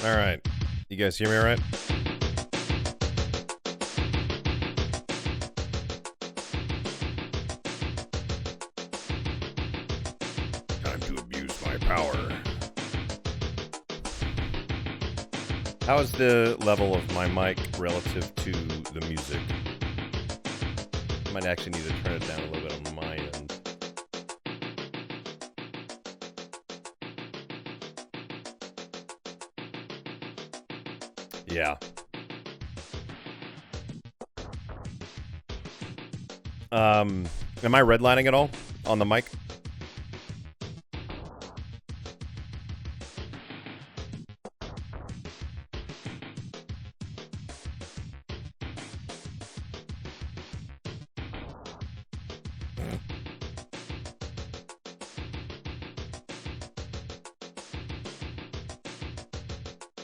All right. You guys hear me all right? Time to abuse my power. How is the level of my mic relative to the music? I might actually need to turn it down a little bit on my end. Yeah. Am I redlining at all on the mic?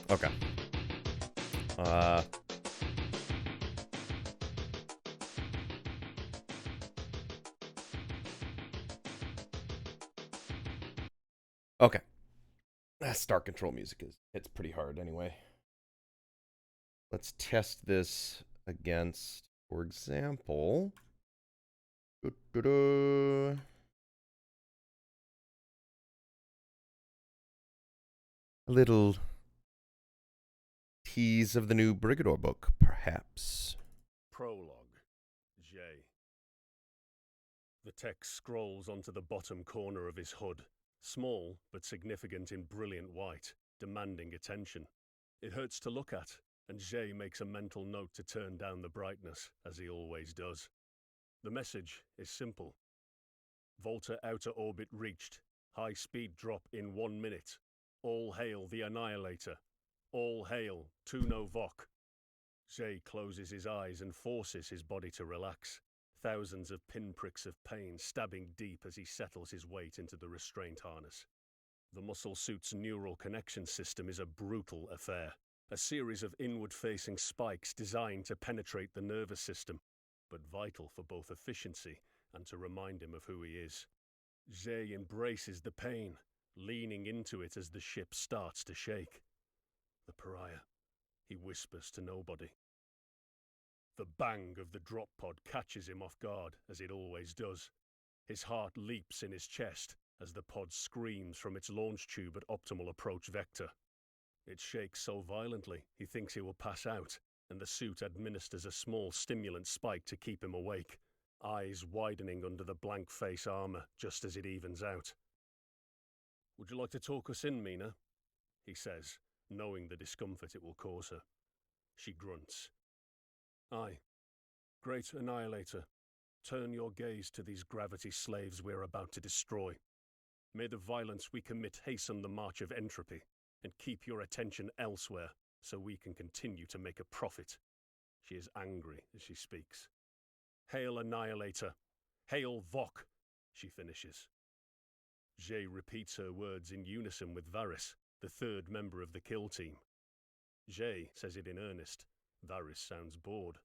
Okay. Okay. Star control music it's pretty hard anyway. Let's test this against, for example, a little tease of the new Brigador book, perhaps. Prologue Zhe. The text scrolls onto the bottom corner of his hood, small but significant in brilliant white, demanding attention. It hurts to look at, and Zhe makes a mental note to turn down the brightness, as he always does. The message is simple. Volta outer orbit reached. High-speed drop in 1 minute. All hail the Annihilator. All hail Tuno Vok. Zhe closes his eyes and forces his body to relax. Thousands of pinpricks of pain stabbing deep as he settles his weight into the restraint harness. The muscle suit's neural connection system is a brutal affair. A series of inward-facing spikes designed to penetrate the nervous system, but vital for both efficiency and to remind him of who he is. Zhe embraces the pain, leaning into it as the ship starts to shake. The pariah, he whispers to nobody. The bang of the drop pod catches him off guard, as it always does. His heart leaps in his chest as the pod screams from its launch tube at optimal approach vector. It shakes so violently he thinks he will pass out, and the suit administers a small stimulant spike to keep him awake, eyes widening under the blank face armor just as it evens out. "Would you like to talk us in, Mina?" he says, knowing the discomfort it will cause her. She grunts. "Aye. Great Annihilator, turn your gaze to these gravity slaves we're about to destroy. May the violence we commit hasten the march of entropy, and keep your attention elsewhere so we can continue to make a profit." She is angry as she speaks. "Hail Annihilator! Hail Vok!" she finishes. Zhe repeats her words in unison with Varys, the third member of the kill team. Zhe says it in earnest. Varys sounds bored.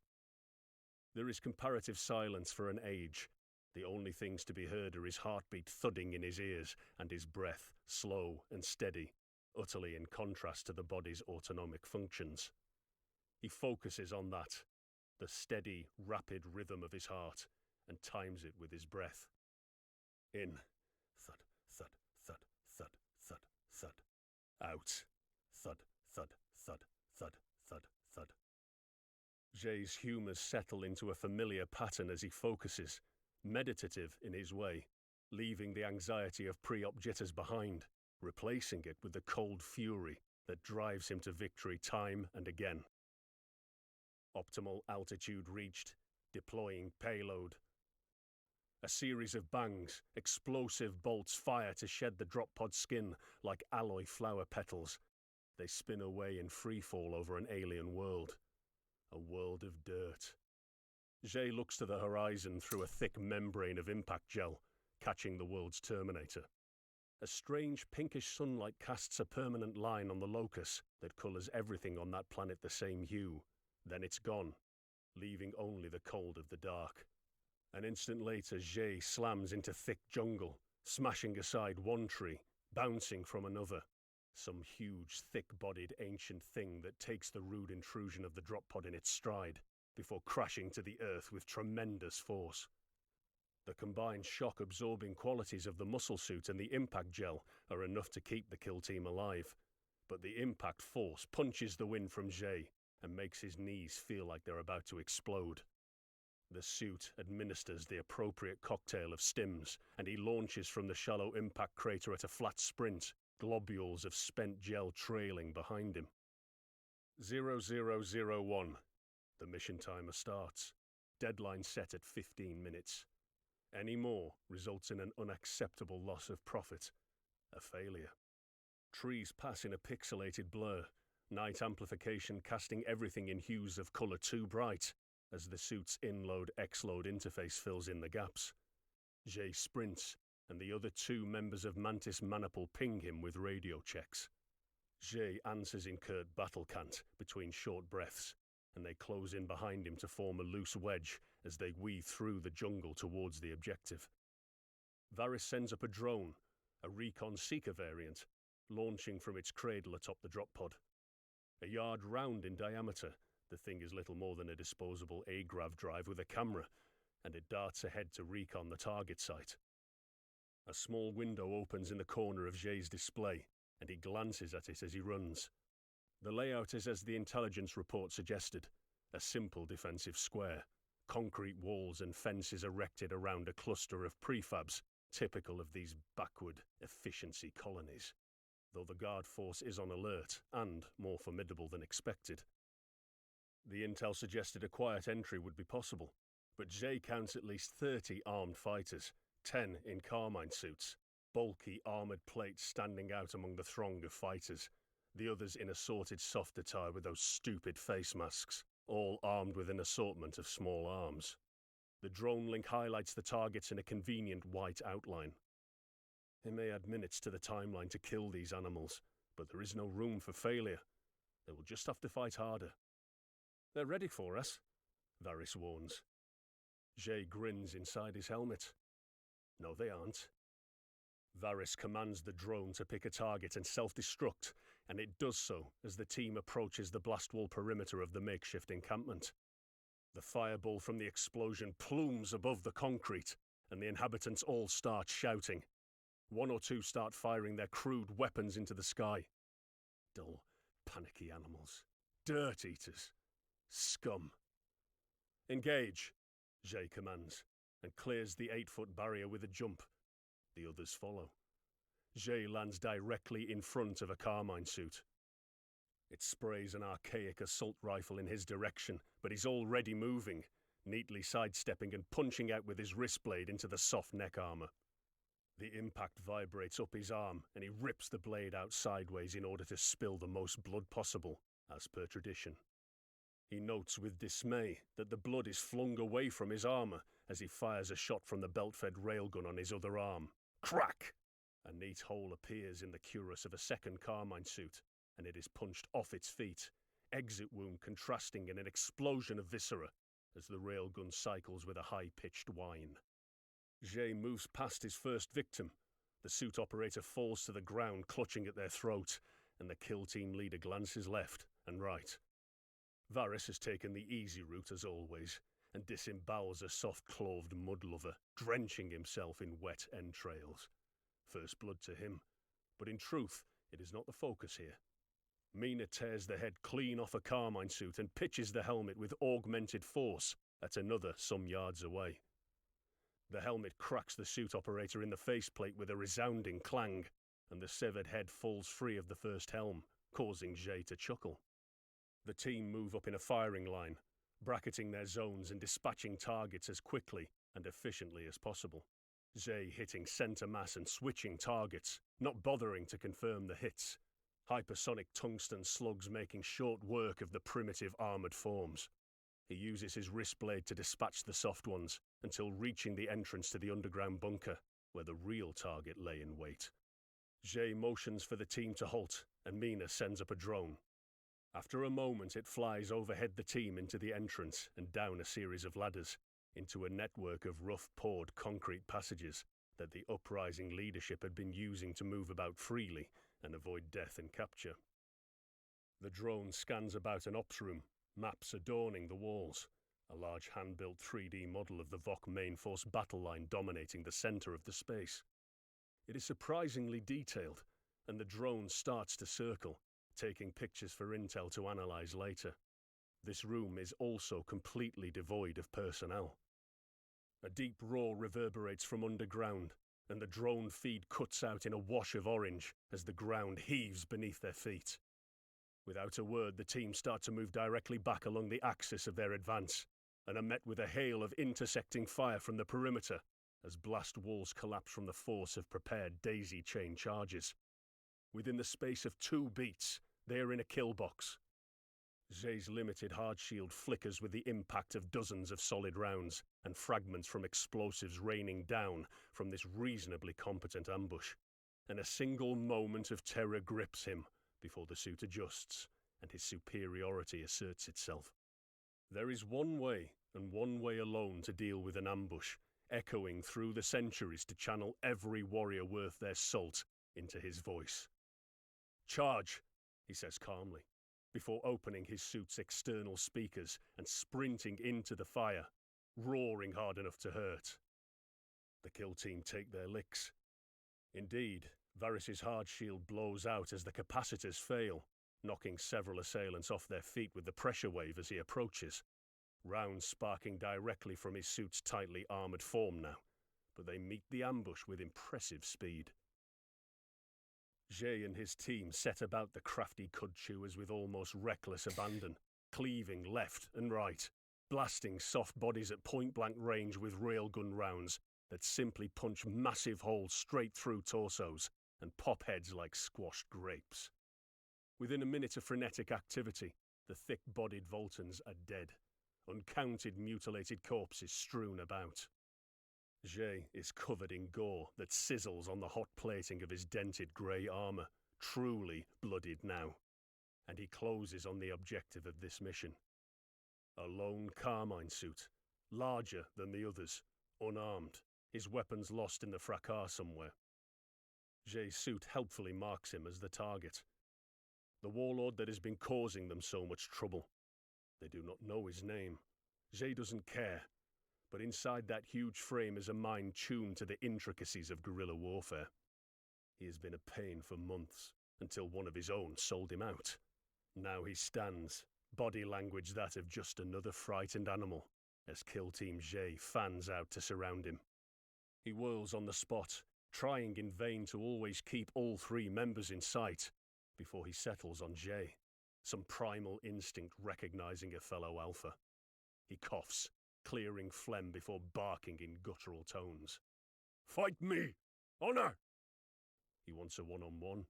There is comparative silence for an age. The only things to be heard are his heartbeat thudding in his ears and his breath, slow and steady, utterly in contrast to the body's autonomic functions. He focuses on that, the steady, rapid rhythm of his heart, and times it with his breath. In. Thud, thud, thud, thud, thud, thud. Out. Thud, thud, thud, thud, thud, thud. Zhe's humours settle into a familiar pattern as he focuses, meditative in his way, leaving the anxiety of pre-op jitters behind, replacing it with the cold fury that drives him to victory time and again. Optimal altitude reached, deploying payload. A series of bangs, explosive bolts fire to shed the drop pod skin like alloy flower petals. They spin away in freefall over an alien world. A world of dirt. Zhe looks to the horizon through a thick membrane of impact gel, catching the world's terminator. A strange pinkish sunlight casts a permanent line on the locus that colours everything on that planet the same hue. Then it's gone, leaving only the cold of the dark. An instant later, Zhe slams into thick jungle, smashing aside one tree, bouncing from another. Some huge, thick-bodied ancient thing that takes the rude intrusion of the drop pod in its stride, before crashing to the earth with tremendous force. The combined shock-absorbing qualities of the muscle suit and the impact gel are enough to keep the kill team alive, but the impact force punches the wind from Zhe and makes his knees feel like they're about to explode. The suit administers the appropriate cocktail of stims, and he launches from the shallow impact crater at a flat sprint, globules of spent gel trailing behind him. 0001. The mission timer starts. Deadline set at 15 minutes. Any more results in an unacceptable loss of profit. A failure. Trees pass in a pixelated blur, night amplification casting everything in hues of colour too bright, as the suit's in-load-X-load interface fills in the gaps. Zhe sprints, and the other two members of Mantis Maniple ping him with radio checks. Zhe answers in curt battle cant, between short breaths, and they close in behind him to form a loose wedge as they weave through the jungle towards the objective. Varys sends up a drone, a Recon Seeker variant, launching from its cradle atop the drop pod. A yard round in diameter, the thing is little more than a disposable A-grav drive with a camera, and it darts ahead to recon the target site. A small window opens in the corner of Zhe's display, and he glances at it as he runs. The layout is as the intelligence report suggested, a simple defensive square, concrete walls and fences erected around a cluster of prefabs, typical of these backward efficiency colonies, though the guard force is on alert and more formidable than expected. The intel suggested a quiet entry would be possible, but Zhe counts at least 30 armed fighters, 10 in carmine suits, bulky armoured plates standing out among the throng of fighters, the others in assorted soft attire with those stupid face masks, all armed with an assortment of small arms. The drone link highlights the targets in a convenient white outline. It may add minutes to the timeline to kill these animals, but there is no room for failure. They will just have to fight harder. They're ready for us, Varys warns. Zhe grins inside his helmet. No, they aren't. Varys commands the drone to pick a target and self-destruct, and it does so as the team approaches the blast wall perimeter of the makeshift encampment. The fireball from the explosion plumes above the concrete, and the inhabitants all start shouting. One or two start firing their crude weapons into the sky. Dull, panicky animals. Dirt eaters. Scum. Engage, Zhe commands, and clears the 8-foot barrier with a jump. The others follow. Zhe lands directly in front of a carmine suit. It sprays an archaic assault rifle in his direction, but he's already moving, neatly sidestepping and punching out with his wrist blade into the soft neck armor. The impact vibrates up his arm, and he rips the blade out sideways in order to spill the most blood possible, as per tradition. He notes with dismay that the blood is flung away from his armor as he fires a shot from the belt-fed railgun on his other arm. Crack! A neat hole appears in the cuirass of a second carmine suit, and it is punched off its feet, exit wound contrasting in an explosion of viscera as the railgun cycles with a high-pitched whine. Zhe moves past his first victim. The suit operator falls to the ground, clutching at their throat, and the kill team leader glances left and right. Varys has taken the easy route as always, and disembowels a soft-cloved mudlover, drenching himself in wet entrails. First blood to him, but in truth, it is not the focus here. Mina tears the head clean off a carmine suit and pitches the helmet with augmented force at another some yards away. The helmet cracks the suit operator in the faceplate with a resounding clang, and the severed head falls free of the first helm, causing Zhe to chuckle. The team move up in a firing line, bracketing their zones and dispatching targets as quickly and efficiently as possible. Zhe hitting center mass and switching targets, not bothering to confirm the hits. Hypersonic tungsten slugs making short work of the primitive armored forms. He uses his wrist blade to dispatch the soft ones until reaching the entrance to the underground bunker, where the real target lay in wait. Zhe motions for the team to halt, and Mina sends up a drone. After a moment, it flies overhead the team into the entrance and down a series of ladders, into a network of rough-poured concrete passages that the uprising leadership had been using to move about freely and avoid death and capture. The drone scans about an ops room, maps adorning the walls, a large hand-built 3D model of the Vok main force battle line dominating the center of the space. It is surprisingly detailed, and the drone starts to circle, taking pictures for intel to analyze later. This room is also completely devoid of personnel. A deep roar reverberates from underground, and the drone feed cuts out in a wash of orange as the ground heaves beneath their feet. Without a word, the team start to move directly back along the axis of their advance, and are met with a hail of intersecting fire from the perimeter as blast walls collapse from the force of prepared daisy-chain charges. Within the space of 2 beats, they are in a kill box. Zhe's limited hard shield flickers with the impact of dozens of solid rounds and fragments from explosives raining down from this reasonably competent ambush, and a single moment of terror grips him before the suit adjusts and his superiority asserts itself. There is one way, and one way alone, to deal with an ambush, echoing through the centuries to channel every warrior worth their salt into his voice. "Charge," he says calmly, before opening his suit's external speakers and sprinting into the fire, roaring hard enough to hurt. The kill team take their licks. Indeed, Varys' hard shield blows out as the capacitors fail, knocking several assailants off their feet with the pressure wave as he approaches, rounds sparking directly from his suit's tightly armoured form now, but they meet the ambush with impressive speed. Zhe and his team set about the crafty cud chewers with almost reckless abandon, cleaving left and right, blasting soft bodies at point-blank range with railgun rounds that simply punch massive holes straight through torsos and pop heads like squashed grapes. Within a minute of frenetic activity, the thick-bodied Voltans are dead, uncounted mutilated corpses strewn about. Zhe is covered in gore that sizzles on the hot plating of his dented grey armour, truly bloodied now, and he closes on the objective of this mission. A lone carmine suit, larger than the others, unarmed, his weapons lost in the fracas somewhere. Zhe's suit helpfully marks him as the target. The warlord that has been causing them so much trouble. They do not know his name. Zhe doesn't care. But inside that huge frame is a mind tuned to the intricacies of guerrilla warfare. He has been a pain for months, until one of his own sold him out. Now he stands, body language that of just another frightened animal, as Kill Team Zhe fans out to surround him. He whirls on the spot, trying in vain to always keep all three members in sight, before he settles on Zhe, some primal instinct recognizing a fellow alpha. He coughs, clearing phlegm before barking in guttural tones. "Fight me! Honor!" He wants a one-on-one.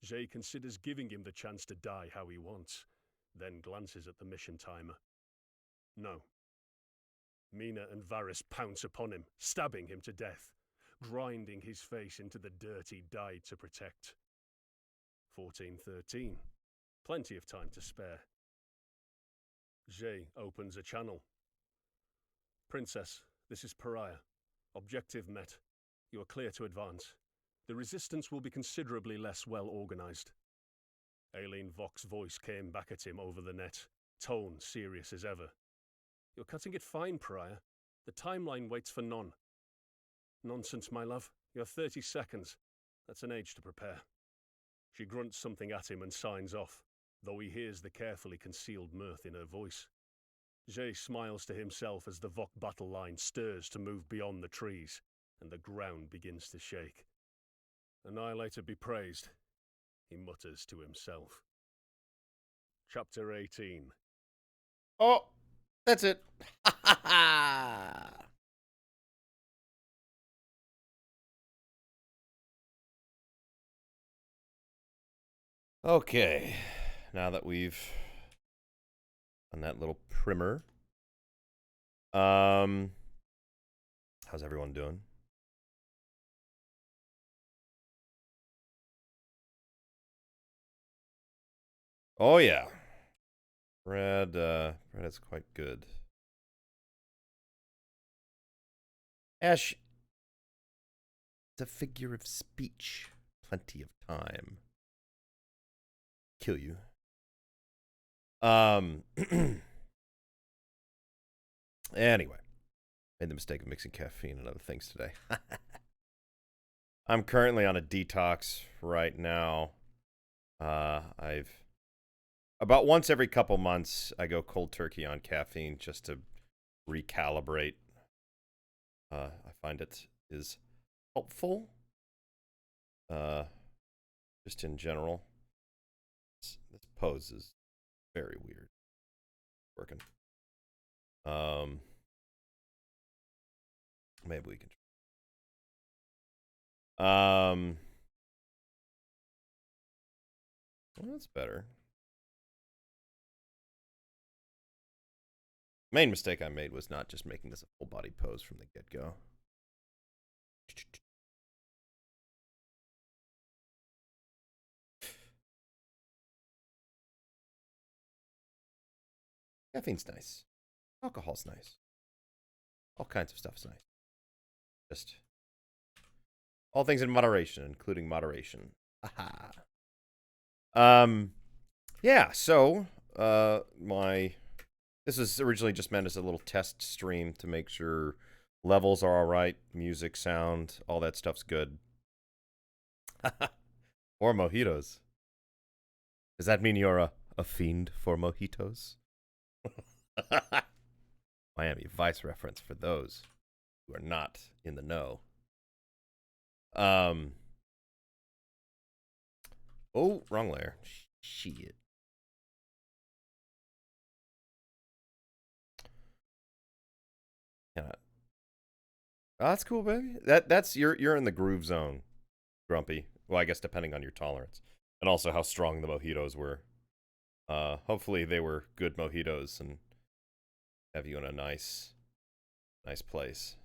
Zhe considers giving him the chance to die how he wants, then glances at the mission timer. No. Mina and Varys pounce upon him, stabbing him to death, grinding his face into the dirt he died to protect. 14:13. Plenty of time to spare. Zhe opens a channel. "Princess, this is Pariah. Objective met. You are clear to advance. The resistance will be considerably less well organized." Aileen Vok's voice came back at him over the net, tone serious as ever. "You're cutting it fine, Pariah. The timeline waits for none." "Nonsense, my love. You have 30 seconds. That's an age to prepare." She grunts something at him and signs off, though he hears the carefully concealed mirth in her voice. Zhe smiles to himself as the Vok battle line stirs to move beyond the trees, and the ground begins to shake. "Annihilator be praised," he mutters to himself. Chapter 18. Oh, that's it. Ha ha ha! Okay, now that we've done that little primer, how's everyone doing? Oh yeah, Red is quite good. Ash, it's a figure of speech. Plenty of time. Kill you. Anyway, made the mistake of mixing caffeine and other things today. I'm currently on a detox right now. I've about once every couple months I go cold turkey on caffeine just to recalibrate. I find it is helpful. Just in general. This pose is very weird. Working. Maybe we can. Well, that's better. Main mistake I made was not just making this a full body pose from the get-go. Caffeine's nice. Alcohol's nice. All kinds of stuff's nice. Just all things in moderation, including moderation. Aha. Yeah, so this was originally just meant as a little test stream to make sure levels are all right, music, sound, all that stuff's good. Or mojitos. Does that mean you're a fiend for mojitos? Miami Vice reference for those who are not in the know. Oh, wrong layer. Shit. Oh, that's cool, baby. That's you're in the groove zone, Grumpy. Well, I guess depending on your tolerance and also how strong the mojitos were. Hopefully they were good mojitos and have you in a nice place.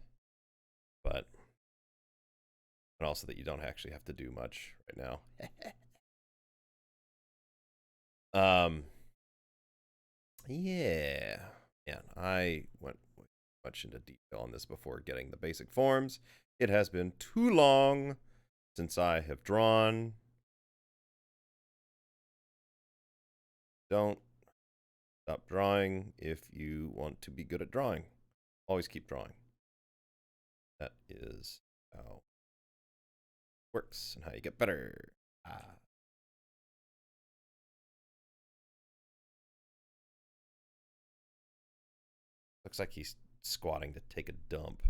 But and also that you don't actually have to do much right now. Yeah. I went much into detail on this before getting the basic forms. It has been too long since I have drawn. Don't stop drawing if you want to be good at drawing. Always keep drawing. That is how it works and how you get better. Looks like he's squatting to take a dump.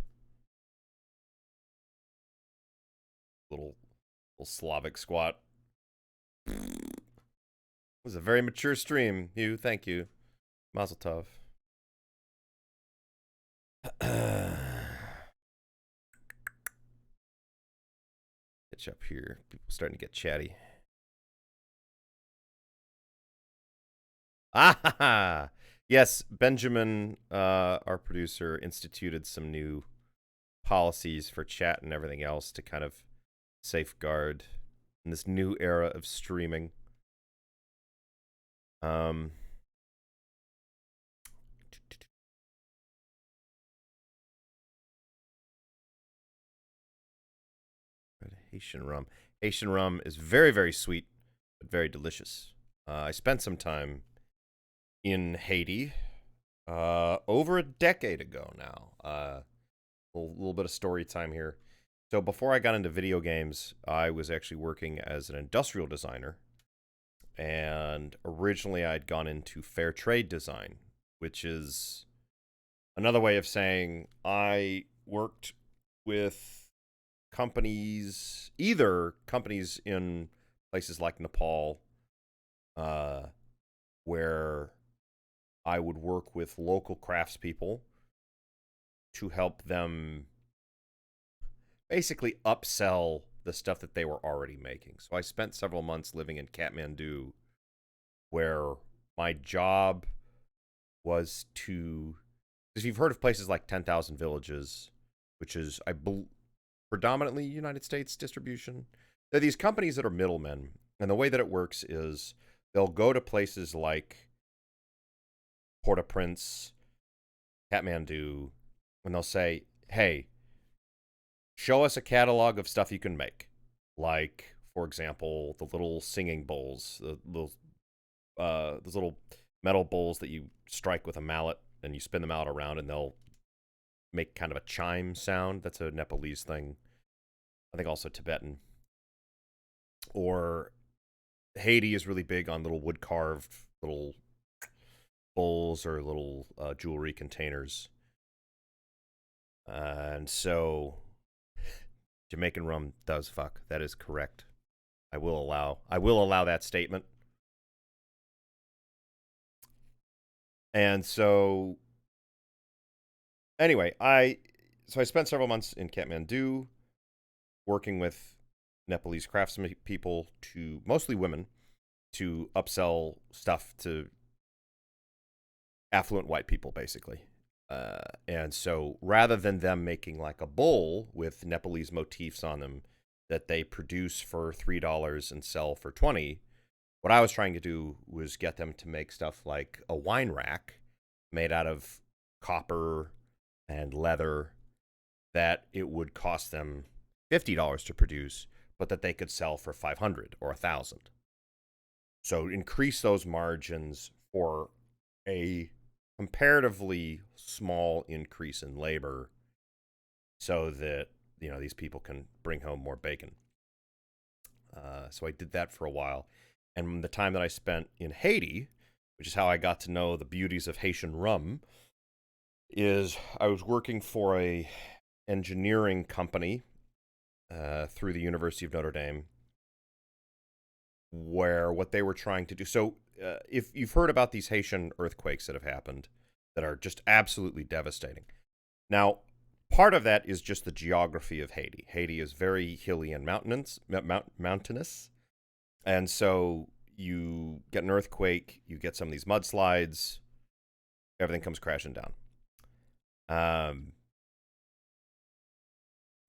Little Slavic squat. It was a very mature stream, Hugh. Thank you. Mazel tov. Catch up here. People starting to get chatty. Ah, yes, Benjamin, our producer, instituted some new policies for chat and everything else to kind of safeguard in this new era of streaming. Haitian rum. Haitian rum is very, very sweet, but very delicious. I spent some time in Haiti over a decade ago now. A little bit of story time here. So before I got into video games, I was actually working as an industrial designer. And originally I'd gone into fair trade design, which is another way of saying I worked with companies, either companies in places like Nepal, where I would work with local craftspeople to help them basically upsell the stuff that they were already making. So I spent several months living in Kathmandu, where my job was to, because you've heard of places like 10,000 Villages, which is, I believe, predominantly United States distribution. They're these companies that are middlemen, and the way that it works is they'll go to places like Port-au-Prince, Kathmandu, and they'll say, hey, show us a catalog of stuff you can make. Like, for example, the little singing bowls, those little metal bowls that you strike with a mallet and you spin them out around and they'll make kind of a chime sound. That's a Nepalese thing. I think also Tibetan. Or Haiti is really big on little wood-carved little bowls or little jewelry containers. And so Jamaican rum does fuck. That is correct. I will allow that statement. And so anyway, I spent several months in Kathmandu working with Nepalese craftspeople, to mostly women, to upsell stuff to affluent white people, basically. And so rather than them making like a bowl with Nepalese motifs on them that they produce for $3 and sell for $20, what I was trying to do was get them to make stuff like a wine rack made out of copper and leather that it would cost them $50 to produce, but that they could sell for $500 or $1,000. So increase those margins for a comparatively small increase in labor so that, you know, these people can bring home more bacon. So I did that for a while. And the time that I spent in Haiti, which is how I got to know the beauties of Haitian rum, is I was working for a engineering company through the University of Notre Dame, where what they were trying to do. So if you've heard about these Haitian earthquakes that have happened that are just absolutely devastating. Now, part of that is just the geography of Haiti. Haiti is very hilly and mountainous. And so you get an earthquake, you get some of these mudslides, everything comes crashing down.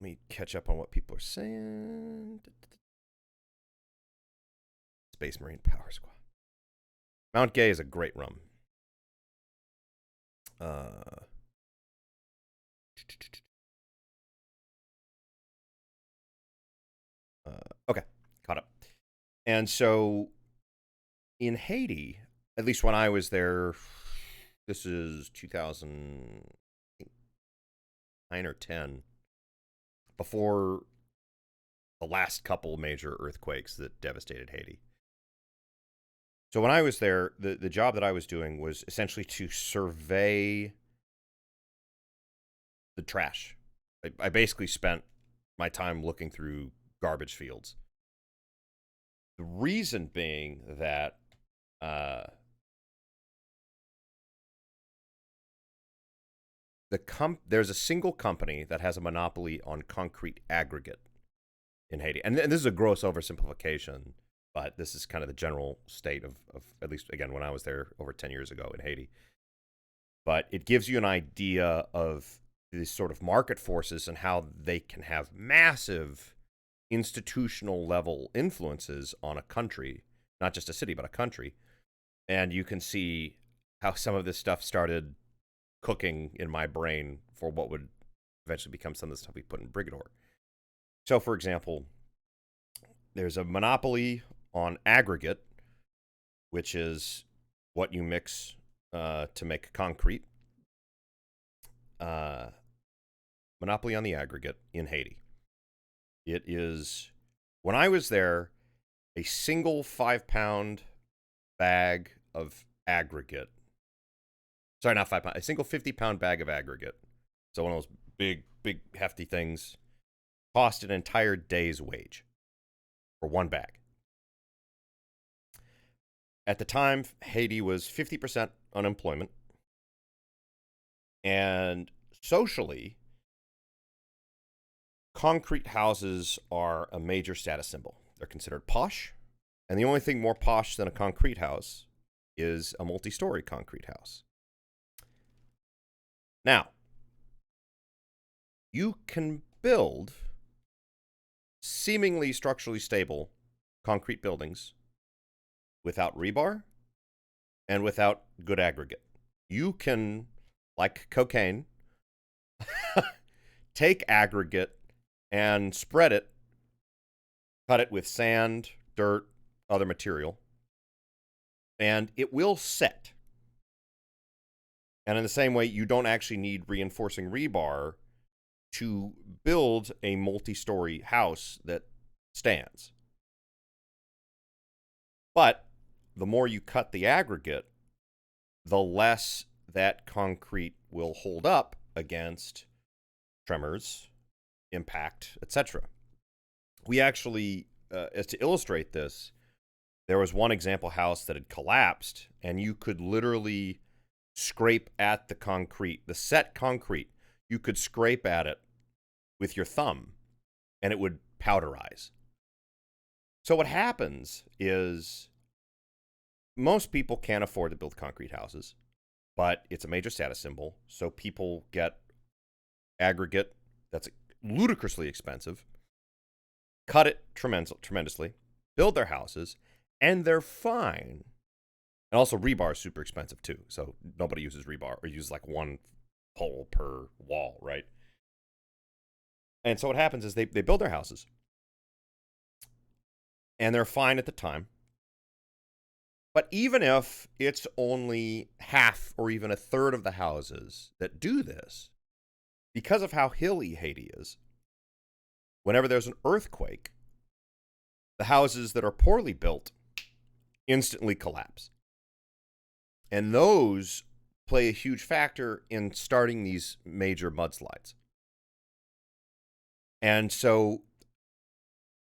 Let me catch up on what people are saying. Space Marine Power Squad. Mount Gay is a great rum. Okay, caught up. And so in Haiti, at least when I was there, this is 2009 or 10, before the last couple major earthquakes that devastated Haiti. So when I was there, the job that I was doing was essentially to survey the trash. I basically spent my time looking through garbage fields. The reason being that there's a single company that has a monopoly on concrete aggregate in Haiti. And this is a gross oversimplification, but this is kind of the general state of at least, again, when I was there over 10 years ago in Haiti. But it gives you an idea of these sort of market forces and how they can have massive institutional level influences on a country, not just a city, but a country. And you can see how some of this stuff started cooking in my brain for what would eventually become some of the stuff we put in Brigador. So, for example, there's a monopoly on aggregate, which is what you mix to make concrete. Monopoly on the aggregate in Haiti. It is, when I was there, a single 5-pound bag of aggregate. Sorry, not 5 pound, a single 50-pound bag of aggregate. So one of those big, hefty things cost an entire day's wage for one bag. At the time, Haiti was 50% unemployment. And socially, concrete houses are a major status symbol. They're considered posh. And the only thing more posh than a concrete house is a multi-story concrete house. Now, you can build seemingly structurally stable concrete buildings without rebar and without good aggregate. You can, like cocaine, take aggregate and spread it, cut it with sand, dirt, other material, and it will set. And in the same way, you don't actually need reinforcing rebar to build a multi-story house that stands. But the more you cut the aggregate, the less that concrete will hold up against tremors, impact, etc. We actually, as to illustrate this, there was one example house that had collapsed, and you could literally scrape at the concrete, the set concrete. You could scrape at it with your thumb, and it would powderize. So what happens is most people can't afford to build concrete houses, but it's a major status symbol, so people get aggregate that's ludicrously expensive, cut it tremendously, build their houses, and they're fine. And also rebar is super expensive too, so nobody uses rebar or uses like one pole per wall, right? And so what happens is they build their houses, and they're fine at the time. But even if it's only half or even a third of the houses that do this, because of how hilly Haiti is, whenever there's an earthquake, the houses that are poorly built instantly collapse. And those play a huge factor in starting these major mudslides. And so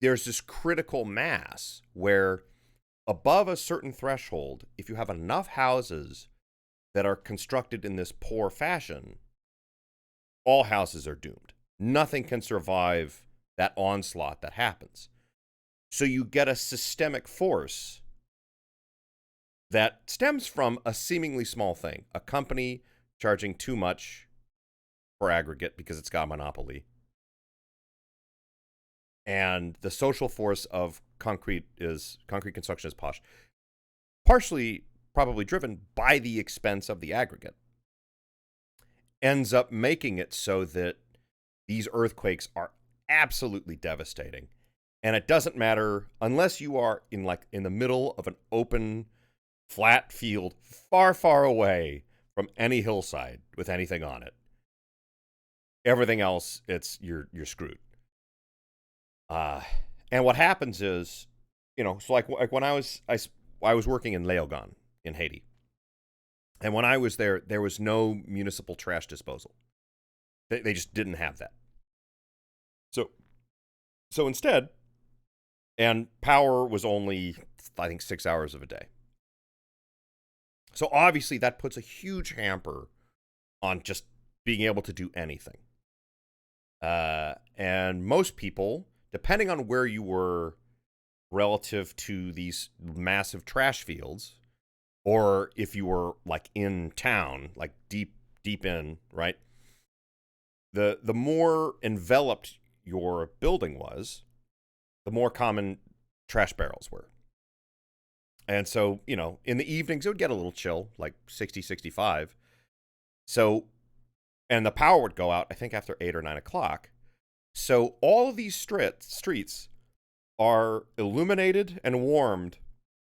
there's this critical mass where above a certain threshold, if you have enough houses that are constructed in this poor fashion, all houses are doomed. Nothing can survive that onslaught that happens. So you get a systemic force that stems from a seemingly small thing, a company charging too much for aggregate because it's got a monopoly. And the social force of concrete construction is posh. Partially probably driven by the expense of the aggregate. Ends up making it so that these earthquakes are absolutely devastating. And it doesn't matter unless you are in the middle of an open, flat field far, far away from any hillside with anything on it. Everything else, you're screwed. And what happens is, so like when I was working in Léogâne in Haiti, and when I was there was no municipal trash disposal. They just didn't have that. So instead, and power was only, I think, 6 hours of a day. So obviously that puts a huge hamper on just being able to do anything. And most people, depending on where you were relative to these massive trash fields, or if you were like in town, like deep in, right? The more enveloped your building was, the more common trash barrels were. And so, in the evenings, it would get a little chill, like 60, 65. So, and the power would go out, I think, after 8 or 9 o'clock. So all of these streets are illuminated and warmed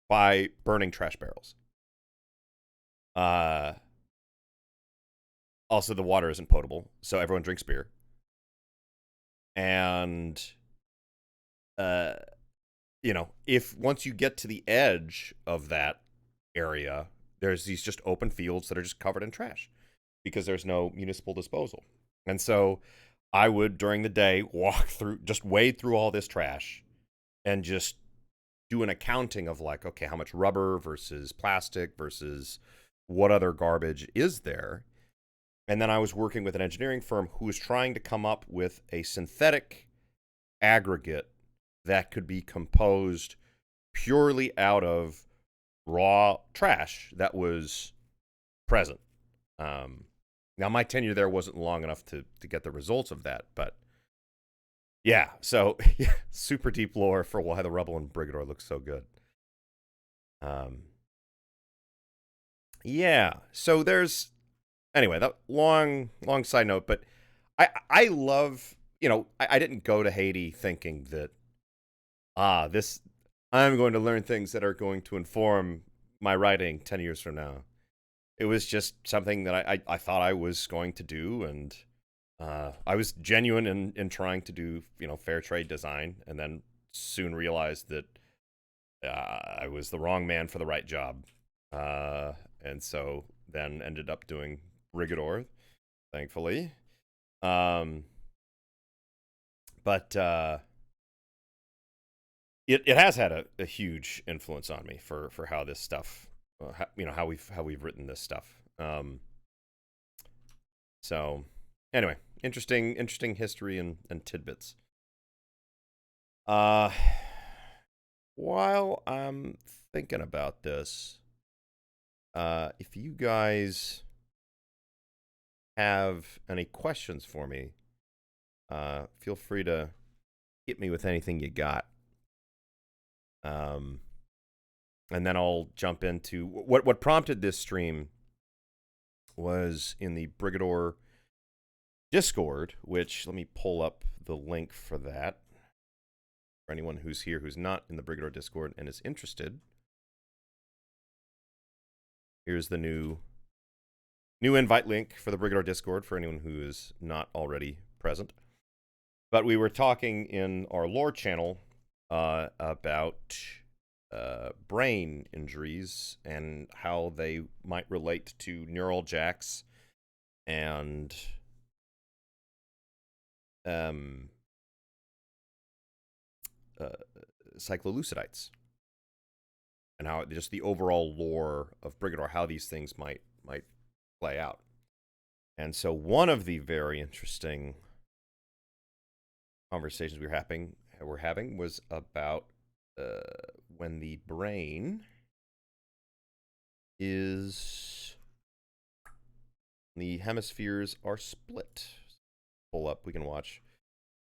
by burning trash barrels. Also, the water isn't potable, so everyone drinks beer. And, if once you get to the edge of that area, there's these just open fields that are just covered in trash because there's no municipal disposal. And so I would, during the day, just wade through all this trash and just do an accounting of like, okay, how much rubber versus plastic versus what other garbage is there. And then I was working with an engineering firm who was trying to come up with a synthetic aggregate that could be composed purely out of raw trash that was present. Now, my tenure there wasn't long enough to get the results of that, but yeah, so super deep lore for why the rubble in Brigador looks so good. Yeah, so there's, anyway, that long side note, but I love, I didn't go to Haiti thinking that, I'm going to learn things that are going to inform my writing 10 years from now. It was just something that I thought I was going to do, and I was genuine in trying to do, fair trade design, and then soon realized that I was the wrong man for the right job. And so then ended up doing Brigador, thankfully. But it has had a huge influence on me for how this stuff, how we've written this stuff. So anyway, interesting history and tidbits. While I'm thinking about this, if you guys have any questions for me, feel free to hit me with anything you got. And then I'll jump into what prompted this stream was in the Brigador Discord, which, let me pull up the link for that for anyone who's here who's not in the Brigador Discord and is interested. Here's the new invite link for the Brigador Discord for anyone who is not already present. But we were talking in our lore channel about brain injuries and how they might relate to neural jacks and cyclolucidites, and how just the overall lore of Brigador, how these things might play out. And so one of the very interesting conversations we were having was about when the brain is, the hemispheres are split. Pull up, we can watch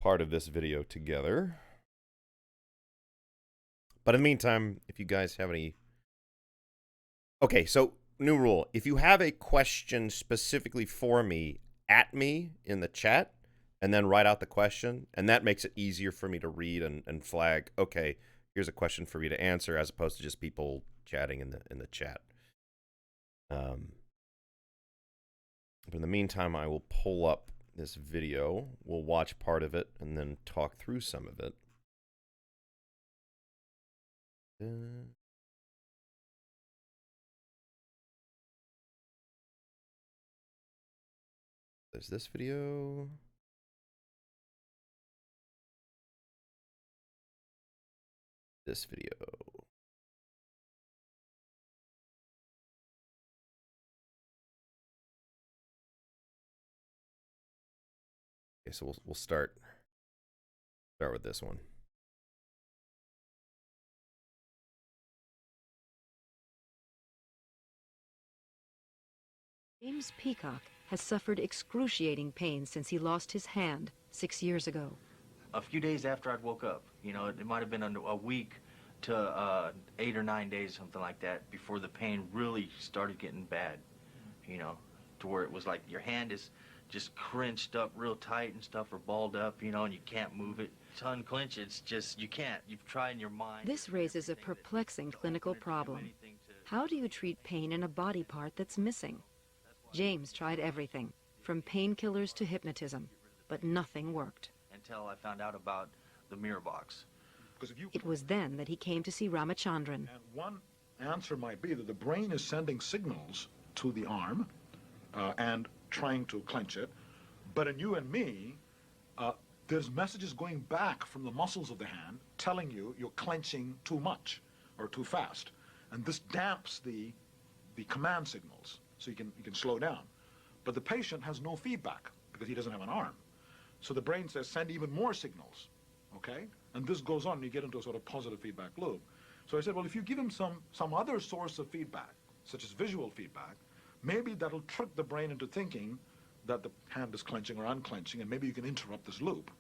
part of this video together. But in the meantime, if you guys have any... Okay, so new rule. If you have a question specifically for me, at me in the chat, and then write out the question, and that makes it easier for me to read and flag, okay, here's a question for me to answer, as opposed to just people chatting in the chat. But in the meantime, I will pull up this video. We'll watch part of it and then talk through some of it. There's this video. This video. Okay, so we'll start with this one. James Peacock has suffered excruciating pain since he lost his hand 6 years ago. A few days after I'd woke up, you know, it might have been a week to 8 or 9 days, something like that, before the pain really started getting bad, you know, to where it was like your hand is just crunched up real tight and stuff, or balled up, you know, and you can't move it. To unclench it, it's just, you can't. You've tried in your mind. This raises a perplexing clinical problem. How do you treat pain in a body part that's missing? James tried everything, from painkillers to hypnotism, but nothing worked. Until I found out about the mirror box. It was then that he came to see Ramachandran. And one answer might be that the brain is sending signals to the arm and trying to clench it. But in you and me, there's messages going back from the muscles of the hand telling you you're clenching too much or too fast. And this damps the command signals, so you can slow down. But the patient has no feedback because he doesn't have an arm. So the brain says, send even more signals, okay? And this goes on, and you get into a sort of positive feedback loop. So I said, well, if you give him some other source of feedback, such as visual feedback, maybe that'll trick the brain into thinking that the hand is clenching or unclenching, and maybe you can interrupt this loop.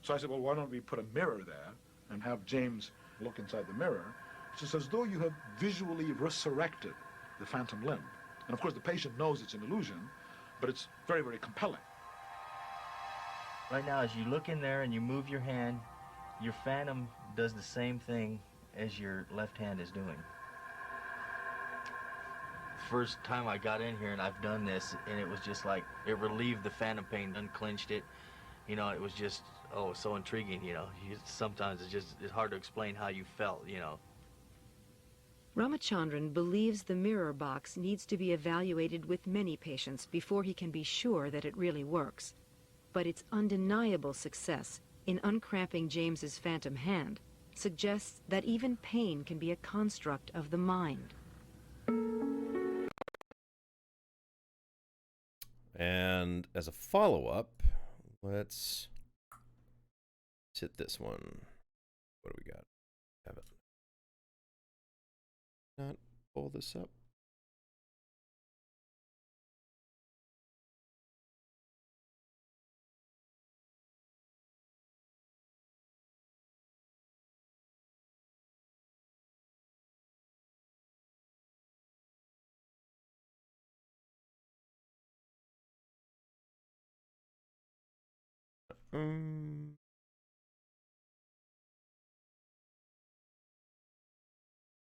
So I said, well, why don't we put a mirror there and have James look inside the mirror? It's just as though you have visually resurrected the phantom limb. And of course, the patient knows it's an illusion, but it's very, very compelling. Right now, as you look in there and you move your hand, your phantom does the same thing as your left hand is doing. First time I got in here and I've done this, and it was just like, it relieved the phantom pain, unclenched it. You know, it was just, oh, so intriguing, you know. Sometimes it's hard to explain how you felt, you know. Ramachandran believes the mirror box needs to be evaluated with many patients before he can be sure that it really works. But its undeniable success in uncramping James's phantom hand suggests that even pain can be a construct of the mind. And as a follow-up, let's hit this one. What do we got? Have it. Not pull this up.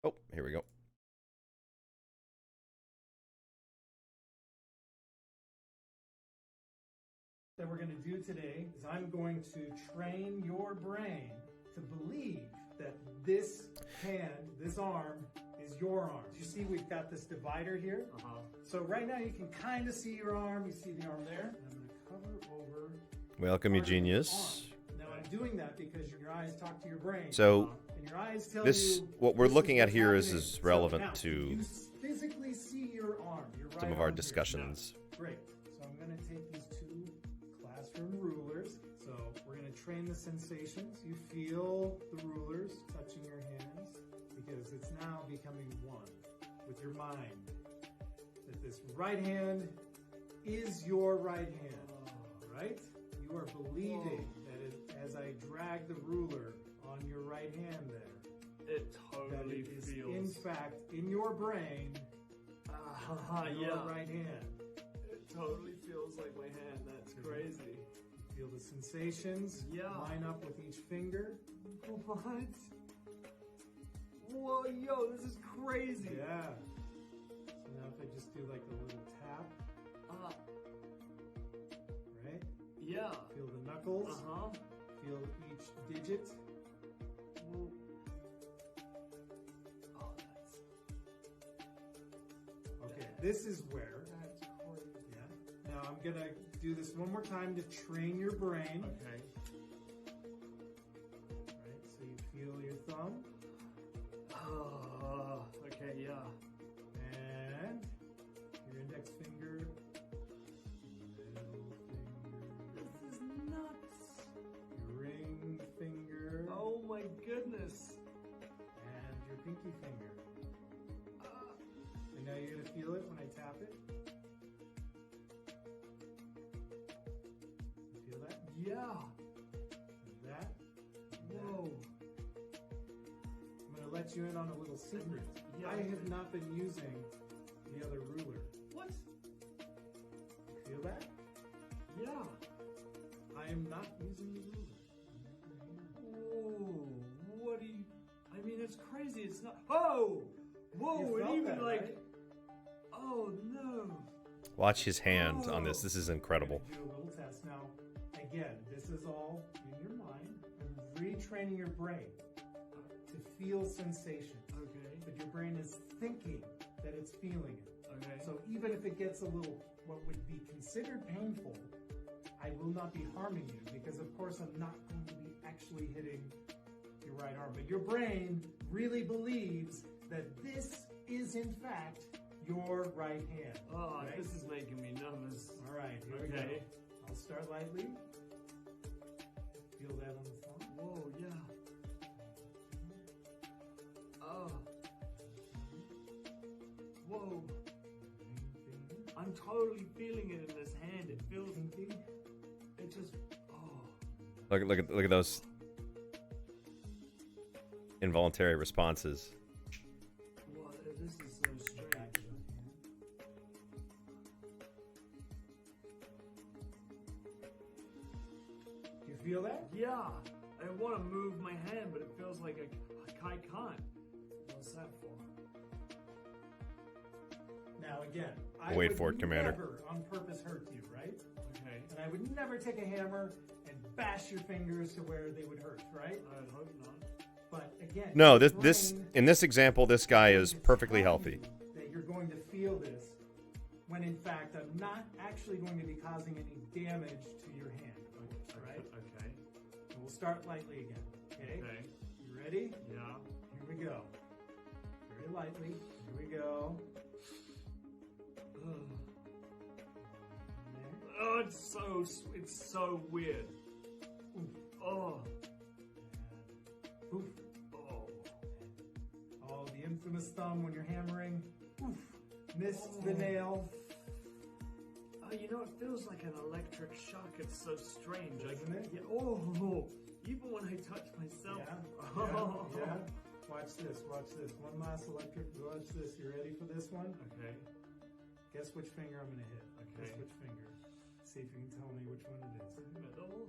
Oh, here we go. That we're going to do today is I'm going to train your brain to believe that this hand, this arm, is your arm. You see we've got this divider here. So right now you can kind of see your arm. You see the arm there. And I'm going to cover over. Welcome, you genius. Now I'm doing that because your eyes talk to your brain. So and your eyes tell this, you what we're this looking is at what's here happening. is relevant now, to you physically see your arm, your right some of our arm here. discussions. Now, great. So I'm I'm going to take these two classroom rulers. So we're going to train the sensations. You feel the rulers touching your hands because it's now becoming one with your mind. That this right hand is your right hand, right? You are believing that as I drag the ruler on your right hand there, it totally that it is feels. in fact in your brain, your right hand. It totally feels like my hand. That's crazy. Feel the sensations line up with each finger. What? Whoa, yo, this is crazy. Yeah. So now if I just do like a little tap, right? Yeah. Feel the knuckles. Feel each digit. Oh, okay, this is where. That's crazy. Yeah. Now I'm gonna do this one more time to train your brain. Okay. Right. So you feel your thumb. Okay, yeah. And your index finger. Middle finger. This is nuts. Your ring finger. Oh my goodness. And your pinky finger. And now you're going to feel it when I tap it. You feel that? Yeah. And that. And Whoa. that. I'm going to let you in on a little secret. Yeah, I have not been using the other ruler. What? You feel that? Yeah. I am not using the ruler. Whoa. What do you... I mean, it's crazy. It's not... Oh! Whoa, You it felt even that, like... right? Oh, no. Watch his hand on this. This is incredible. Do a little test. Now, again, this is all in your mind. I'm retraining your brain to feel sensation. Okay. But your brain is thinking that it's feeling it. Okay. So even if it gets a little, what would be considered painful, I will not be harming you because of course I'm not going to be actually hitting your right arm. But your brain really believes that this is in fact your right hand. Oh, right? this is making me nervous. All right, here we go. I'll start lightly. Feel that on the thumb. Whoa, yeah. Oh. Whoa. I'm totally feeling it in this hand. It feels... Pinky. It just... Oh. Look at those involuntary responses. Wow, this is so strange. You feel that? Yeah. I want to move my hand, but it feels like I can't. What's that for? Now again, I Wait would for it, Commander. never on purpose hurt you, right? Okay. And I would never take a hammer and bash your fingers to where they would hurt, right? I hope not. But again, No, your this brain in this example, this guy is is perfectly telling healthy. you that you're going to feel this, when in fact I'm not actually going to be causing any damage to your hand, right? Okay. So we'll start lightly again. Okay. Okay. You ready? Yeah. Here we go. Very lightly. Here we go. Oh, it's so weird. Oof. Oh. Oof. Oh. Oh, the infamous thumb when you're hammering. Oof. Missed the nail. Oh, you know, it feels like an electric shock. It's so strange. Doesn't it? Yeah. Oh. Even when I touch myself. Yeah. Oh. Yeah. Watch this. Watch this. One last electric. Watch this. You ready for this one? Okay. Guess which finger I'm going to hit. Okay. Guess which finger. See if you can tell me which one it is. Middle.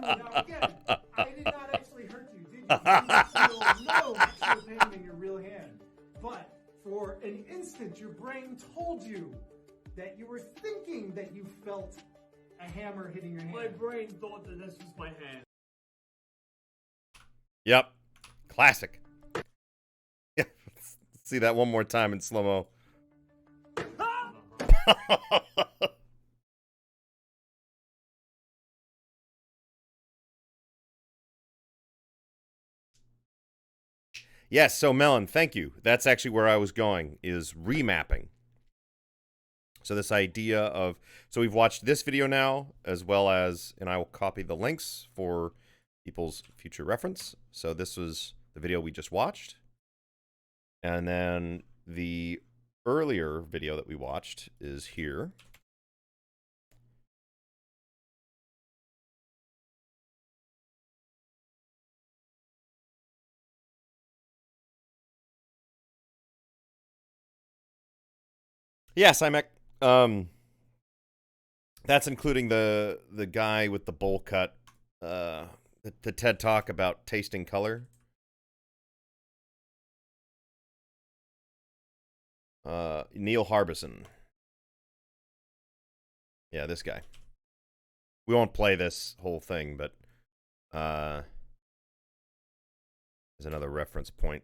Now again, I did not actually hurt you, did you? You feel no actual pain in your real hand. But for an instant, your brain told you that you were thinking that you felt a hammer hitting your hand. My brain thought that this was my hand. Yep, classic. Yeah, let's see that one more time in slow mo. Yes, so Melon, thank you. That's actually where I was going, is remapping. So this idea of, so we've watched this video now, as well as, and I will copy the links for people's future reference. So this was the video we just watched. And then the earlier video that we watched is here. Yes, I'm that's including the guy with the bowl cut, the TED Talk about tasting color. Neil Harbison. Yeah, this guy. We won't play this whole thing, but there's another reference point.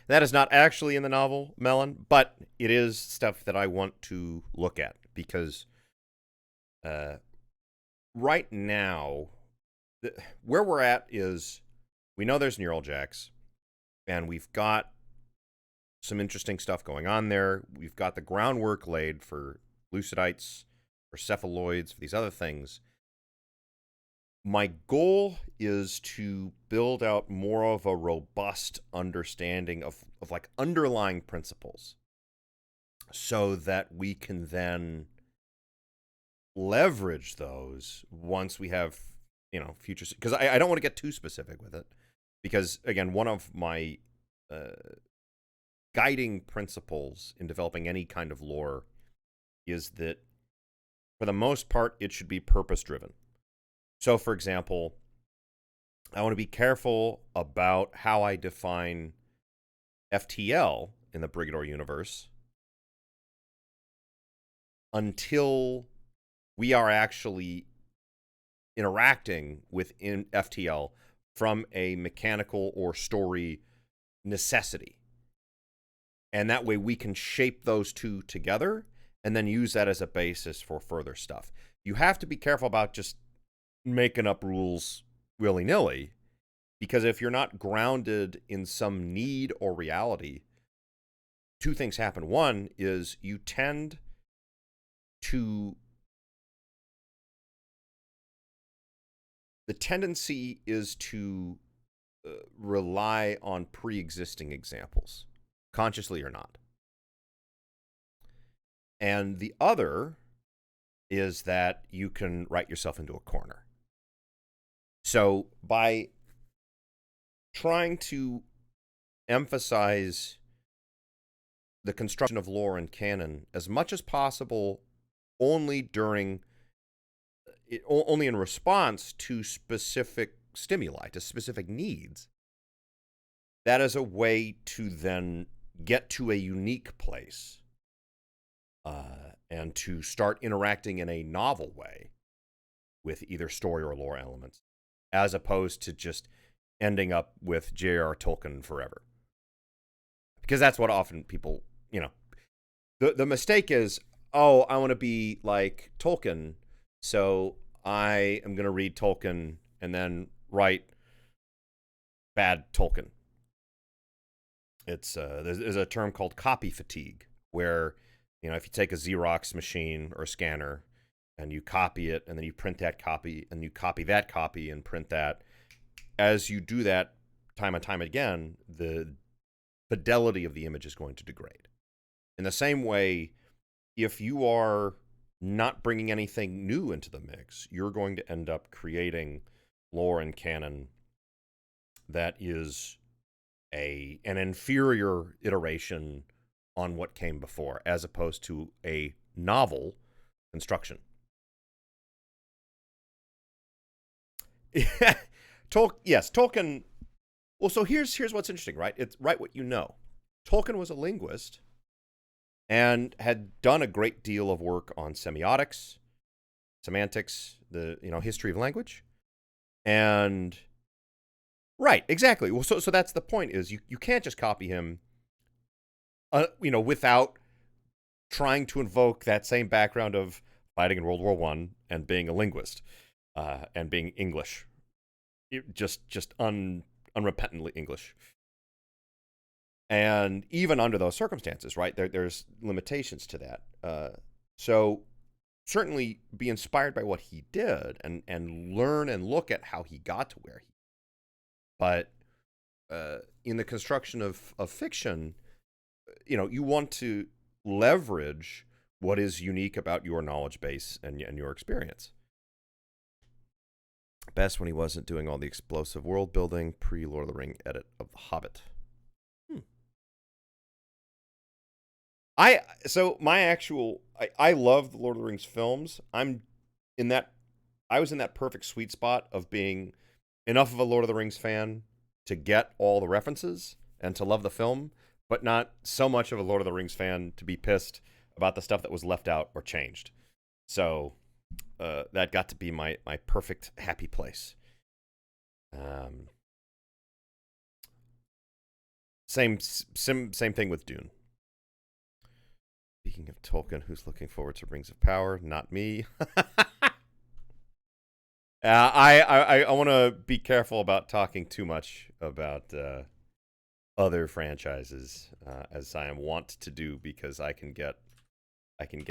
That is not actually in the novel, Melon, but it is stuff that I want to look at because right now, where we're at is we know there's neural jacks, and we've got some interesting stuff going on there. We've got the groundwork laid for lucidites, for cephaloids, for these other things. My goal is to build out more of a robust understanding of like underlying principles so that we can then leverage those once we have, you know, future, because I don't want to get too specific with it because, again, one of my guiding principles in developing any kind of lore is that for the most part it should be purpose driven. So, for example, I want to be careful about how I define FTL in the Brigador universe until we are actually interacting within FTL from a mechanical or story necessity. And that way we can shape those two together and then use that as a basis for further stuff. You have to be careful about just making up rules willy-nilly, because if you're not grounded in some need or reality, two things happen. One is you tend to, the tendency is to rely on pre-existing examples, consciously or not. And the other is that you can write yourself into a corner. So by trying to emphasize the construction of lore and canon as much as possible only in response to specific stimuli, to specific needs, that is a way to then get to a unique place and to start interacting in a novel way with either story or lore elements, as opposed to just ending up with J.R. Tolkien forever. Because that's what often people, you know, the mistake is, oh, I want to be like Tolkien, so I am going to read Tolkien and then write bad Tolkien. It's there's a term called copy fatigue, where, you know, if you take a Xerox machine or a scanner and you copy it and then you print that copy and you copy that copy and print that, as you do that time and time again, the fidelity of the image is going to degrade. In the same way, if you are not bringing anything new into the mix, you're going to end up creating lore and canon that is an inferior iteration on what came before, as opposed to a novel construction. Yes, Tolkien. Well, so here's what's interesting, right? It's right what you know. Tolkien was a linguist, and had done a great deal of work on semiotics, semantics, the history of language. And right, exactly. Well, so that's the point, is you can't just copy him without trying to invoke that same background of fighting in World War I and being a linguist and being English, unrepentantly English. And even under those circumstances, right, there's limitations to that. So certainly be inspired by what he did and learn and look at how he got to where he. But in the construction of fiction, you want to leverage what is unique about your knowledge base and your experience. Best when he wasn't doing all the explosive world building pre-Lord of the Ring edit of The Hobbit. I love the Lord of the Rings films. I was in that perfect sweet spot of being enough of a Lord of the Rings fan to get all the references and to love the film, but not so much of a Lord of the Rings fan to be pissed about the stuff that was left out or changed. So that got to be my perfect happy place. Same thing with Dune. Speaking of Tolkien, who's looking forward to Rings of Power? Not me. I want to be careful about talking too much about other franchises, as I am wont to do, because I can get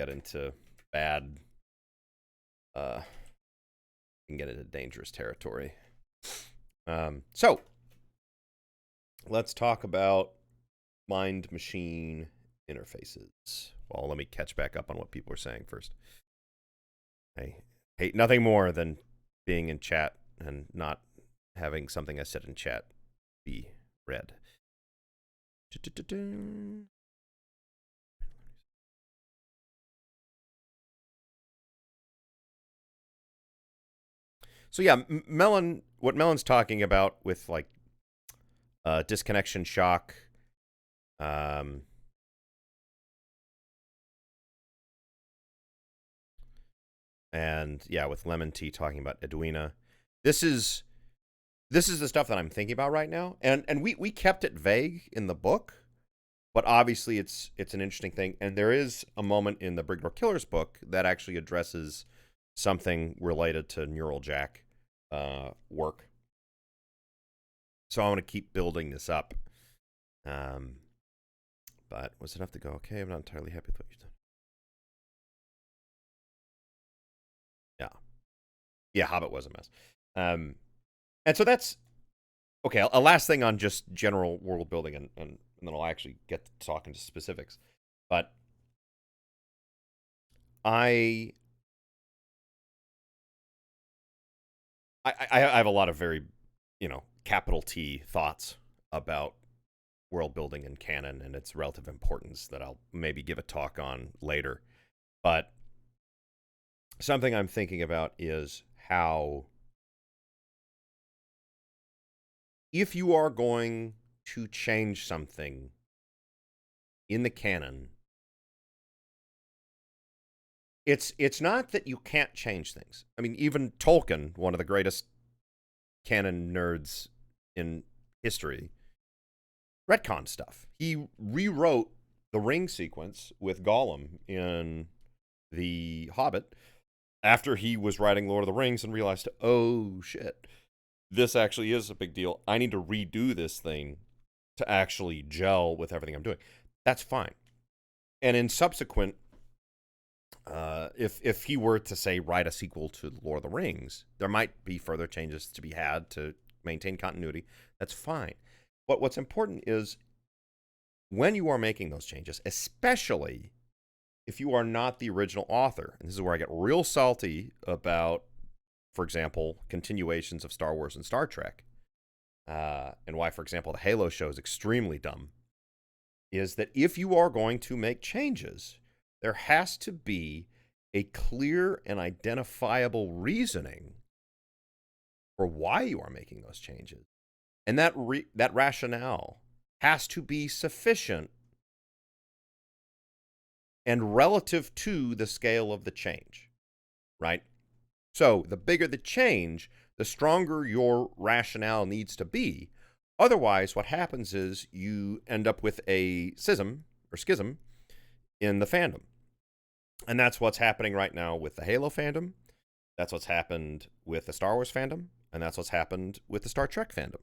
into bad, can get into dangerous territory. So let's talk about mind-machine interfaces. Well, let me catch back up on what people are saying first. I hate nothing more than being in chat and not having something I said in chat be read. So yeah, what Melon's talking about with like disconnection shock, and yeah, with Lemon Tea talking about Edwina. This is the stuff that I'm thinking about right now. And we kept it vague in the book, but obviously it's an interesting thing. And there is a moment in the Brigador Killers book that actually addresses something related to neural jack work. So I want to keep building this up. But was it enough to go, okay, I'm not entirely happy with what you've done. Yeah, Hobbit was a mess. And so that's okay. A last thing on just general world building, and then I'll actually get to talking to specifics. But I have a lot of very, capital T thoughts about world building and canon and its relative importance that I'll maybe give a talk on later. But something I'm thinking about is how, if you are going to change something in the canon, it's not that you can't change things. I mean, even Tolkien, one of the greatest canon nerds in history, retconned stuff. He rewrote the ring sequence with Gollum in The Hobbit after he was writing Lord of the Rings and realized, oh shit, this actually is a big deal. I need to redo this thing to actually gel with everything I'm doing. That's fine. And in subsequent, if he were to, say, write a sequel to Lord of the Rings, there might be further changes to be had to maintain continuity. That's fine. But what's important is when you are making those changes, especially if you are not the original author, and this is where I get real salty about, for example, continuations of Star Wars and Star Trek, and why, for example, the Halo show is extremely dumb, is that if you are going to make changes, there has to be a clear and identifiable reasoning for why you are making those changes. And that rationale has to be sufficient and relative to the scale of the change, right? So the bigger the change, the stronger your rationale needs to be. Otherwise, what happens is you end up with a schism in the fandom. And that's what's happening right now with the Halo fandom. That's what's happened with the Star Wars fandom. And that's what's happened with the Star Trek fandom.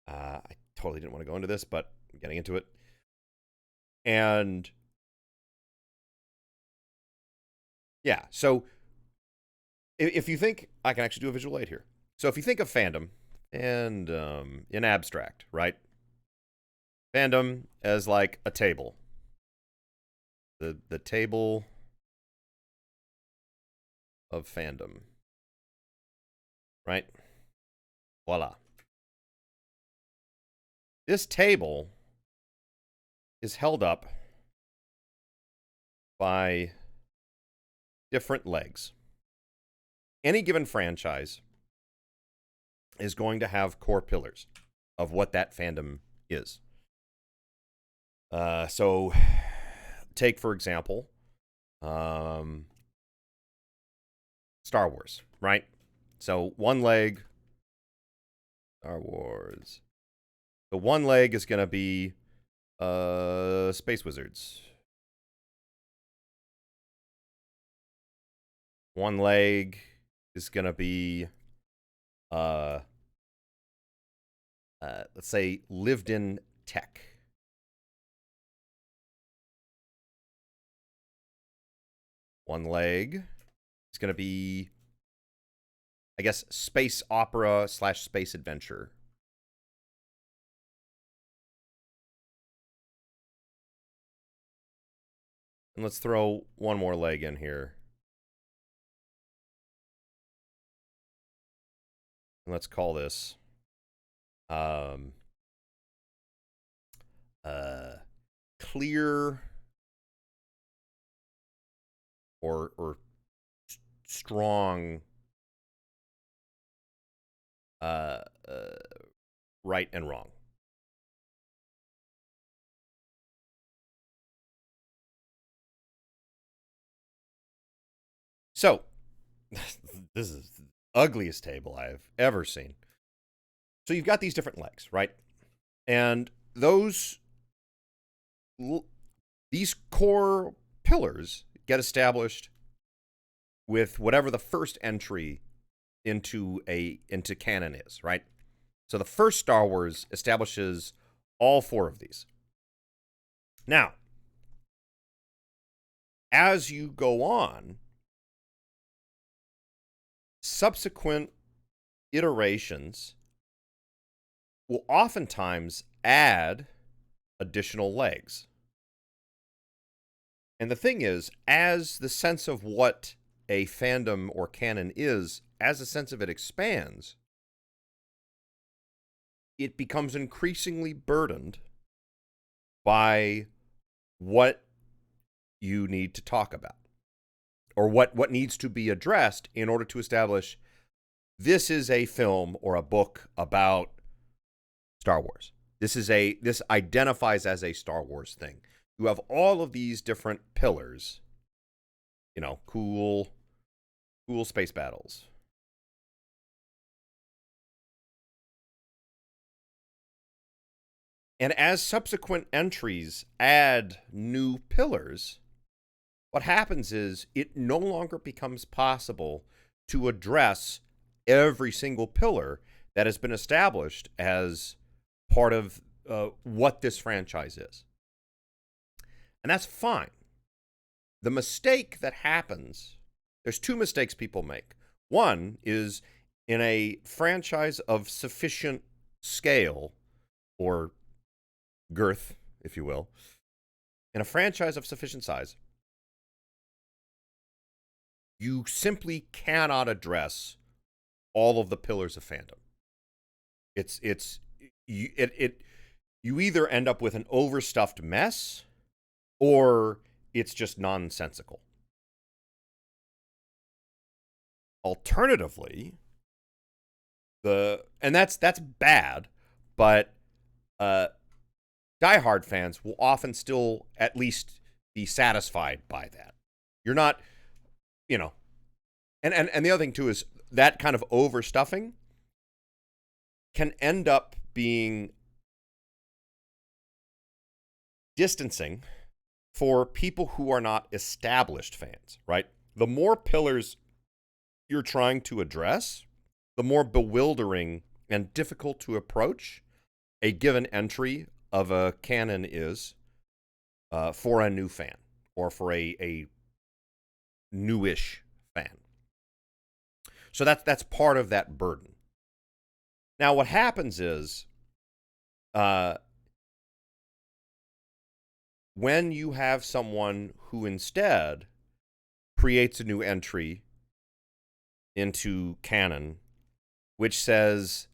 I totally didn't want to go into this, but I'm getting into it. And yeah, so if you think, I can actually do a visual aid here. So if you think of fandom and in abstract, right? Fandom as like a table. The table of fandom. Right? Voila. This table is held up by different legs. Any given franchise is going to have core pillars of what that fandom is. So take, for example, Star Wars, right? So one leg, Star Wars. The one leg is going to be Space Wizards. One leg is going to be, let's say, lived in tech. One leg is going to be, I guess, space opera / space adventure. And let's throw one more leg in here. And let's call this clear or strong right and wrong. So, this is the ugliest table I've ever seen. So you've got these different legs, right? And these core pillars get established with whatever the first entry into canon is, right? So the first Star Wars establishes all four of these. Now, as you go on, subsequent iterations will oftentimes add additional legs. And the thing is, as the sense of what a fandom or canon is, as the sense of it expands, it becomes increasingly burdened by what you need to talk about, or what needs to be addressed in order to establish this is a film or a book about Star Wars. This identifies as a Star Wars thing. You have all of these different pillars, you know, cool space battles. And as subsequent entries add new pillars, what happens is it no longer becomes possible to address every single pillar that has been established as part of what this franchise is. And that's fine. The mistake that happens, there's two mistakes people make. One is in a franchise of sufficient scale or girth, if you will, in a franchise of sufficient size, you simply cannot address all of the pillars of fandom. You either end up with an overstuffed mess, or it's just nonsensical. Alternatively, and that's bad, but diehard fans will often still at least be satisfied by that. You're not, you know, and the other thing too is that kind of overstuffing can end up being distancing for people who are not established fans, right? The more pillars you're trying to address, the more bewildering and difficult to approach a given entry of a canon is for a new fan or for a newish fan. So that's part of that burden. Now, what happens is when you have someone who instead creates a new entry into canon, which says,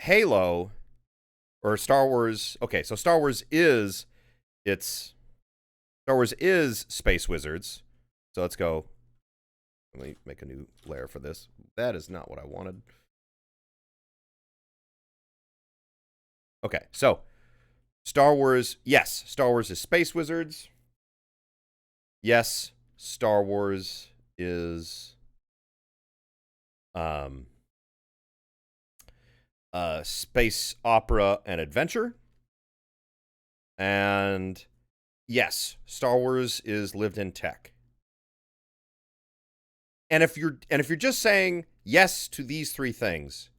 Halo or Star Wars. Okay, so Star Wars is Space Wizards. So let's go. Let me make a new layer for this. That is not what I wanted. Okay, so Star Wars, yes, Star Wars is Space Wizards. Yes, Star Wars is space opera and adventure. And yes, Star Wars is lived in tech. And if you're just saying yes to these three things,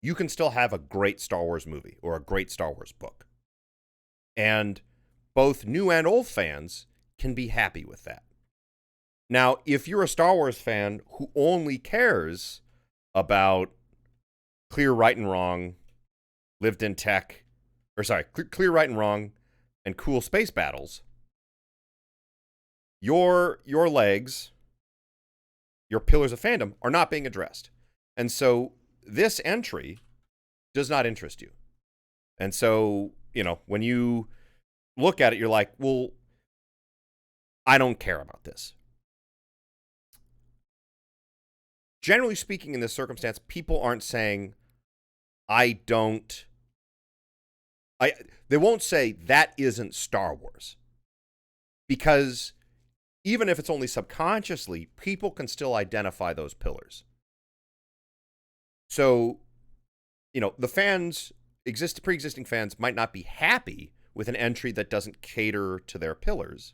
you can still have a great Star Wars movie or a great Star Wars book. And both new and old fans can be happy with that. Now, if you're a Star Wars fan who only cares about clear right and wrong, lived in tech, clear right and wrong, and cool space battles, your legs, your pillars of fandom are not being addressed. And so this entry does not interest you. And so, when you look at it, you're like, well, I don't care about this. Generally speaking, in this circumstance, people aren't saying, they won't say that isn't Star Wars. Because even if it's only subconsciously, people can still identify those pillars. So, the fans, pre-existing fans might not be happy with an entry that doesn't cater to their pillars,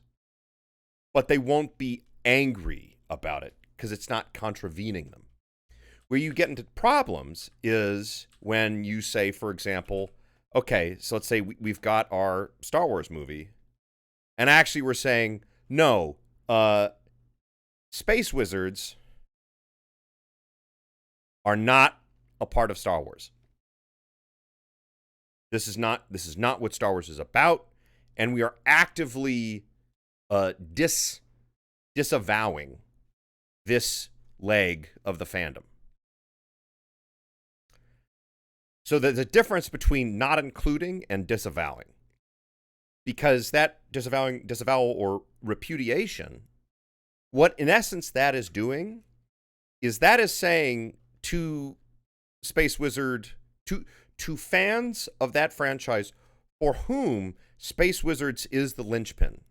but they won't be angry about it because it's not contravening them. Where you get into problems is when you say, for example, okay, so let's say we've got our Star Wars movie, and actually we're saying, no, Space Wizards are not a part of Star Wars. This is not what Star Wars is about, and we are actively disavowing this leg of the fandom. So there's a difference between not including and disavowing. Because that disavowal or repudiation, what in essence that is doing is saying to Space Wizard, to fans of that franchise for whom Space Wizards is the linchpin,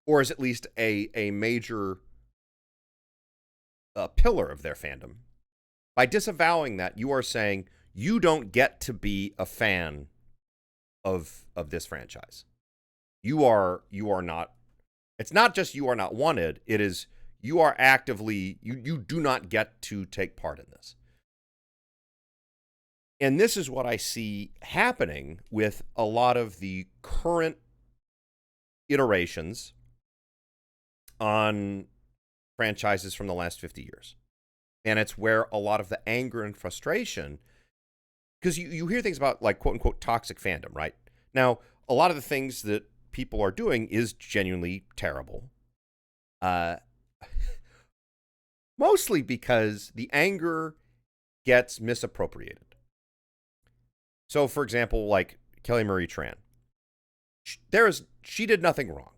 or is at least a major pillar of their fandom. By disavowing that, you are saying you don't get to be a fan of this franchise. You are not. It's not just you are not wanted. It is you are actively, you do not get to take part in this. And this is what I see happening with a lot of the current iterations on franchises from the last 50 years. And it's where a lot of the anger and frustration, because you hear things about like quote unquote toxic fandom, right? Now, a lot of the things that people are doing is genuinely terrible. Mostly because the anger gets misappropriated. So, for example, like Kelly Marie Tran, she did nothing wrong.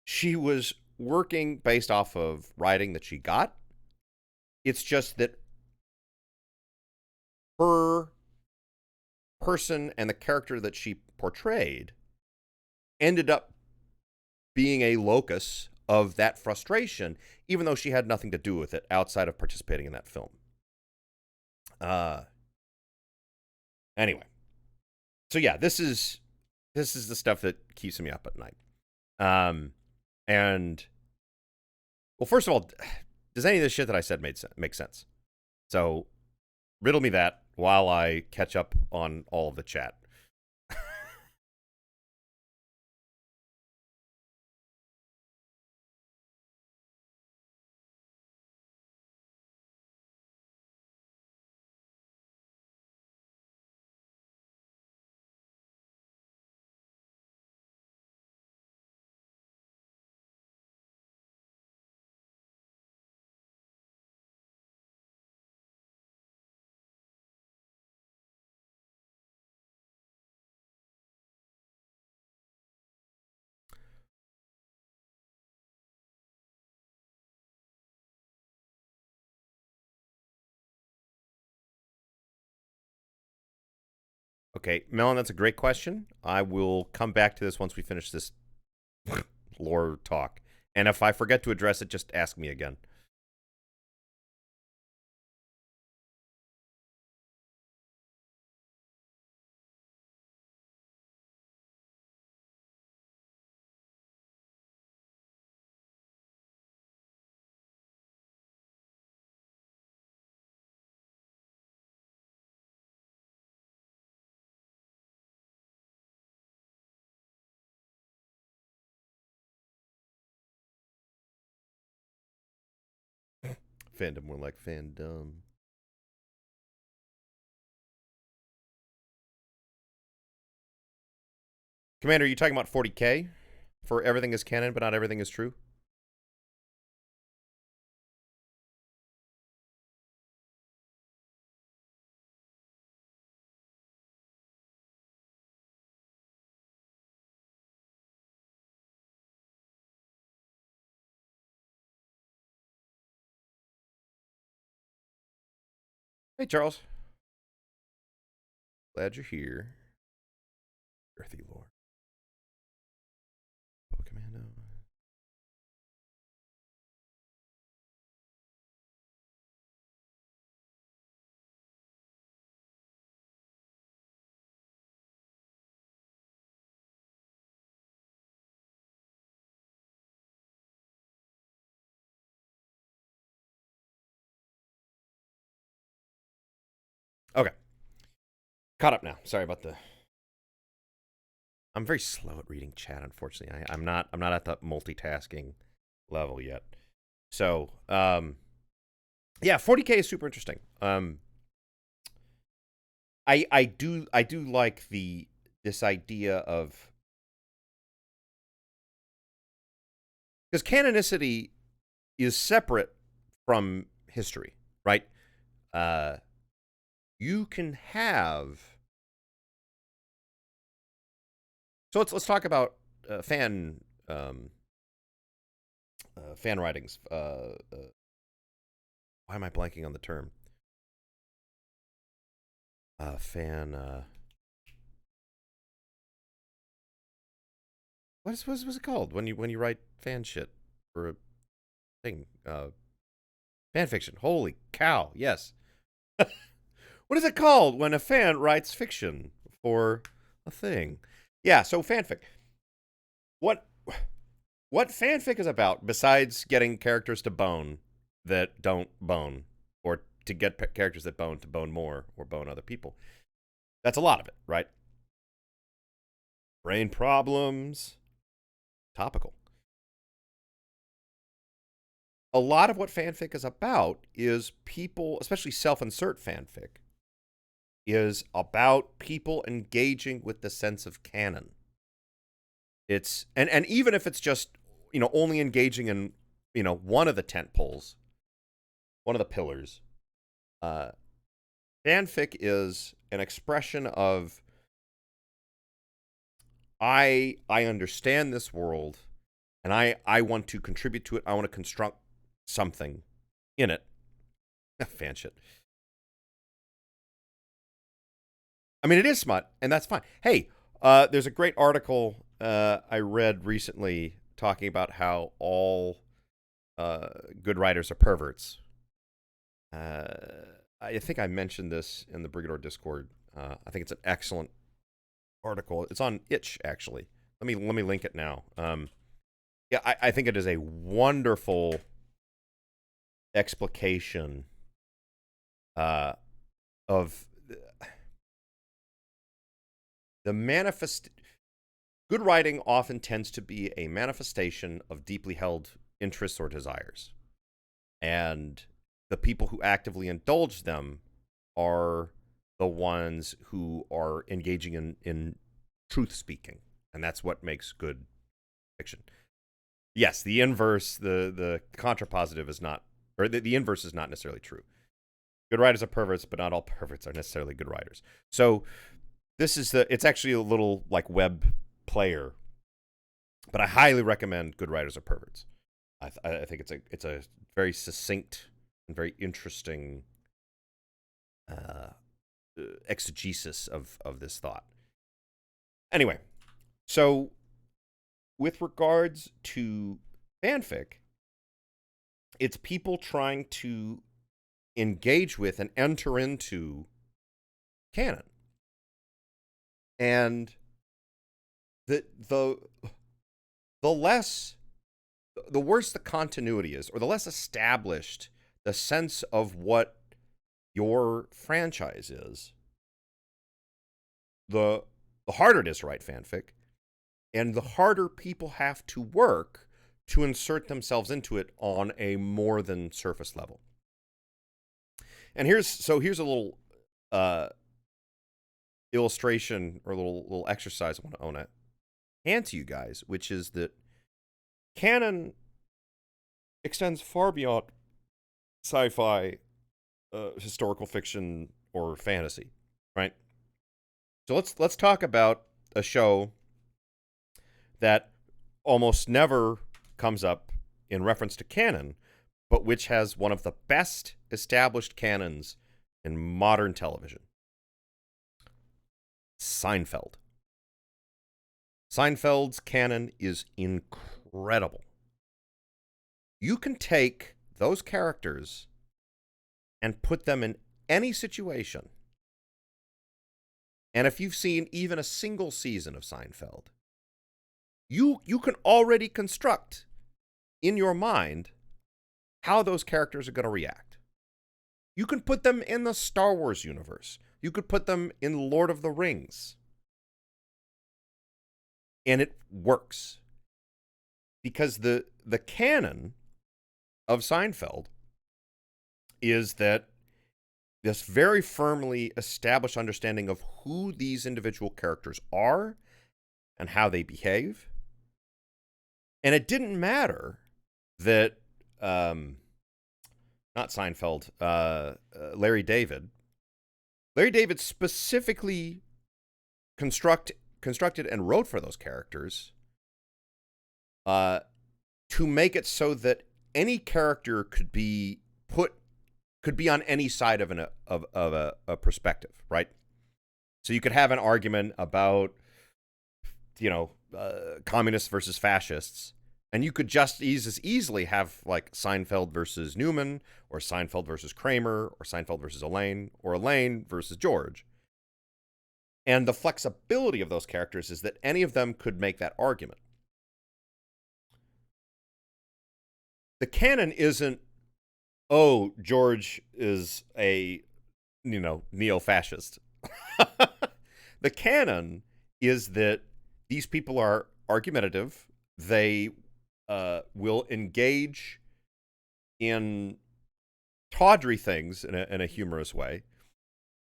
She was working based off of writing that she got. It's just that her person and the character that she portrayed ended up being a locus of that frustration, even though she had nothing to do with it outside of participating in that film. Anyway, so yeah, this is the stuff that keeps me up at night. And well, first of all, does any of this shit that I said make sense? So riddle me that while I catch up on all of the chat. Okay, Melon, that's a great question. I will come back to this once we finish this lore talk. And if I forget to address it, just ask me again. Fandom, more like fandom. Commander, are you talking about 40K for everything is canon, but not everything is true? Hey, Charles. Glad you're here. Earthy lore. Oh, Commando. Okay. Caught up now. Sorry about the... I'm very slow at reading chat, unfortunately. I'm not at the multitasking level yet. So, yeah, 40K is super interesting. I do like this idea of, because canonicity is separate from history, right? You can have... So let's talk about fan writings. Why am I blanking on the term? Fan. What's it called when you write fan shit for a thing? Fan fiction. Holy cow! Yes. What is it called when a fan writes fiction for a thing? Yeah, so fanfic. What fanfic is about, besides getting characters to bone that don't bone, or to get characters that bone to bone more, or bone other people? That's a lot of it, right? Brain problems. Topical. A lot of what fanfic is about is people, especially self-insert fanfic, is about people engaging with the sense of canon. It's and even if it's just, only engaging in, one of the tent poles, one of the pillars, fanfic is an expression of, I understand this world, and I want to contribute to it. I want to construct something in it. Fan shit. I mean, it is smut, and that's fine. Hey, there's a great article I read recently talking about how all good writers are perverts. I think I mentioned this in the Brigador Discord. I think it's an excellent article. It's on Itch, actually. Let me link it now. Yeah, I think it is a wonderful explication of the manifest. Good writing often tends to be a manifestation of deeply held interests or desires, and the people who actively indulge them are the ones who are engaging in truth speaking, and that's what makes good fiction. Yes, the inverse, the contrapositive is not, or the inverse is not necessarily true. Good writers are perverts, but not all perverts are necessarily good writers. So this is it's actually a little like web player, but I highly recommend Good Writers Are Perverts. I think it's a very succinct and very interesting exegesis of this thought. Anyway, so with regards to fanfic, it's people trying to engage with and enter into canon. And the worse the continuity is, or the less established the sense of what your franchise is, the harder it is to write fanfic, and the harder people have to work to insert themselves into it on a more than surface level. And here's a little illustration or a little exercise I want to hand to you guys, which is that canon extends far beyond sci-fi, historical fiction, or fantasy, right? So let's talk about a show that almost never comes up in reference to canon, but which has one of the best established canons in modern television. Seinfeld. Seinfeld's canon is incredible. You can take those characters and put them in any situation. And if you've seen even a single season of Seinfeld, you can already construct in your mind how those characters are going to react. You can put them in the Star Wars universe. You could put them in Lord of the Rings. And it works. Because the canon of Seinfeld is that this very firmly established understanding of who these individual characters are and how they behave. And it didn't matter that, not Seinfeld, Larry David specifically constructed and wrote for those characters to make it so that any character could be on any side of a perspective, right? So you could have an argument about, communists versus fascists, and you could just easily have like Seinfeld versus Newman, or Seinfeld versus Kramer, or Seinfeld versus Elaine, or Elaine versus George. And the flexibility of those characters is that any of them could make that argument. The canon isn't, oh, George is a, neo-fascist. The canon is that these people are argumentative. They will engage in tawdry things in a humorous way,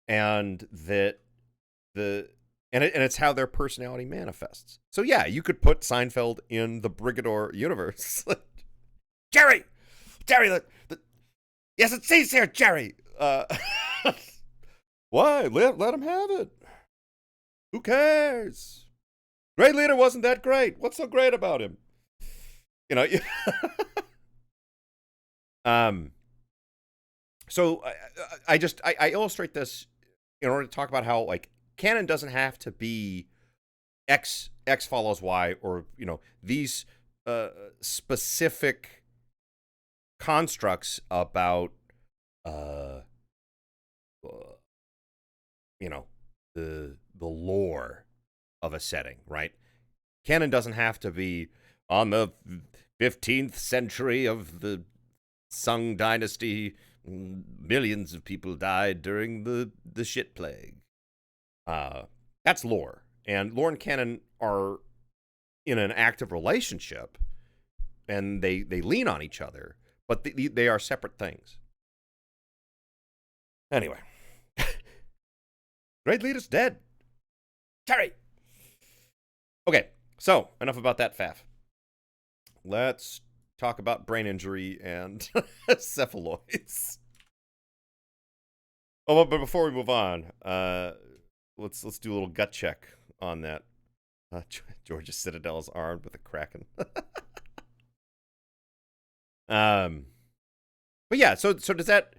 and that it's how their personality manifests. So yeah, you could put Seinfeld in the Brigador universe. Jerry, yes, it says here, Jerry. Why? Let him have it. Who cares? Great leader wasn't that great. What's so great about him? So I illustrate this in order to talk about how like canon doesn't have to be X follows Y, or, you know, these specific constructs about, you know, the lore of a setting, right? Canon doesn't have to be on the 15th century of the Sung dynasty, millions of people died during the shit plague. That's lore. And lore and canon are in an active relationship, and they lean on each other, but they are separate things. Anyway. Great leader's dead. Terry! Okay, so enough about that faff. Let's talk about brain injury and cephaloids. Oh, but before we move on, let's do a little gut check on that. Georgia Citadel's armed with a kraken. But yeah, so does that?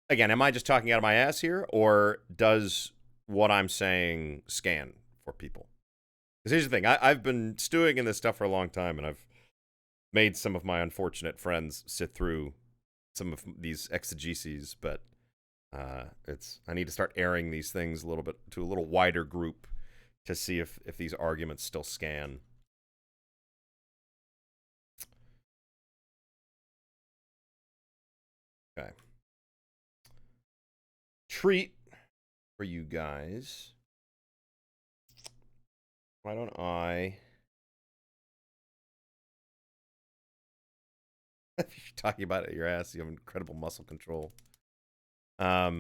Again, am I just talking out of my ass here, or does what I'm saying scan for people? Because here's the thing, I've been stewing in this stuff for a long time, and I've made some of my unfortunate friends sit through some of these exegeses, but I need to start airing these things a little bit to a little wider group to see if these arguments still scan. Okay. Treat for you guys. Why don't I... If you're talking about it, your ass, you have incredible muscle control. Yeah,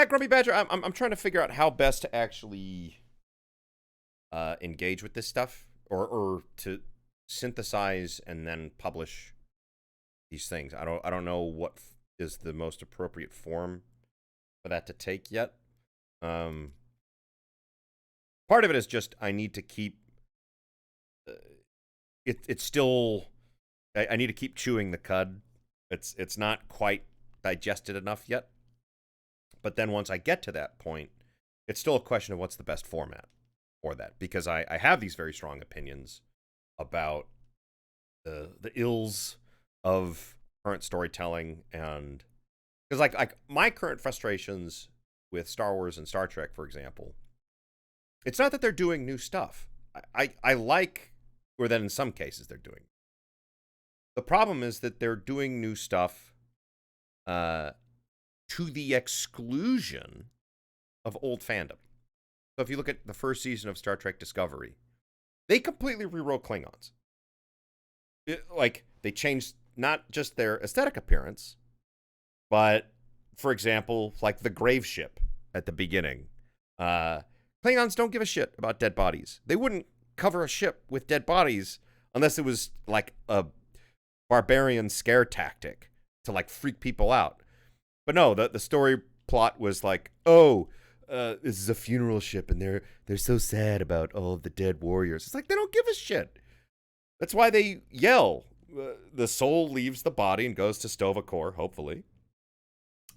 Grumpy Badger, I'm trying to figure out how best to actually engage with this stuff, or to synthesize and then publish these things. I don't know what is the most appropriate form for that to take yet. Part of it is just I need to keep it's still I need to keep chewing the cud. It's not quite digested enough yet. But then once I get to that point, it's still a question of what's the best format for that, because I have these very strong opinions about the ills of current storytelling, and because like my current frustrations with Star Wars and Star Trek, for example, it's not that they're doing new stuff. I like, or that in some cases they're doing. The problem is that they're doing new stuff to the exclusion of old fandom. So if you look at the first season of Star Trek Discovery, they completely rewrote Klingons. Like, they changed not just their aesthetic appearance, but, for example, like the grave ship at the beginning. Klingons don't give a shit about dead bodies. They wouldn't cover a ship with dead bodies unless it was like a barbarian scare tactic to like freak people out. But no, the story plot was like, oh, this is a funeral ship, and they're so sad about all of the dead warriors. It's like, they don't give a shit. That's why they yell. The soul leaves the body and goes to Sto-Vo-Kor, hopefully.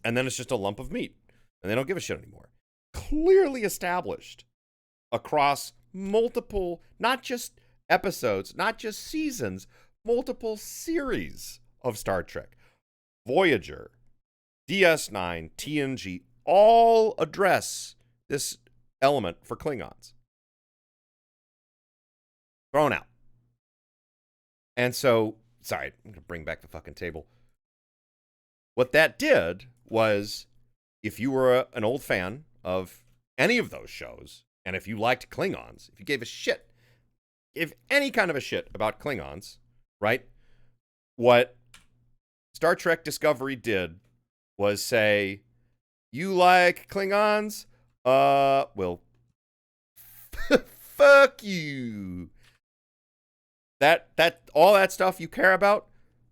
And then it's just a lump of meat. And they don't give a shit anymore. Clearly established across multiple, not just episodes, not just seasons, multiple series of Star Trek. Voyager, DS9, TNG, all address this element for Klingons. Thrown out. And so, sorry, I'm going to bring back the fucking table. What that did was, if you were an old fan of any of those shows, and if you liked Klingons, if you gave a shit, if any kind of a shit about Klingons, right? What Star Trek Discovery did was say, you like Klingons? Well, fuck you. That all that stuff you care about,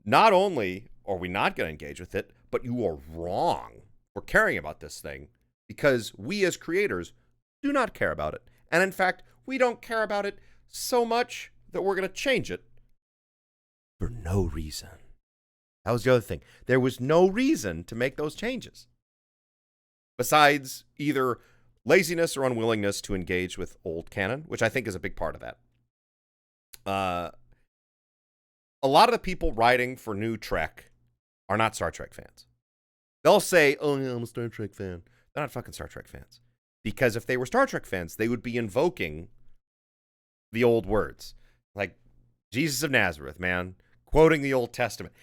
not only are we not going to engage with it, but you are wrong for caring about this thing, because we as creators do not care about it. And in fact, we don't care about it so much that we're going to change it for no reason. That was the other thing. There was no reason to make those changes, besides either laziness or unwillingness to engage with old canon, which I think is a big part of that. A lot of the people writing for new Trek are not Star Trek fans. They'll say, oh, yeah, I'm a Star Trek fan. They're not fucking Star Trek fans. Because if they were Star Trek fans, they would be invoking the old words. Like Jesus of Nazareth, man. Quoting the Old Testament.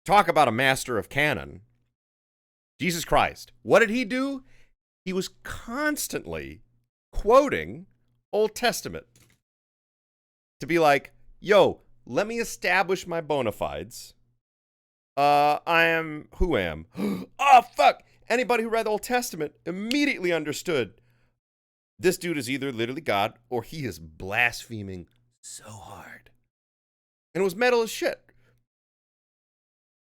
Talk about a master of canon. Jesus Christ. What did he do? He was constantly quoting Old Testament. To be like, yo, let me establish my bona fides. I am who am. Oh, fuck. Anybody who read the Old Testament immediately understood this dude is either literally God or he is blaspheming so hard. And it was metal as shit.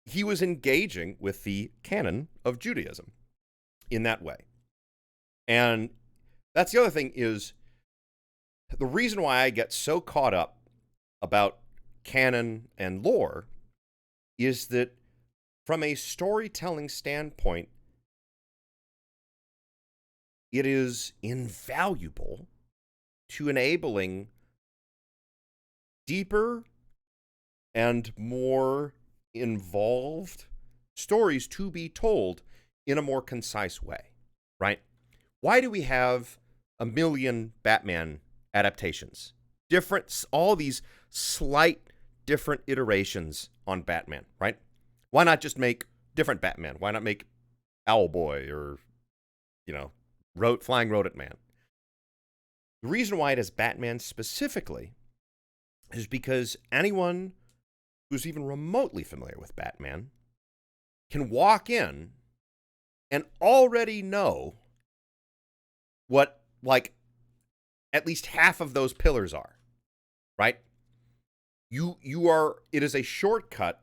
He was engaging with the canon of Judaism in that way. And that's the other thing is the reason why I get so caught up about canon and lore is that from a storytelling standpoint, it is invaluable to enabling deeper and more involved stories to be told in a more concise way, right? Why do we have a million Batman adaptations? All these slight different iterations on Batman, right? Why not just make different Batman? Why not make Owlboy or, Flying Rodent Man? The reason why it is Batman specifically is because anyone who's even remotely familiar with Batman can walk in and already know what, at least half of those pillars are, right? It is a shortcut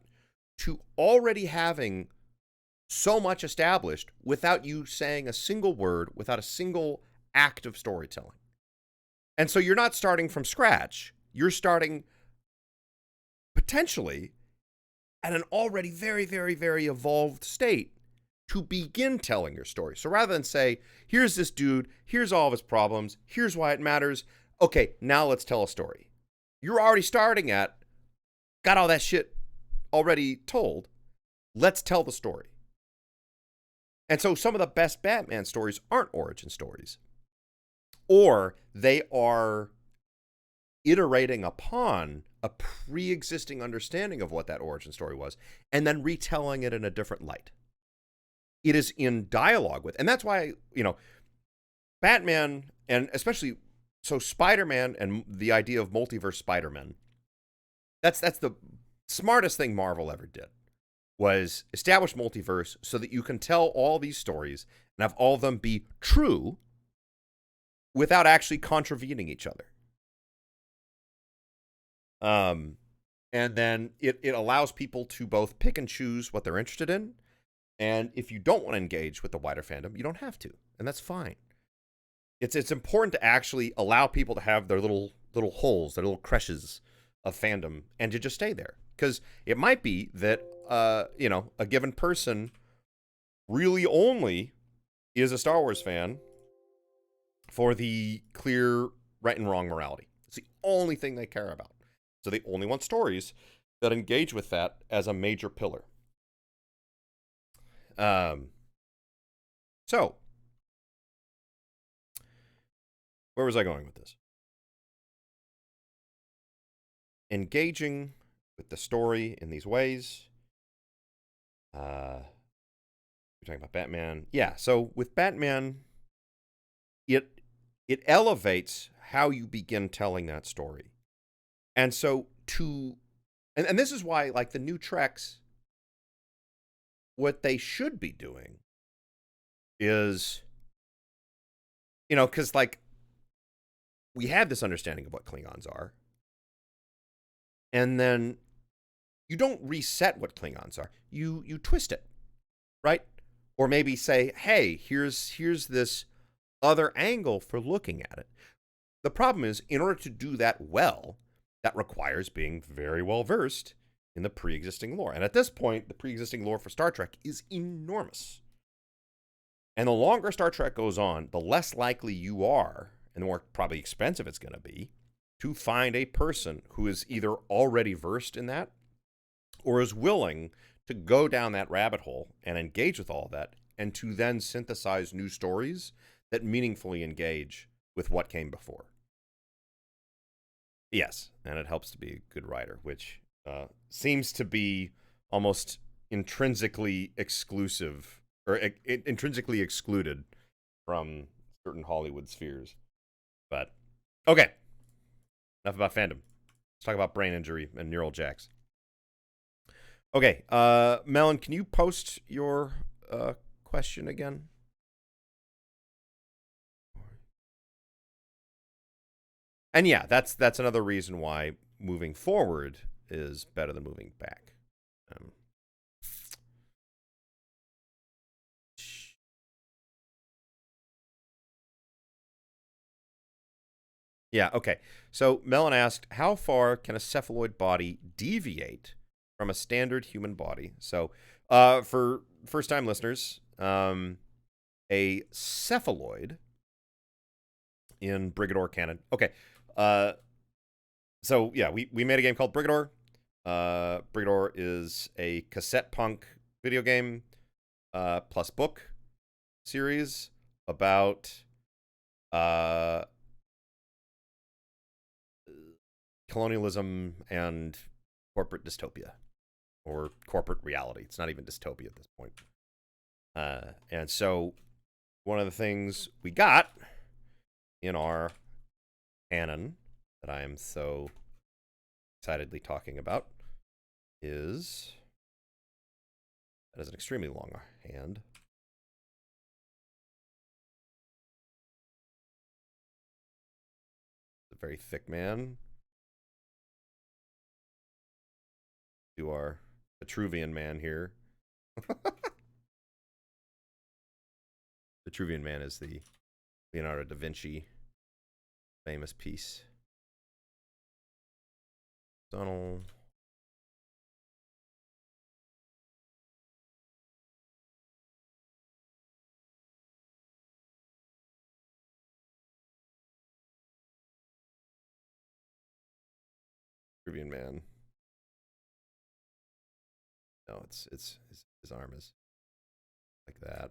to already having so much established without you saying a single word, without a single act of storytelling. And so you're not starting from scratch. You're starting potentially at an already very, very, very evolved state to begin telling your story. So rather than say, here's this dude, here's all of his problems, here's why it matters. Okay, now let's tell a story. You're already starting at, got all that shit already told. Let's tell the story. And so some of the best Batman stories aren't origin stories. Or they are iterating upon a pre-existing understanding of what that origin story was and then retelling it in a different light. It is in dialogue with, and that's why, Batman, and especially, so Spider-Man and the idea of multiverse Spider-Man, that's the smartest thing Marvel ever did, was establish multiverse so that you can tell all these stories and have all of them be true without actually contravening each other. And then it allows people to both pick and choose what they're interested in. And if you don't want to engage with the wider fandom, you don't have to. And that's fine. It's important to actually allow people to have their little holes, their little creches of fandom, and to just stay there. Because it might be that, a given person really only is a Star Wars fan for the clear right and wrong morality. It's the only thing they care about. So they only want stories that engage with that as a major pillar. So, where was I going with this? Engaging with the story in these ways. We're talking about Batman. Yeah, so with Batman, it elevates how you begin telling that story. And so and this is why, the new Treks, what they should be doing is, because, we have this understanding of what Klingons are. And then you don't reset what Klingons are. You twist it, right? Or maybe say, hey, here's this other angle for looking at it. The problem is, in order to do that well, that requires being very well versed in the pre-existing lore. And at this point, the pre-existing lore for Star Trek is enormous. And the longer Star Trek goes on, the less likely you are, and the more probably expensive it's going to be, to find a person who is either already versed in that or is willing to go down that rabbit hole and engage with all of that, and to then synthesize new stories that meaningfully engage with what came before. Yes, and it helps to be a good writer, which seems to be almost intrinsically exclusive, or intrinsically excluded from certain Hollywood spheres. But, okay. Enough about fandom. Let's talk about brain injury and neural jacks. Okay, Melon, can you post your question again? And yeah, that's another reason why moving forward is better than moving back. Yeah, okay. So Melon asked, how far can a cephaloid body deviate from a standard human body? So for first-time listeners, a cephaloid in Brigador canon. Okay. So yeah, we made a game called Brigador. Brigador is a cassette punk video game plus book series about colonialism and corporate dystopia, or corporate reality. It's not even dystopia at this point. And so one of the things we got in our canon that I am so excitedly talking about is, that is an extremely long hand. A very thick man. To our Vitruvian man here. Vitruvian Man is the Leonardo da Vinci famous piece. Donald. Vitruvian Man. No, it's his arm is like that.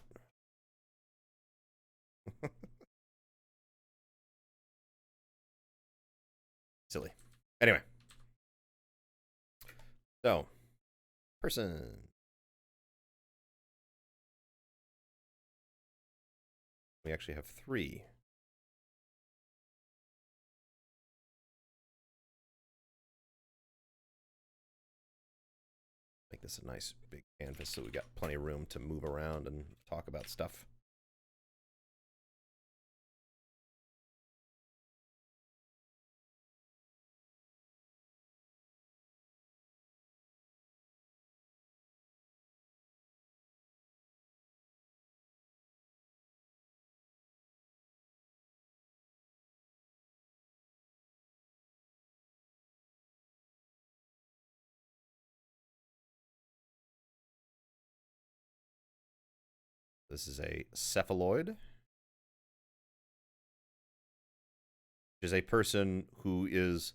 Silly. Anyway. So, person. We actually have 3. Make this a nice big canvas so we got plenty of room to move around and talk about stuff. This is a cephaloid, which is a person who is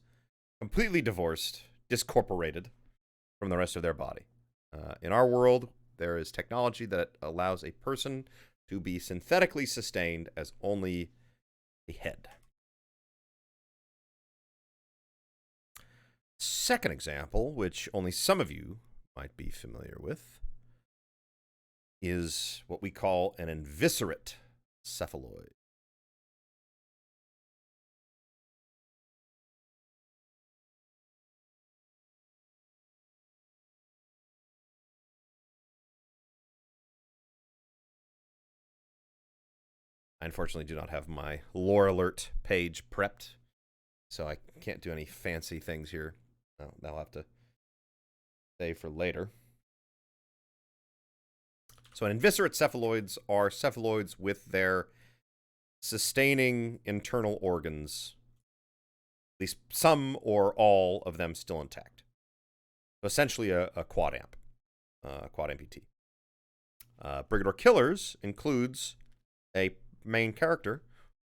completely divorced, discorporated from the rest of their body. In our world, there is technology that allows a person to be synthetically sustained as only a head. Second example, which only some of you might be familiar with, is what we call an inviscerate cephaloid. I unfortunately do not have my lore alert page prepped, so I can't do any fancy things here. I'll have to save for later. So an inviscerate cephaloids are cephaloids with their sustaining internal organs, at least some or all of them, still intact. essentially a quad amp, quad amputee. Brigador Killers includes a main character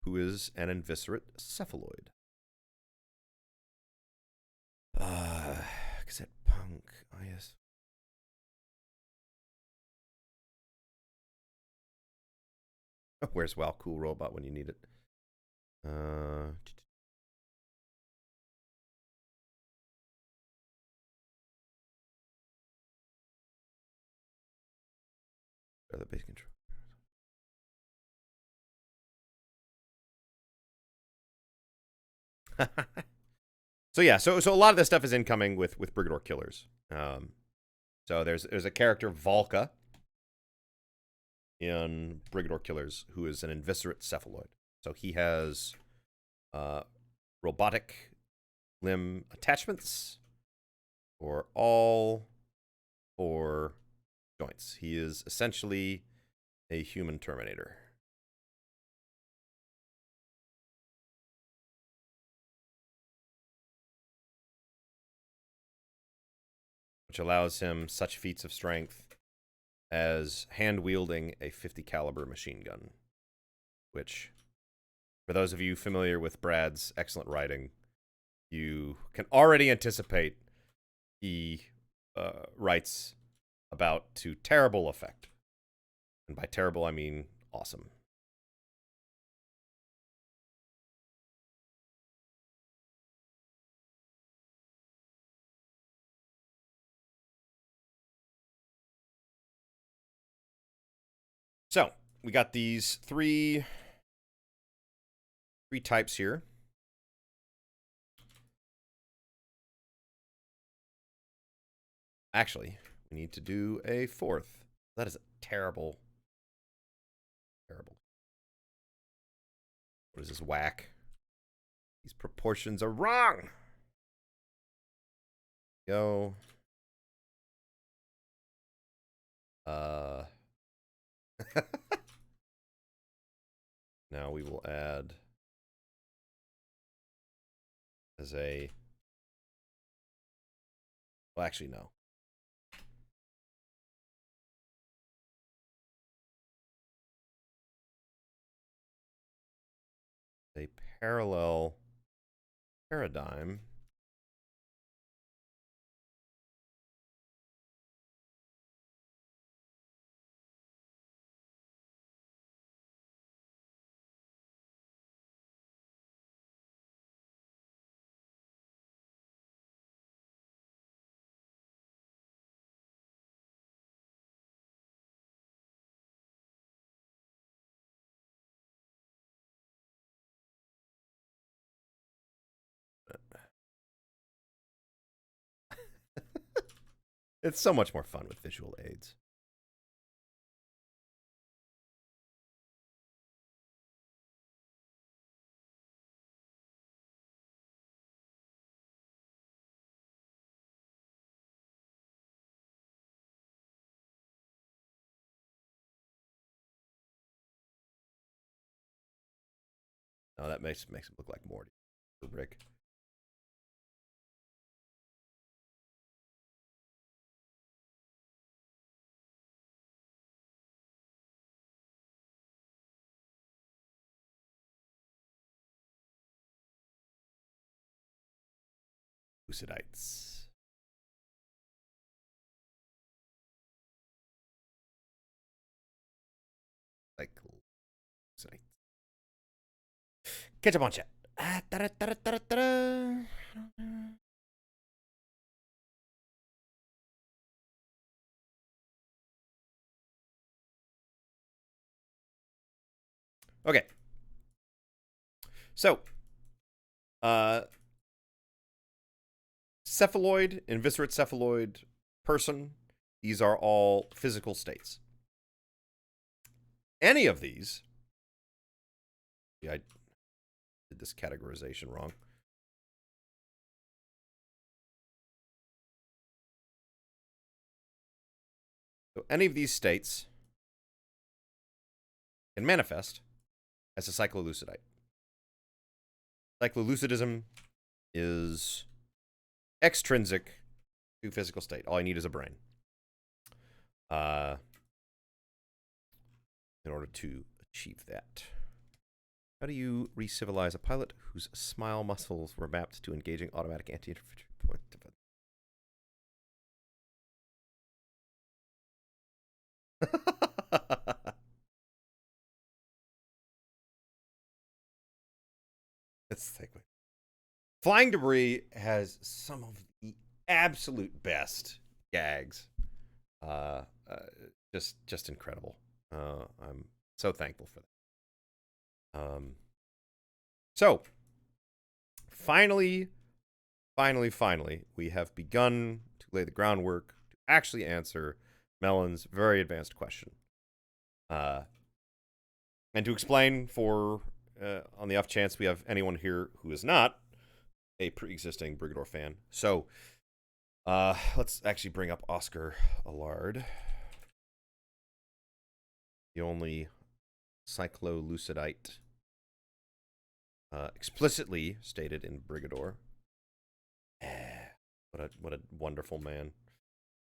who is an inviscerate cephaloid. Cassette punk, yes. Where's WoW Cool Robot when you need it? The base control. so a lot of this stuff is incoming with Brigador Killers. So there's a character Volka in Brigador Killers who is an inviscerate cephaloid. So he has robotic limb attachments for all four joints. He is essentially a human Terminator. Which allows him such feats of strength as hand-wielding a 50 caliber machine gun. Which, for those of you familiar with Brad's excellent writing, you can already anticipate he writes about to terrible effect. And by terrible, I mean awesome. So, we got these three types here. Actually, we need to do a fourth. That is a terrible. What is this whack? These proportions are wrong. Go. Now we will add as a. Well, actually, no. A parallel paradigm. It's so much more fun with visual aids. Oh, that makes him look like Morty. Rick. Lucidites. Cyclolucidites. Catch up on chat. Okay. So, cephaloid, inviscerate cephaloid, person, these are all physical states. Any of these, yeah, I did this categorization wrong. So any of these states can manifest as a cyclolucidite. Cyclolucidism is extrinsic to physical state. All I need is a brain. In order to achieve that. How do you re-civilize a pilot whose smile muscles were mapped to engaging automatic anti-interference point defense? Let's take it. Flying Debris has some of the absolute best gags. Just incredible. I'm so thankful for that. So finally, we have begun to lay the groundwork to actually answer Melon's very advanced question. And to explain for, on the off chance we have anyone here who is not a pre-existing Brigador fan. So, let's actually bring up Oscar Allard. The only cyclolucidite explicitly stated in Brigador. What a wonderful man.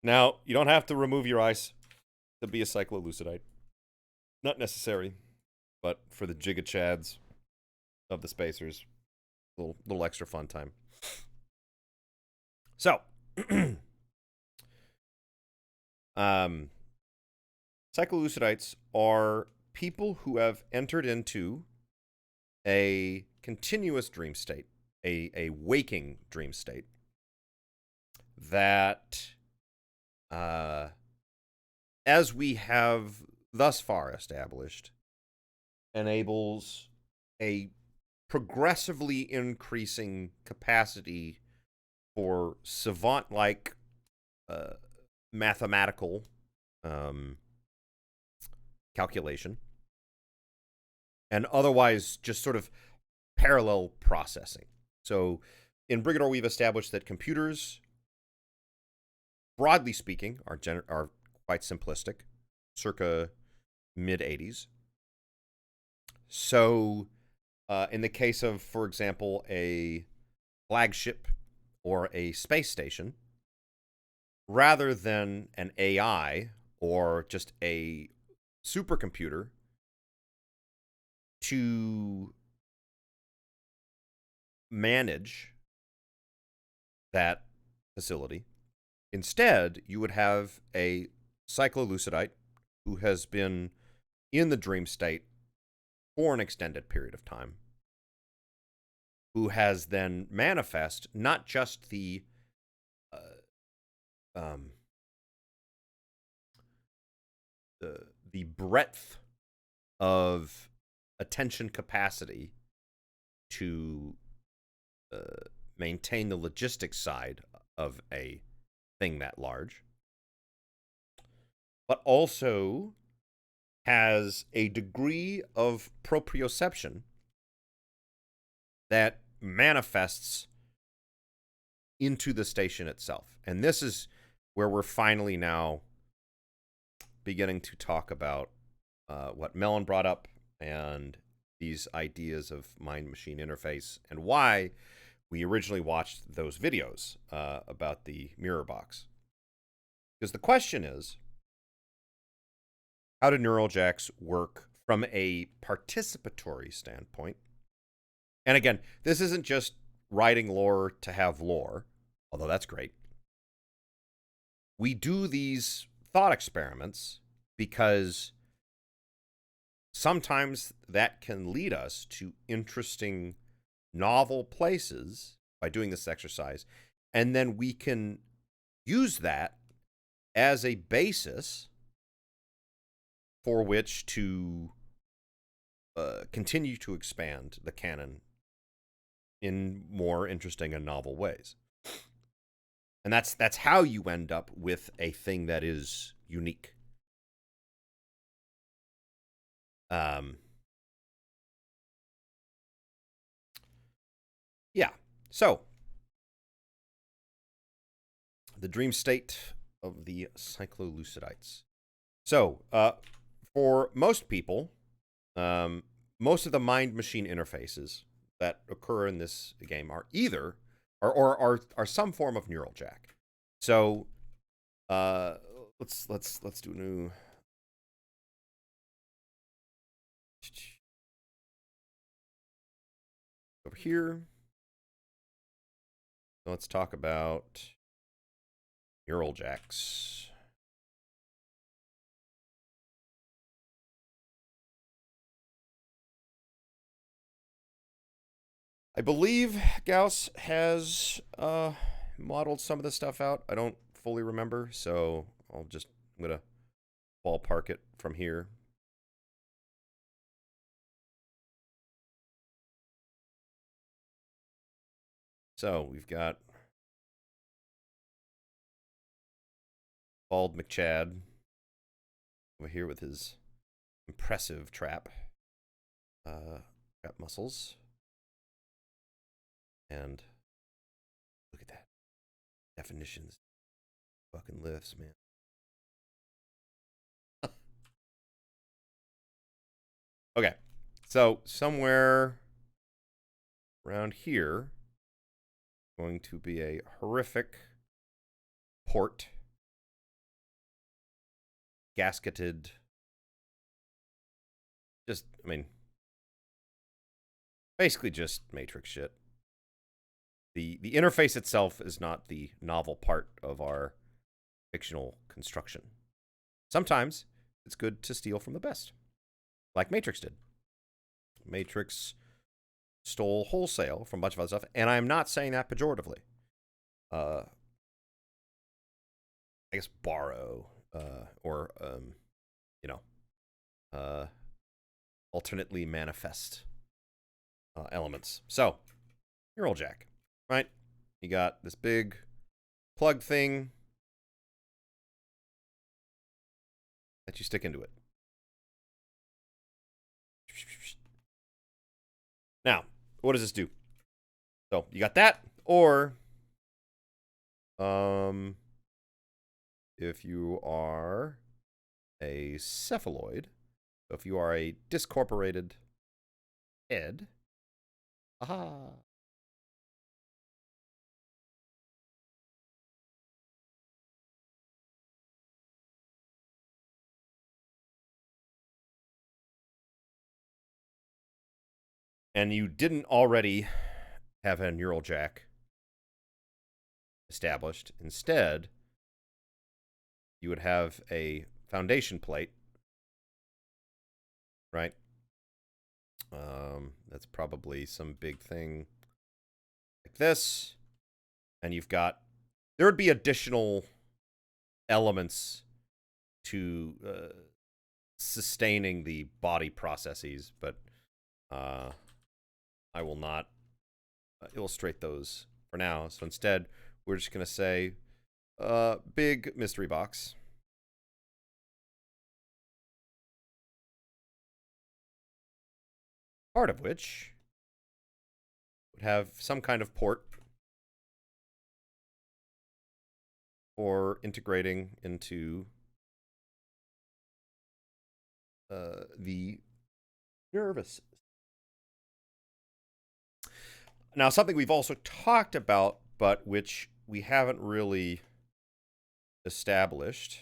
Now, you don't have to remove your eyes to be a cyclolucidite. Not necessary, but for the gigachads of the spacers, little extra fun time. So, cyclolucidites are people who have entered into a continuous dream state, a waking dream state that, as we have thus far established, enables a progressively increasing capacity for savant-like mathematical calculation and otherwise just sort of parallel processing. So in Brigador, we've established that computers, broadly speaking, are quite simplistic, circa mid-'80s. So in the case of, for example, a flagship or a space station, rather than an AI or just a supercomputer to manage that facility, instead, you would have a cyclolucidite who has been in the dream state for an extended period of time, who has then manifest not just the breadth of attention capacity to maintain the logistics side of a thing that large, but also has a degree of proprioception that manifests into the station itself. And this is where we're finally now beginning to talk about what Melon brought up and these ideas of mind-machine interface and why we originally watched those videos about the mirror box. Because the question is, how do neural jacks work from a participatory standpoint? And again, this isn't just writing lore to have lore, although that's great. We do these thought experiments because sometimes that can lead us to interesting, novel places by doing this exercise, and then we can use that as a basis for which to continue to expand the canon in more interesting and novel ways. And that's how you end up with a thing that is unique. Yeah. So the dream state of the cyclolucidites. So for most people, most of the mind-machine interfaces that occur in this game are either or are some form of neural jack. So let's do a new. Over here. Let's talk about neural jacks. I believe Gauss has modeled some of this stuff out. I don't fully remember, so I'm going to ballpark it from here. So we've got Bald McChad over here with his impressive trap muscles. And look at that. Definitions. Fucking lifts, man. Okay. So somewhere around here going to be a horrific port. Gasketed. Basically just matrix shit. The interface itself is not the novel part of our fictional construction. Sometimes it's good to steal from the best, like Matrix did. Matrix stole wholesale from a bunch of other stuff, and I'm not saying that pejoratively. I guess borrow or alternately manifest elements. So, neural jack, right? You got this big plug thing that you stick into it. Now, what does this do? So, you got that, or if you are a cephaloid, so if you are a discorporated head, aha. And you didn't already have a neural jack established. Instead, you would have a foundation plate, right? That's probably some big thing like this. And there would be additional elements to sustaining the body processes, but I will not illustrate those for now. So instead, we're just going to say big mystery box. Part of which would have some kind of port for integrating into the nervous. Now, something we've also talked about, but which we haven't really established,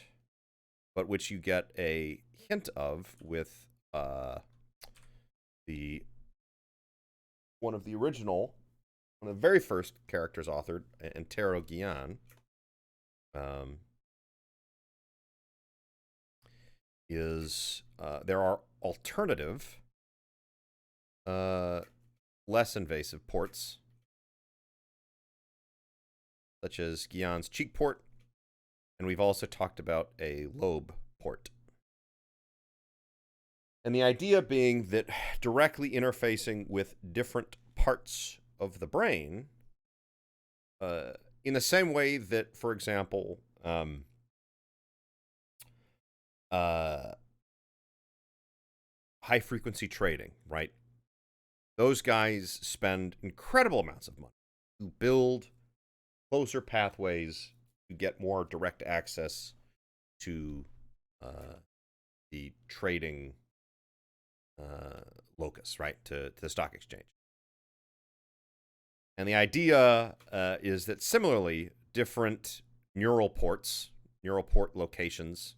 but which you get a hint of with one of the very first characters authored, Antero Guillen, is there are alternative, less invasive ports, such as Guillen's cheek port, and we've also talked about a lobe port. And the idea being that directly interfacing with different parts of the brain, in the same way that, for example, high-frequency trading, right? Those guys spend incredible amounts of money to build closer pathways to get more direct access to the trading locus, right, to the stock exchange. And the idea is that similarly, different neural ports, neural port locations,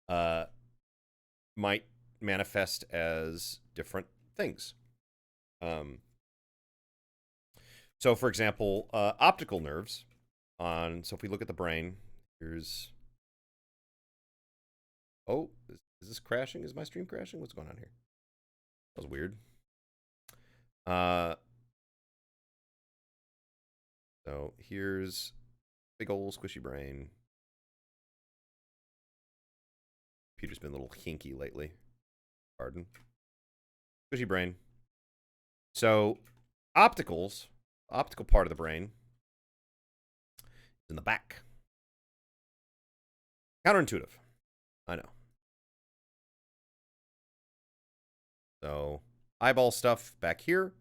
might manifest as different things. So, for example, optical nerves so if we look at the brain, here's... Oh, is this crashing? Is my stream crashing? What's going on here? That was weird. So here's big old squishy brain. Computer's been a little hinky lately. Pardon. Squishy brain. So optical part of the brain is in the back. Counterintuitive. I know. So eyeball stuff back here.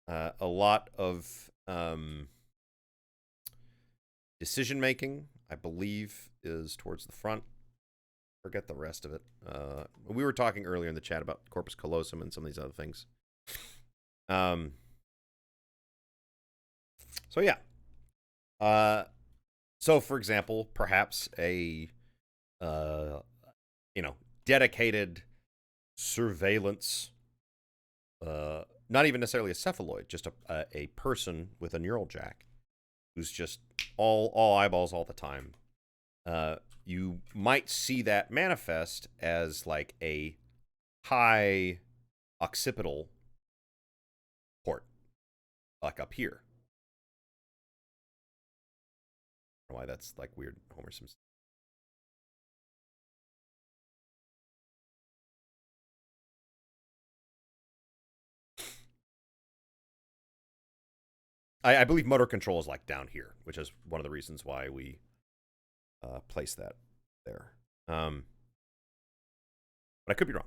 A lot of decision making, I believe, is towards the front. Forget the rest of it. We were talking earlier in the chat about corpus callosum and some of these other things. So yeah. So for example, perhaps a dedicated surveillance, not even necessarily a cephaloid, just a person with a neural jack who's just all eyeballs all the time. You might see that manifest as like a high occipital port, like up here. I don't know why that's like weird Homer Simpson. I believe motor control is like down here, which is one of the reasons why we place that there. But I could be wrong.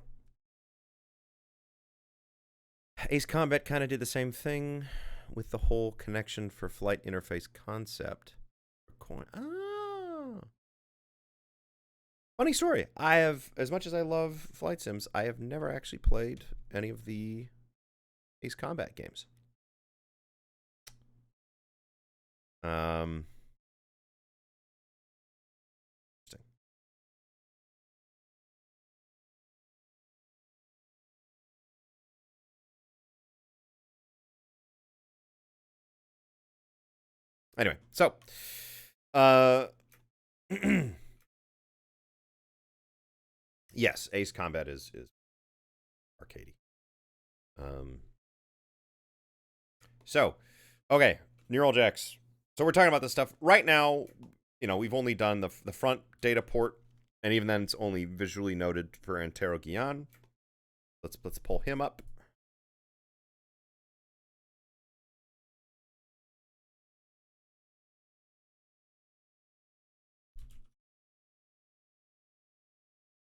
Ace Combat kind of did the same thing with the whole connection for flight interface concept. Funny story. I have, as much as I love flight sims, I have never actually played any of the Ace Combat games. Interesting. Anyway, so yes, Ace Combat is arcadey. So, okay, neural jacks. So we're talking about this stuff right now. You know, we've only done the front data port, and even then, it's only visually noted for Antero Guion. Let's pull him up.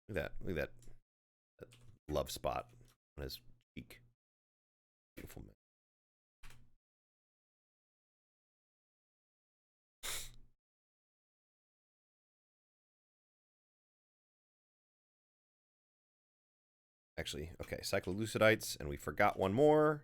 Look at that love spot on his cheek. Beautiful man. Actually, okay, cyclolucidites, and we forgot one more.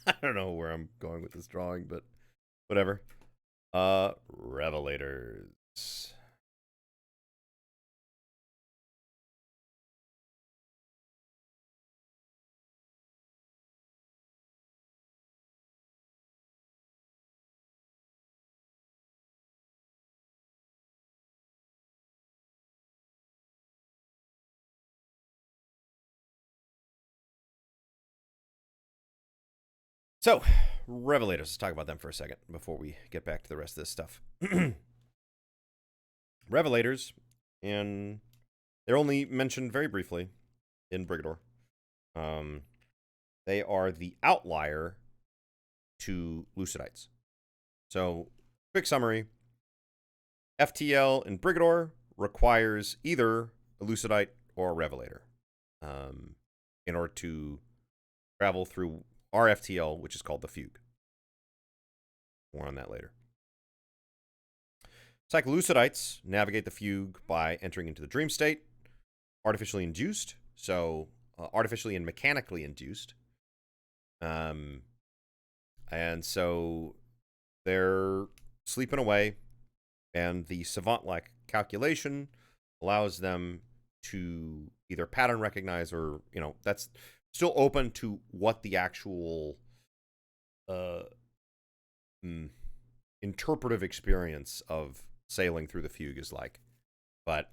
I don't know where I'm going with this drawing, but whatever. Revelators. So, Revelators, let's talk about them for a second before we get back to the rest of this stuff. Revelators, and they're only mentioned very briefly in Brigador. They are the outlier to Lucidites. So, quick summary. FTL in Brigador requires either a lucidite or a revelator in order to travel through our FTL, which is called the fugue. More on that later. Cyclolucidites navigate the fugue by entering into the dream state, artificially induced, so artificially and mechanically induced. And so they're sleeping away, and the savant-like calculation allows them to either pattern recognize or, that's still open to what the actual interpretive experience of sailing through the fugue is like. But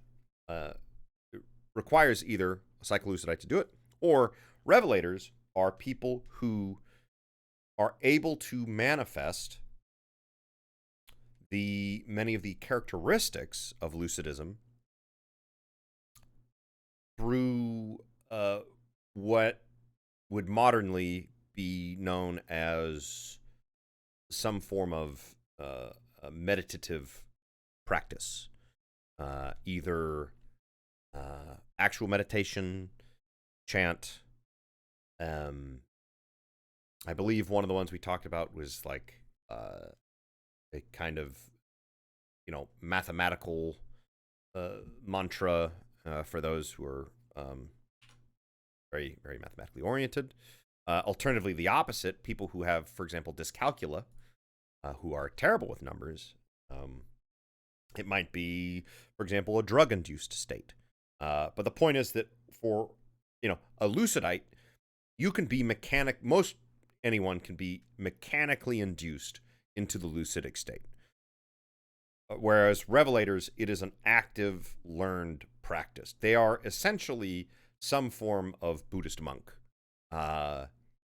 it requires either a cyclolucidite to do it, or revelators are people who are able to manifest many of the characteristics of lucidism through what would modernly be known as some form of a meditative practice, either actual meditation, chant. I believe one of the ones we talked about was like a kind of, mathematical mantra for those who are very, very mathematically oriented. Alternatively, the opposite, people who have, for example, dyscalculia, who are terrible with numbers. It might be, for example, a drug-induced state. But the point is that for, a lucidite, you can be anyone can be mechanically induced into the lucidic state. Whereas revelators, it is an active, learned practice. They are essentially some form of Buddhist monk,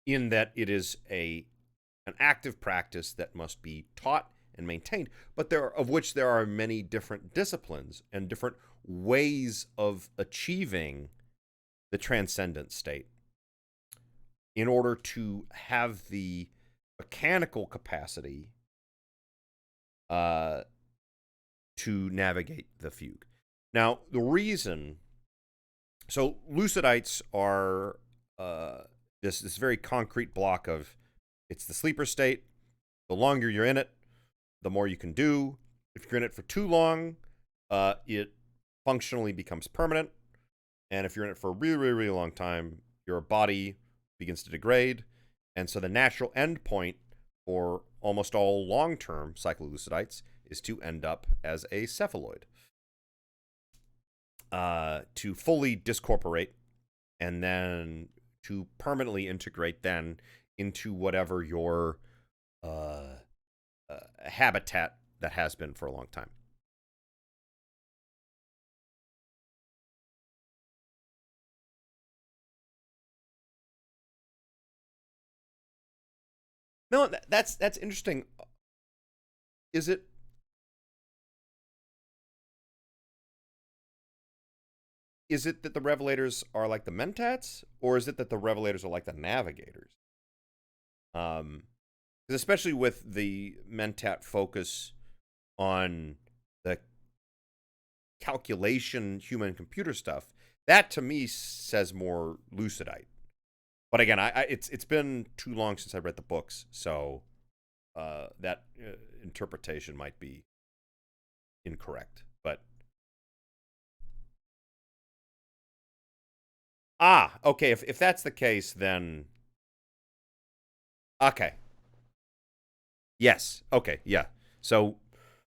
in that it is an active practice that must be taught and maintained, but of which there are many different disciplines and different ways of achieving the transcendent state in order to have the mechanical capacity to navigate the fugue. Now, the reason, so lucidites are this very concrete block of, it's the sleeper state. The longer you're in it, the more you can do. If you're in it for too long, it functionally becomes permanent. And if you're in it for a really, really, really long time, your body begins to degrade. And so the natural end point for almost all long-term cyclolucidites is to end up as a cephaloid, to fully discorporate and then to permanently integrate then into whatever your habitat that has been for a long time. No, that's interesting. Is it that the revelators are like the mentats, or is it that the revelators are like the navigators? Because especially with the mentat focus on the calculation human computer stuff, that to me says more lucidite. But again, it's been too long since I read the books, so that interpretation might be incorrect. But okay. If that's the case, then okay. Yes. Okay. Yeah. So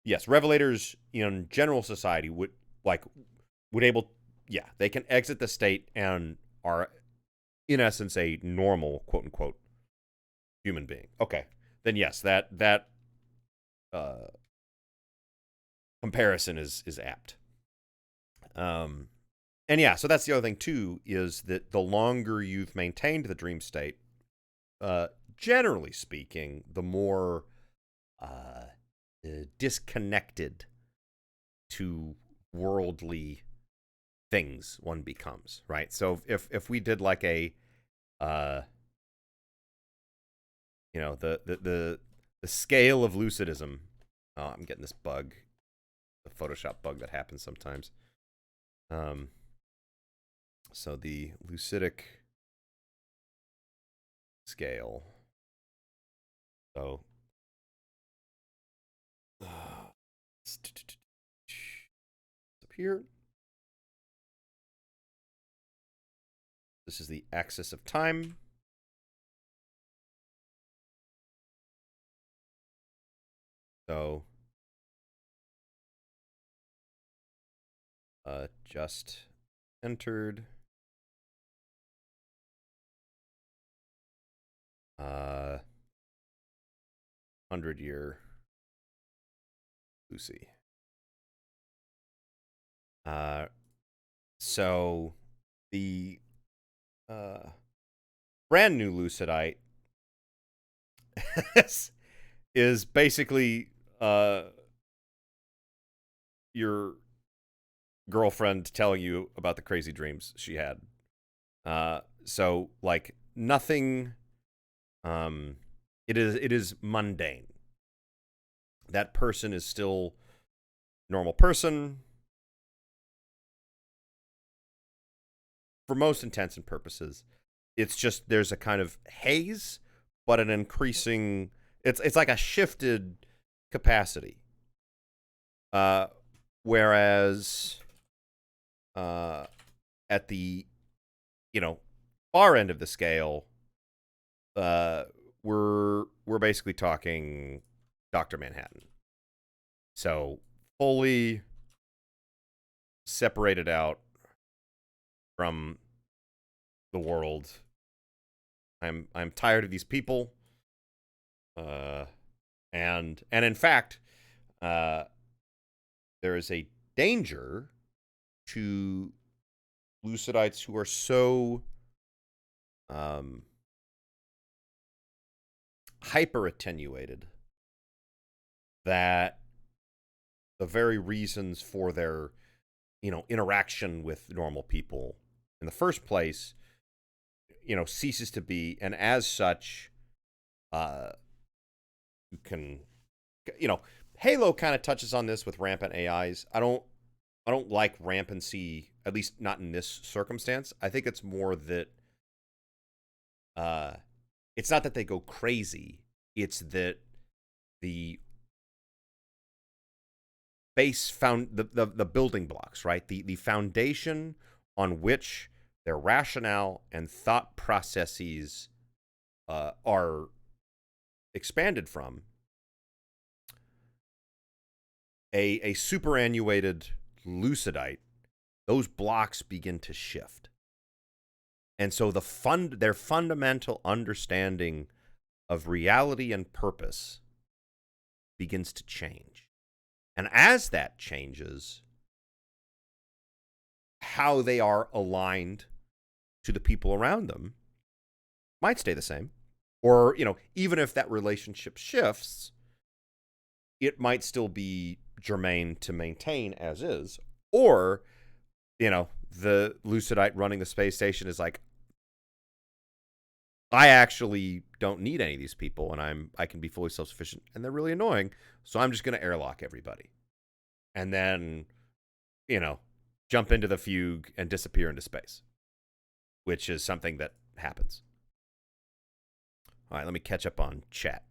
yes, revelators in general society would they can exit the state and are in essence a normal, quote unquote, human being. Okay. Then yes, that comparison is apt. And yeah, so that's the other thing too, is that the longer you've maintained the dream state, generally speaking, the more disconnected to worldly things one becomes, right? So if we did like a the scale of lucidism. Oh, I'm getting this bug. a Photoshop bug that happens sometimes. So the Lucidic scale. So up here. This is the axis of time. So just entered 100-year Lucy. So the brand new Lucidite is basically your girlfriend telling you about the crazy dreams she had. So like nothing. It is mundane. That person is still normal person for most intents and purposes. It's just there's a kind of haze, but an increasing. It's like a shifted capacity. Whereas at the far end of the scale, we're basically talking Dr. Manhattan. So fully separated out from the world. I'm tired of these people. And in fact, there is a danger to Lucidites who are so hyper attenuated that the very reasons for their interaction with normal people in the first place ceases to be, and as such you can Halo kind of touches on this with rampant AIs. I don't like rampancy, at least not in this circumstance. I think it's more that it's not that they go crazy. It's that the base the building blocks, right? The foundation on which their rationale and thought processes are expanded from. A superannuated Lucidite, those blocks begin to shift. And so their fundamental understanding of reality and purpose begins to change. And as that changes, how they are aligned to the people around them might stay the same. Or, even if that relationship shifts, it might still be germane to maintain as is. Or, the Lucidite running the space station is like, I actually don't need any of these people, and I can be fully self-sufficient, and they're really annoying, so I'm just going to airlock everybody. And then, jump into the fugue and disappear into space, which is something that happens. All right, let me catch up on chat.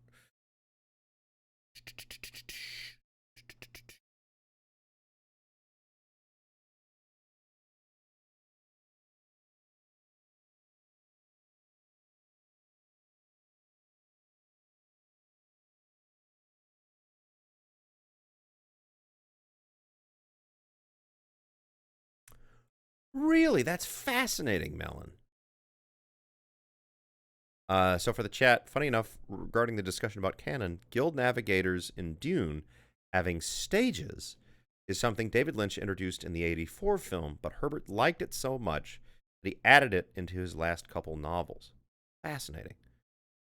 Really? That's fascinating, Melon. So for the chat, funny enough, regarding the discussion about canon, guild navigators in Dune having stages is something David Lynch introduced in the 1984 film, but Herbert liked it so much that he added it into his last couple novels. Fascinating.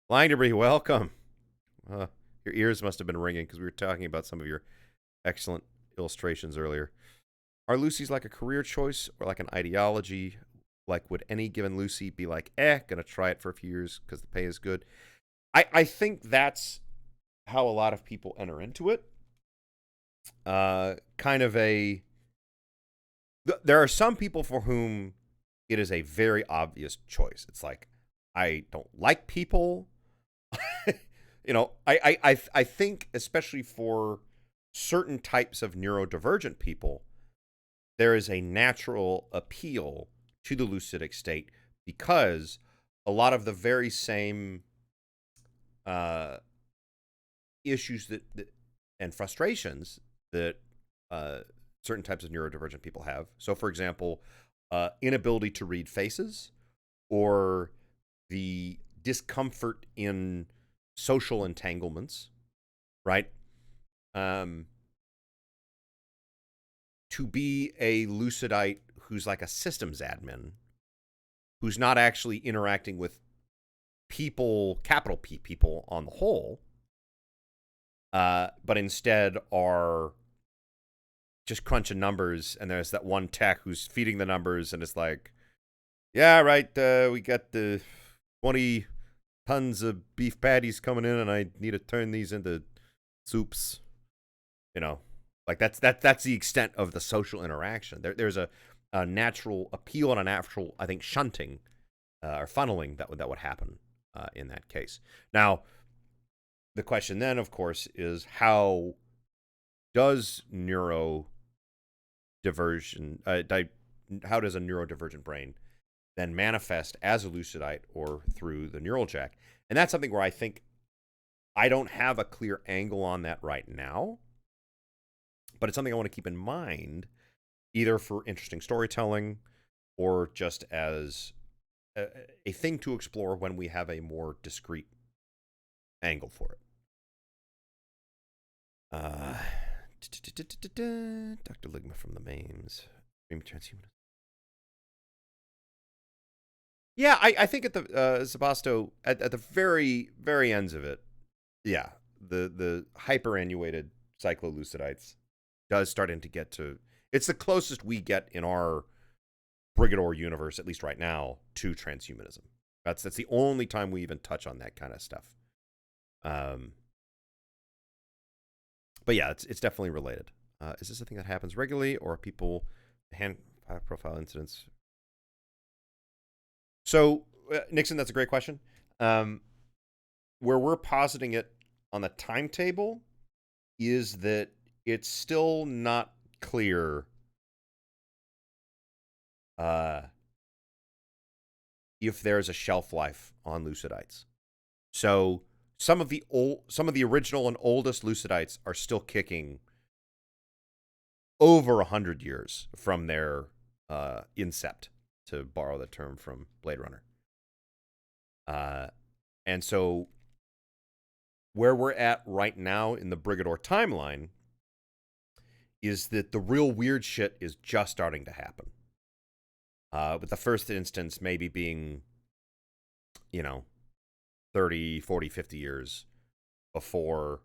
Flying Debris, welcome. Your ears must have been ringing because we were talking about some of your excellent illustrations earlier. Are Lucy's like a career choice or like an ideology? Like, would any given Lucy be like, gonna try it for a few years because the pay is good? I think that's how a lot of people enter into it. kind of a. There are some people for whom it is a very obvious choice. It's like, I don't like people. I think, especially for certain types of neurodivergent people, there is a natural appeal to the lucidic state because a lot of the very same issues and frustrations that certain types of neurodivergent people have. So, for example, inability to read faces, or the discomfort in social entanglements, right? To be a lucidite who's like a systems admin, who's not actually interacting with people, capital P people on the whole, but instead are just crunching numbers, and there's that one tech who's feeding the numbers, and it's like, yeah, right, we got the 20 tons of beef patties coming in, and I need to turn these into soups. Like that's the extent of the social interaction. There's a natural appeal and a natural, I think, shunting or funneling that would happen in that case. Now, the question then, of course, is how does how does a neurodivergent brain then manifest as a lucidite or through the neural jack? And that's something where I think I don't have a clear angle on that right now, but it's something I want to keep in mind, either for interesting storytelling or just as a thing to explore when we have a more discrete angle for it. Dr. Ligma from the MAVS. Transhumanism. Yeah, I think at the Sebasto, at the very, very ends of it, yeah, the hyperannuated cyclolucidites does starting to get to, it's the closest we get in our Brigador universe, at least right now, to transhumanism. That's the only time we even touch on that kind of stuff. But yeah, it's definitely related. Is this a thing that happens regularly, or are people hand profile incidents? So, Nixon, that's a great question. Where we're positing it on the timetable is that it's still not clear if there's a shelf life on lucidites. So some of the original and oldest lucidites are still kicking over 100 years from their incept, to borrow the term from Blade Runner. And so where we're at right now in the Brigador timeline is that the real weird shit is just starting to happen. With the first instance maybe being, 30, 40, 50 years before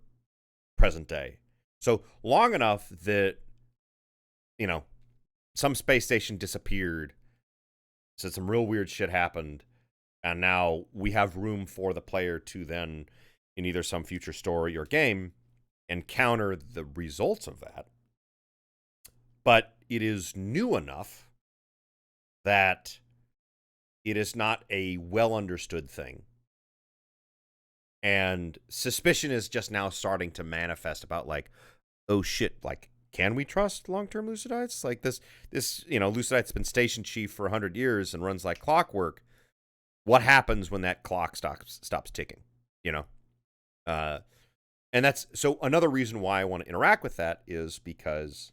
present day. So long enough that, some space station disappeared, so some real weird shit happened, and now we have room for the player to then, in either some future story or game, encounter the results of that. But it is new enough that it is not a well-understood thing. And suspicion is just now starting to manifest about, like, oh shit, like, can we trust long-term lucidites? Like this lucidite's been station chief for 100 years and runs like clockwork. What happens when that clock stops ticking? And that's so another reason why I want to interact with that is because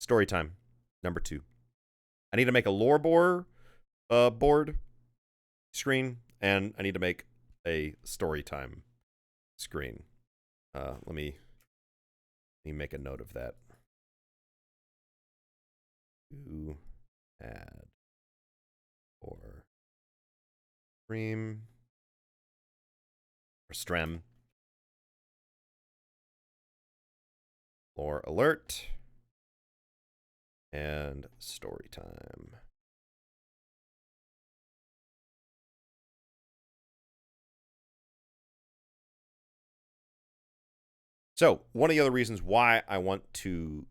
Storytime number 2. I need to make a lore board screen, and I need to make a Storytime screen. Let me make a note of that. To add or stream or strem or alert and Storytime. So one of the other reasons why I want to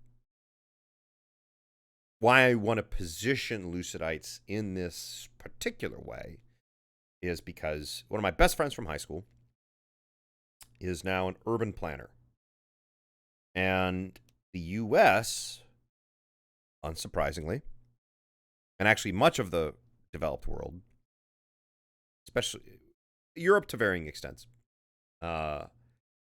position Lucidites in this particular way is because one of my best friends from high school is now an urban planner. And the U.S., unsurprisingly, and actually much of the developed world, especially Europe to varying extents, but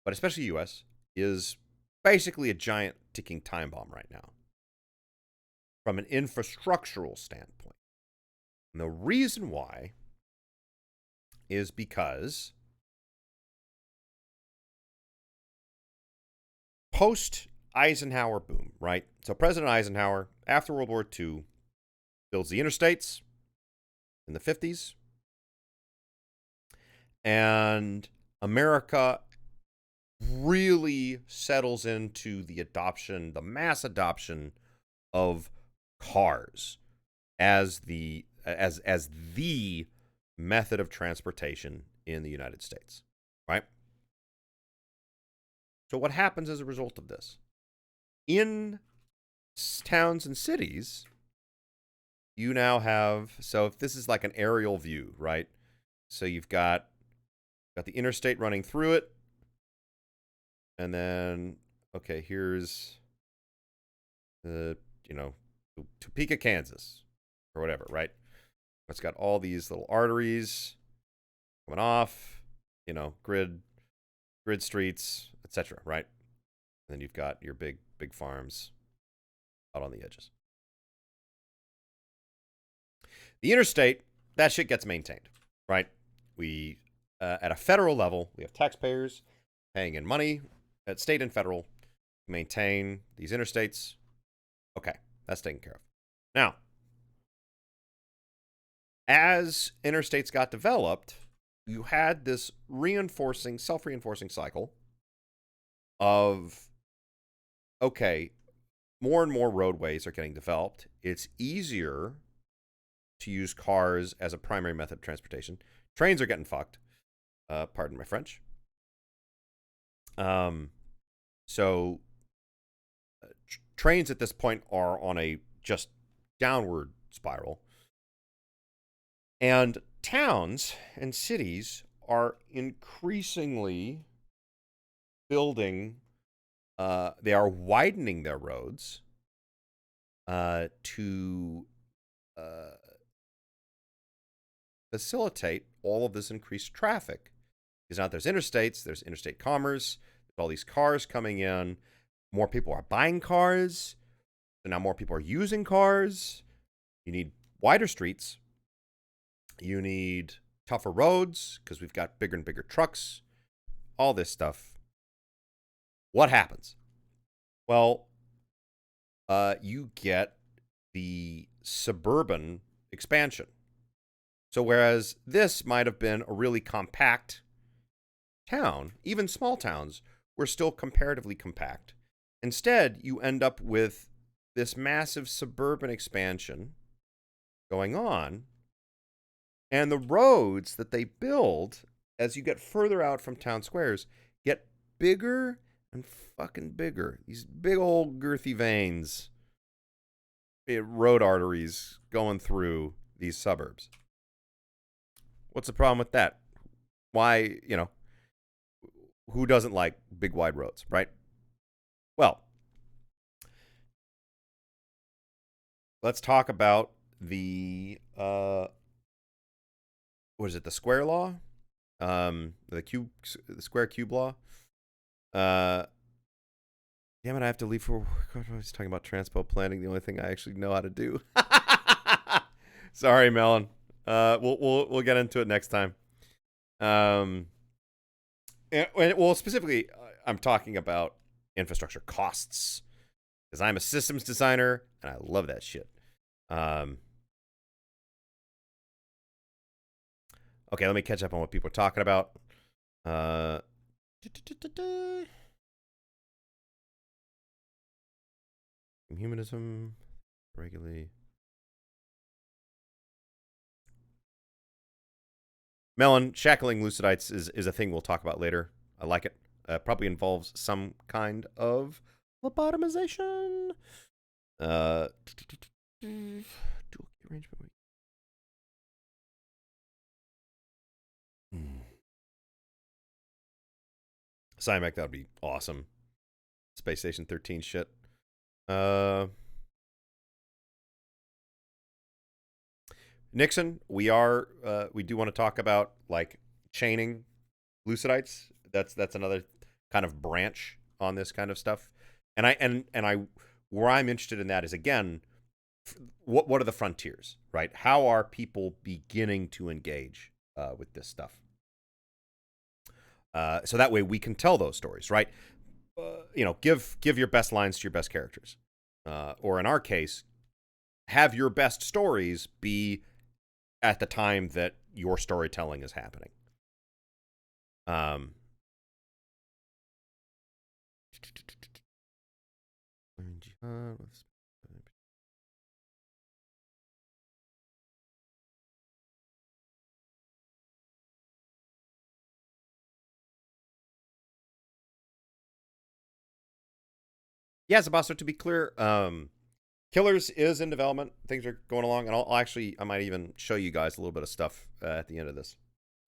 especially U.S., is basically a giant ticking time bomb right now from an infrastructural standpoint. And the reason why is because post-Eisenhower boom, right? So President Eisenhower, after World War II, builds the interstates in the 50s. And America really settles into the mass adoption of cars as the method of transportation in the United States, right? So what happens as a result of this? In towns and cities, you now have, so if this is like an aerial view, right? So you've got the interstate running through it, and then, okay, here's the, Topeka, Kansas, or whatever, right? It's got all these little arteries coming off, grid streets, etc., right? And then you've got your big farms out on the edges. The interstate, that shit gets maintained, right? We, at a federal level, we have taxpayers paying in money at state and federal to maintain these interstates. Okay, that's taken care of. Now, as interstates got developed, you had this self-reinforcing cycle of, okay, more and more roadways are getting developed. It's easier to use cars as a primary method of transportation. Trains are getting fucked. Pardon my French. So trains at this point are on a just downward spiral. And towns and cities are increasingly building, they are widening their roads to facilitate all of this increased traffic. Because now there's interstates, there's interstate commerce, there's all these cars coming in, more people are buying cars, so now more people are using cars. You need wider streets. You need tougher roads because we've got bigger and bigger trucks, all this stuff. What happens? Well, you get the suburban expansion. So whereas this might have been a really compact town, even small towns were still comparatively compact. Instead, you end up with this massive suburban expansion going on. And the roads that they build as you get further out from town squares get bigger and fucking bigger. These big old girthy veins, road arteries going through these suburbs. What's the problem with that? Why, who doesn't like big wide roads, right? Well, let's talk about the what is it? The square law, the square cube law. Damn it! I have to leave for work. I was talking about transpo planning. The only thing I actually know how to do. Sorry, Melon. We'll get into it next time. Well, specifically, I'm talking about infrastructure costs because I'm a systems designer and I love that shit. Okay, let me catch up on what people are talking about. Humanism, regularly. Melon, shackling Lucidites is a thing we'll talk about later. I like it. Probably involves some kind of lobotomization. Dual key arrangement. Cymac, that would be awesome. Space Station 13 shit. Nixon, we do want to talk about like chaining Lucidites. That's another kind of branch on this kind of stuff. And I where I'm interested in that is, again, what are the frontiers, right? How are people beginning to engage with this stuff? So that way we can tell those stories, right? Give your best lines to your best characters, or in our case, have your best stories be at the time that your storytelling is happening. Yeah, Zabasso, to be clear, Killers is in development. Things are going along, and I might even show you guys a little bit of stuff at the end of this.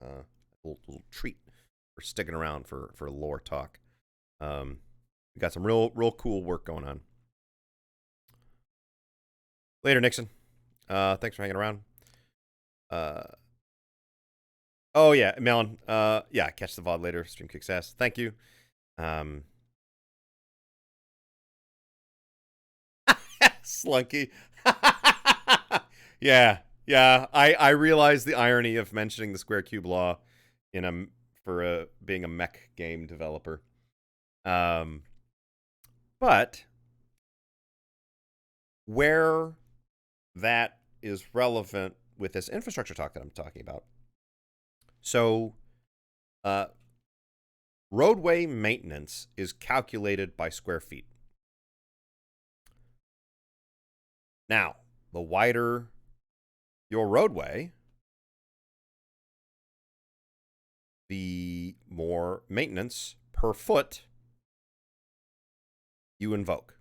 A little treat for sticking around for lore talk. We got some real cool work going on. Later, Nixon. Thanks for hanging around. Oh yeah, Melon. Yeah, catch the VOD later. Stream kicks ass. Thank you. Slunky. yeah. I realize the irony of mentioning the square cube law for being a mech game developer. But where that is relevant with this infrastructure talk that I'm talking about. So, roadway maintenance is calculated by square feet. Now, the wider your roadway, the more maintenance per foot you invoke.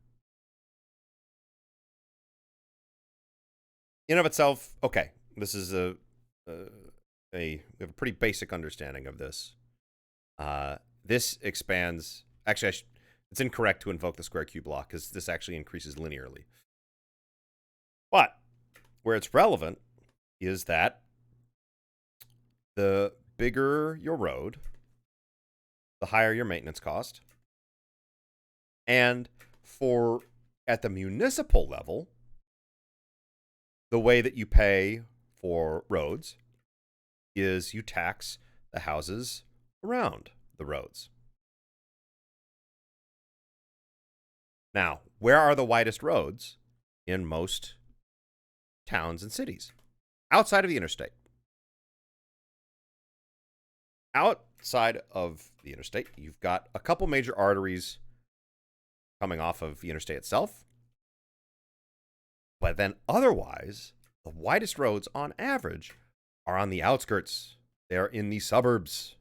In of itself, okay, this is we have a pretty basic understanding of this. This expands. Actually, it's incorrect to invoke the square cube law because this actually increases linearly. But where it's relevant is that the bigger your road, the higher your maintenance cost. And at the municipal level, the way that you pay for roads is you tax the houses around the roads. Now, where are the widest roads in most towns and cities? Outside of the interstate. Outside of the interstate, you've got a couple major arteries coming off of the interstate itself. But then otherwise, the widest roads on average are on the outskirts. They're in the suburbs.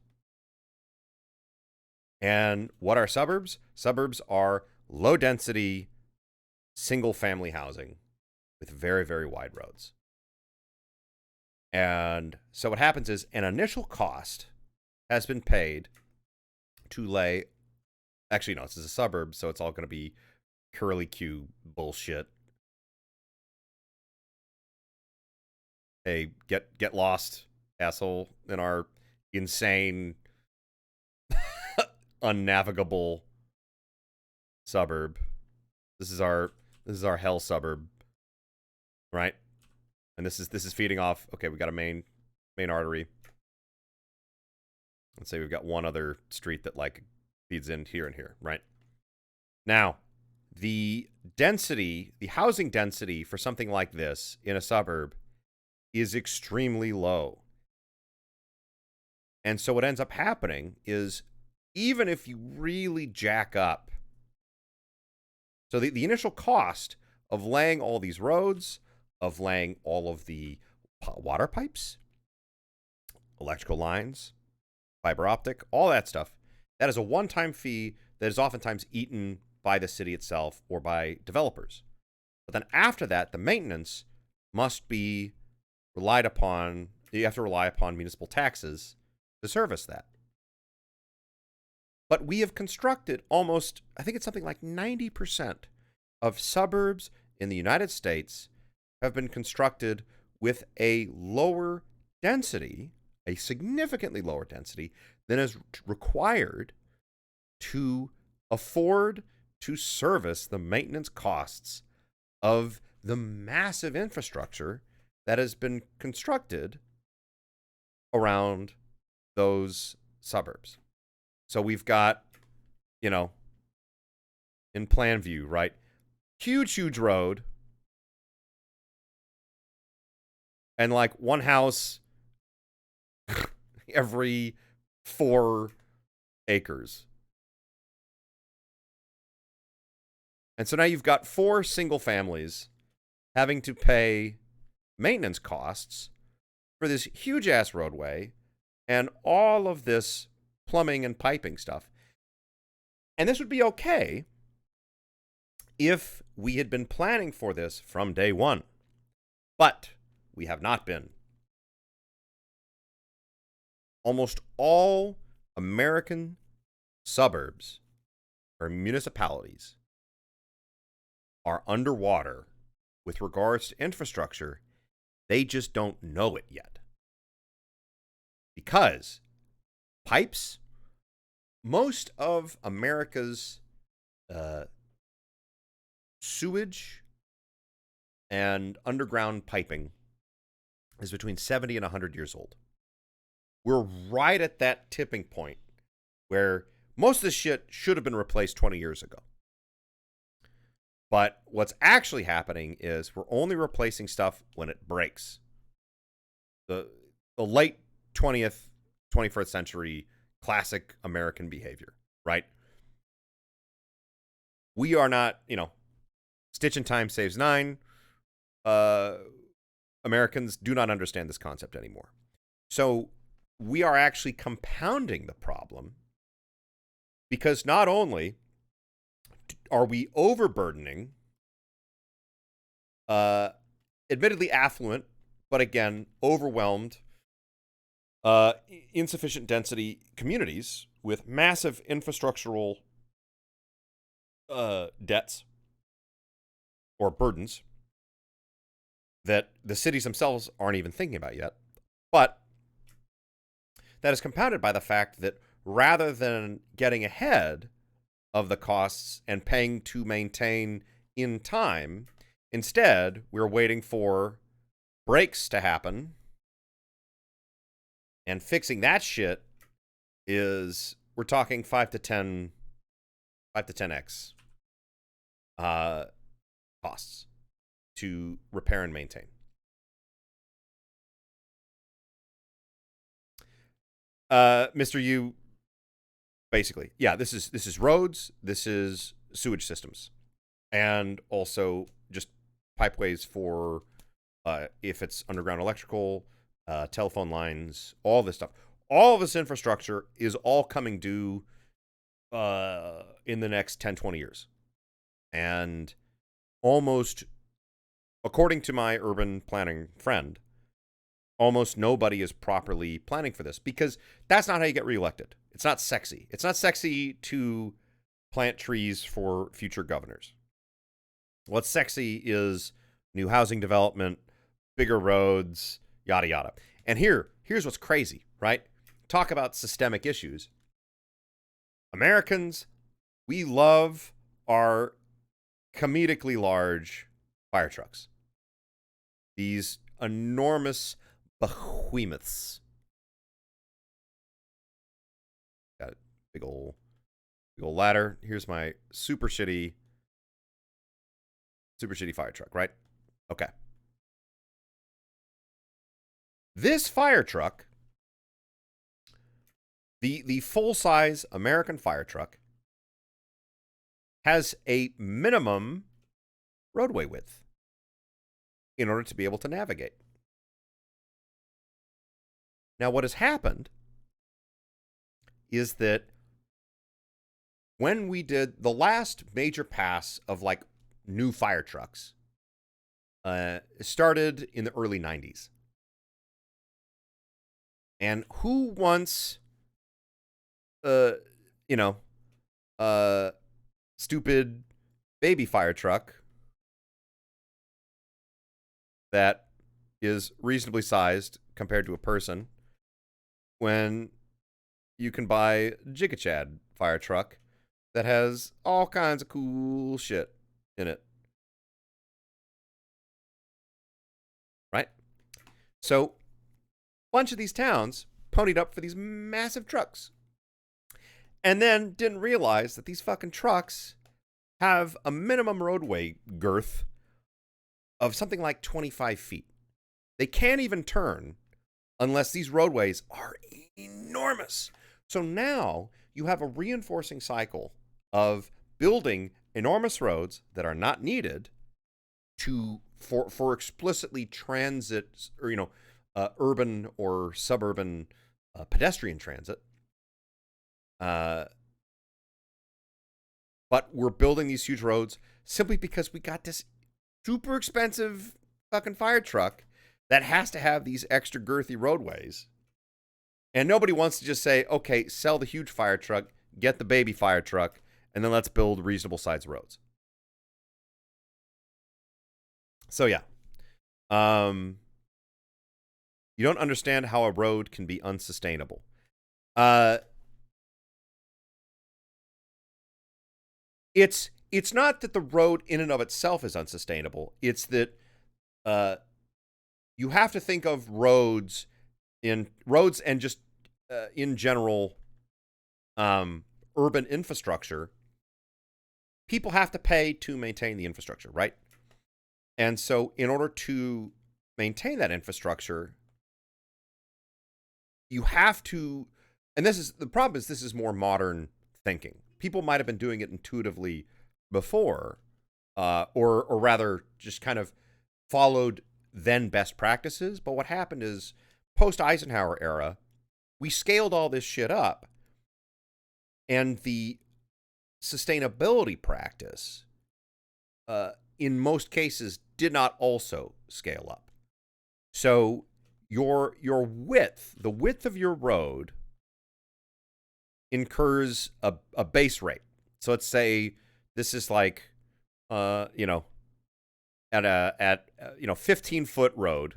And what are suburbs? Suburbs are low density, single family housing with very, very wide roads. And so what happens is an initial cost has been paid to lay, actually, no, this is a suburb, so it's all going to be curly Q bullshit. Hey, get lost, asshole, in our insane, unnavigable suburb. This is our hell suburb, right? And this is feeding off. Okay, we got a main artery. Let's say we've got one other street that like feeds in here and here, right? Now, the density, the housing density for something like this in a suburb is extremely low. And so what ends up happening is, even if you really jack up, so the initial cost of laying all these roads, of laying all of the water pipes, electrical lines, fiber optic, all that stuff, That is a one-time fee that is oftentimes eaten by the city itself or by developers. But then after that, the maintenance must be relied upon. You have to rely upon municipal taxes to service that. But we have constructed almost, I think it's something like 90% of suburbs in the United States have been constructed with a lower density, a significantly lower density than is required to afford to service the maintenance costs of the massive infrastructure that has been constructed around those suburbs. So we've got, in plan view, right? Huge road. And like one house every 4 acres. And so now you've got 4 single families having to pay maintenance costs for this huge-ass roadway and all of this plumbing and piping stuff. And this would be okay if we had been planning for this from day one. But we have not been. Almost all American suburbs or municipalities are underwater with regards to infrastructure. They just don't know it yet. Because pipes, most of America's sewage and underground piping is between 70 and 100 years old. We're right at that tipping point where most of this shit should have been replaced 20 years ago. But what's actually happening is we're only replacing stuff when it breaks. The late 20th, 21st century classic American behavior, right? We are not, stitch in time saves 9. Americans do not understand this concept anymore. So we are actually compounding the problem because not only are we overburdening admittedly affluent, but again, overwhelmed, insufficient density communities with massive infrastructural debts or burdens that the cities themselves aren't even thinking about yet. But that is compounded by the fact that rather than getting ahead of the costs and paying to maintain in time, instead, we're waiting for breaks to happen. And fixing that shit is, we're talking 5 to 10x costs to repair and maintain. Mr. Yu, basically, yeah, this is roads, this is sewage systems, and also just pipeways for if it's underground electrical, telephone lines, all this stuff. All of this infrastructure is all coming due in the next 10, 20 years. And almost, according to my urban planning friend, almost nobody is properly planning for this because that's not how you get reelected. It's not sexy. It's not sexy to plant trees for future governors. What's sexy is new housing development, bigger roads, yada, yada. And here's what's crazy, right? Talk about systemic issues. Americans, we love our comedically large fire trucks. These enormous behemoths. Got a big old ladder. Here's my super shitty fire truck, right? Okay. This fire truck, the full-size American fire truck, has a minimum roadway width in order to be able to navigate. Now, what has happened is that when we did the last major pass of like new fire trucks, it started in the early 90s. And who wants, stupid baby fire truck that is reasonably sized compared to a person when you can buy a Gigachad fire truck that has all kinds of cool shit in it? Right? So, a bunch of these towns ponied up for these massive trucks. And then didn't realize that these fucking trucks have a minimum roadway girth of something like 25 feet. They can't even turn unless these roadways are enormous. So now you have a reinforcing cycle of building enormous roads that are not needed for explicitly transit or, urban or suburban pedestrian transit. But we're building these huge roads simply because we got this super expensive fucking fire truck that has to have these extra girthy roadways. And nobody wants to just say, okay, sell the huge fire truck, get the baby fire truck, and then let's build reasonable sized roads. So yeah. You don't understand how a road can be unsustainable. It's not that the road in and of itself is unsustainable. It's that you have to think of roads and just in general urban infrastructure. People have to pay to maintain the infrastructure, right? And so in order to maintain that infrastructure, you have to, and this is more modern thinking. People might have been doing it intuitively before, or rather just kind of followed then best practices. But what happened is post-Eisenhower era, we scaled all this shit up, and the sustainability practice, in most cases, did not also scale up. So your width, the width of your road, incurs a base rate. So let's say this is like, at 15-foot road.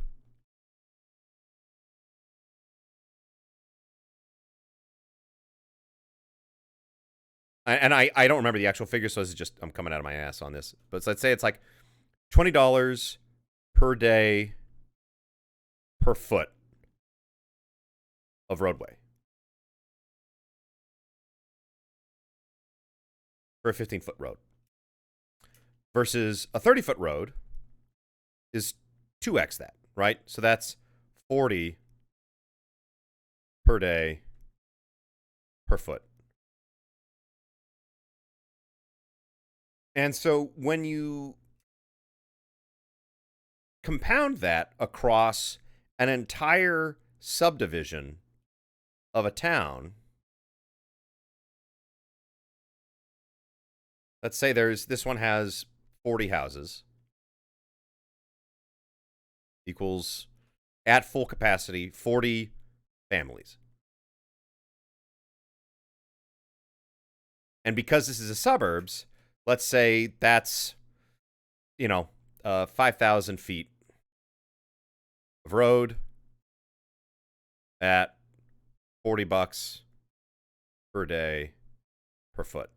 And I don't remember the actual figure, so this is just, I'm coming out of my ass on this. But so let's say it's like $20 per day per foot of roadway for a 15-foot road. Versus a 30-foot road is 2x that, right? So that's $40 per day per foot. And so when you compound that across an entire subdivision of a town, let's say this one has 40 houses, equals, at full capacity, 40 families. And because this is a suburbs, let's say that's, 5,000 feet of road at $40 per day per foot.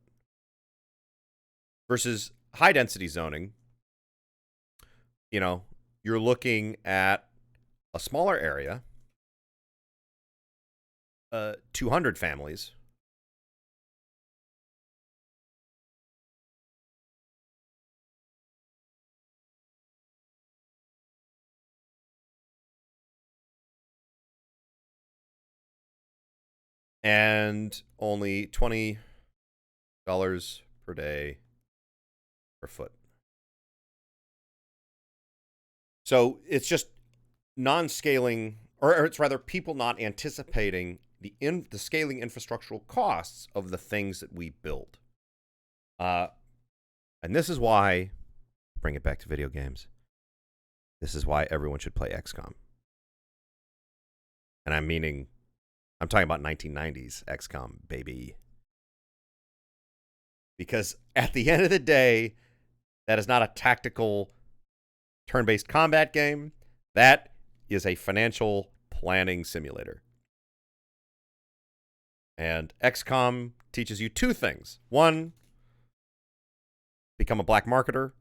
Versus high density zoning, you're looking at a smaller area, 200 families. And only $20 per day per foot. So it's just non-scaling, or it's rather people not anticipating the scaling infrastructural costs of the things that we build. And this is why, bring it back to video games, this is why everyone should play XCOM. And I'm talking about 1990s XCOM, baby. Because at the end of the day, that is not a tactical turn-based combat game. That is a financial planning simulator. And XCOM teaches you two things. One, become a black marketer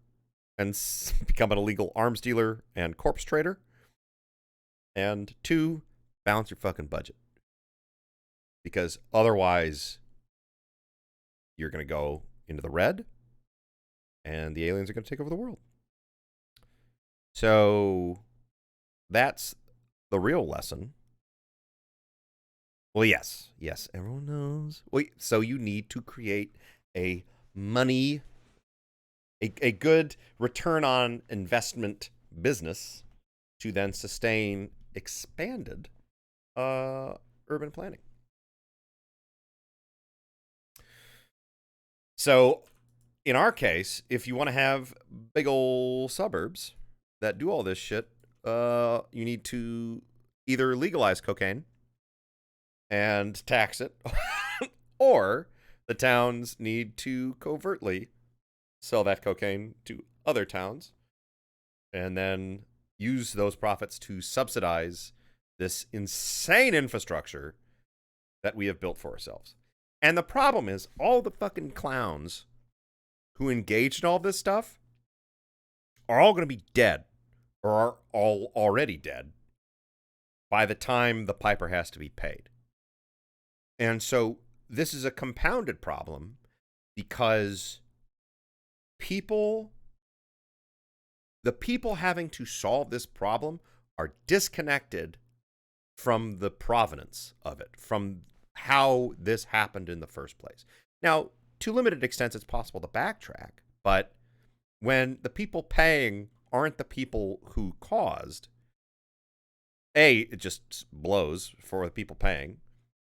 and become an illegal arms dealer and corpse trader. And two, balance your fucking budget. Because otherwise, you're going to go into the red, and the aliens are going to take over the world. So that's the real lesson. Well, yes, everyone knows. So you need to create a good return on investment business to then sustain expanded urban planning. So in our case, if you want to have big old suburbs that do all this shit, you need to either legalize cocaine and tax it, or the towns need to covertly sell that cocaine to other towns and then use those profits to subsidize this insane infrastructure that we have built for ourselves. And the problem is, all the fucking clowns who engaged in all this stuff are all going to be dead, or are all already dead, by the time the piper has to be paid. And so this is a compounded problem because the people having to solve this problem are disconnected from the provenance of it, from how this happened in the first place. Now, to limited extents, it's possible to backtrack, but when the people paying aren't the people who caused, A, it just blows for the people paying,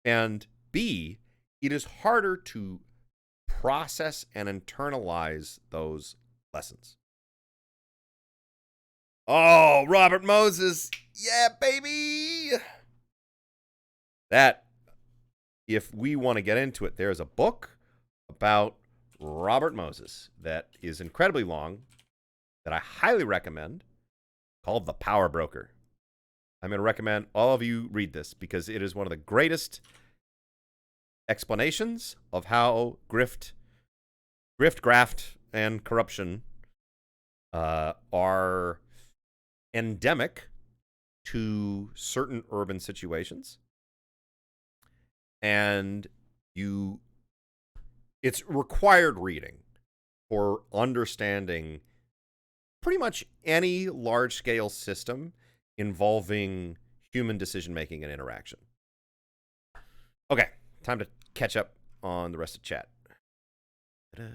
and B, it is harder to process and internalize those lessons. Oh, Robert Moses. Yeah, baby. That, if we want to get into it, there's a book about Robert Moses that is incredibly long that I highly recommend called The Power Broker. I'm going to recommend all of you read this because it is one of the greatest explanations of how grift, graft, and corruption are endemic to certain urban situations. And it's required reading for understanding pretty much any large-scale system involving human decision-making and interaction. Okay, time to catch up on the rest of chat. Ta-da.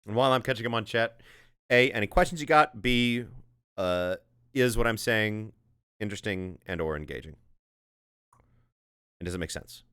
And while I'm catching them on chat, A, any questions you got? B, is what I'm saying interesting and or engaging? And does it make sense?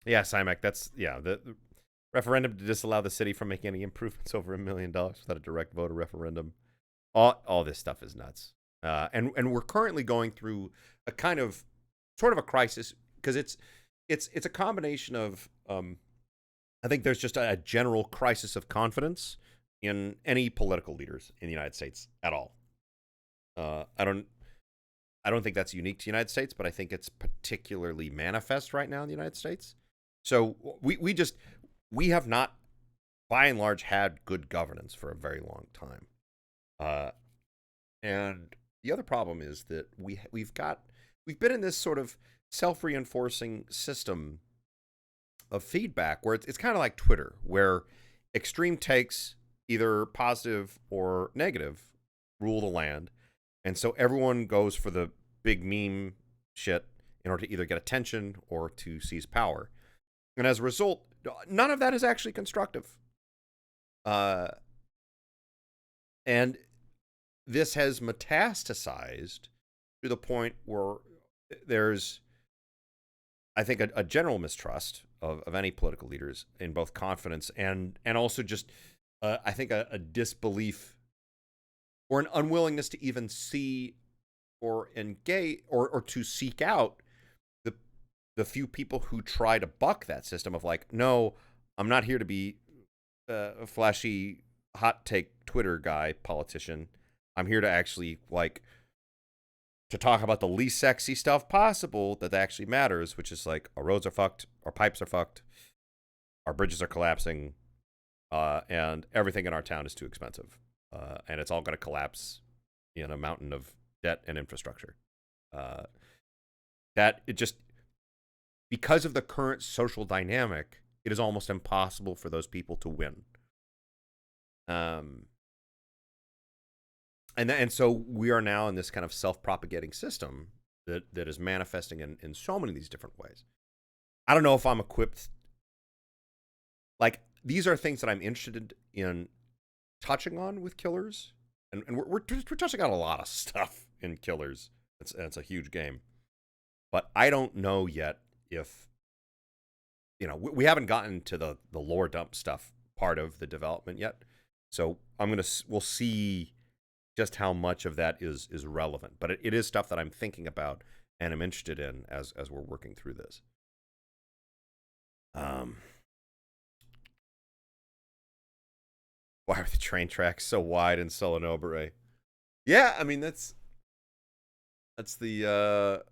Yeah, Simac, that's, yeah, the referendum to disallow the city from making any improvements over $1 million without a direct voter referendum. All this stuff is nuts. And we're currently going through a kind of, sort of a crisis, because it's a combination of I think there's just a general crisis of confidence in any political leaders in the United States at all. I don't think that's unique to the United States, but I think it's particularly manifest right now in the United States. So we have not, by and large, had good governance for a very long time. And the other problem is that we've been in this sort of self-reinforcing system of feedback where it's kind of like Twitter, where extreme takes, either positive or negative, rule the land. And so everyone goes for the big meme shit in order to either get attention or to seize power. And as a result, none of that is actually constructive. And this has metastasized to the point where there's, I think, a general mistrust of any political leaders in both confidence and also just, I think, a disbelief or an unwillingness to even see or engage or to seek out the few people who try to buck that system of like, no, I'm not here to be a flashy hot take Twitter guy politician. I'm here to actually to talk about the least sexy stuff possible that actually matters, which is like our roads are fucked, our pipes are fucked, our bridges are collapsing, and everything in our town is too expensive. And it's all going to collapse in a mountain of debt and infrastructure. That it just, because of the current social dynamic, it is almost impossible for those people to win. And so we are now in this kind of self-propagating system that is manifesting in so many of these different ways. I don't know if I'm equipped. Like, these are things that I'm interested in touching on with Killers, and we're touching on a lot of stuff in Killers. It's a huge game, but I don't know yet if, we haven't gotten to the lore dump stuff part of the development yet. So we'll see just how much of that is relevant, but it is stuff that I'm thinking about and I'm interested in as we're working through this. Why are the train tracks so wide in Solonobere? Yeah, I mean that's the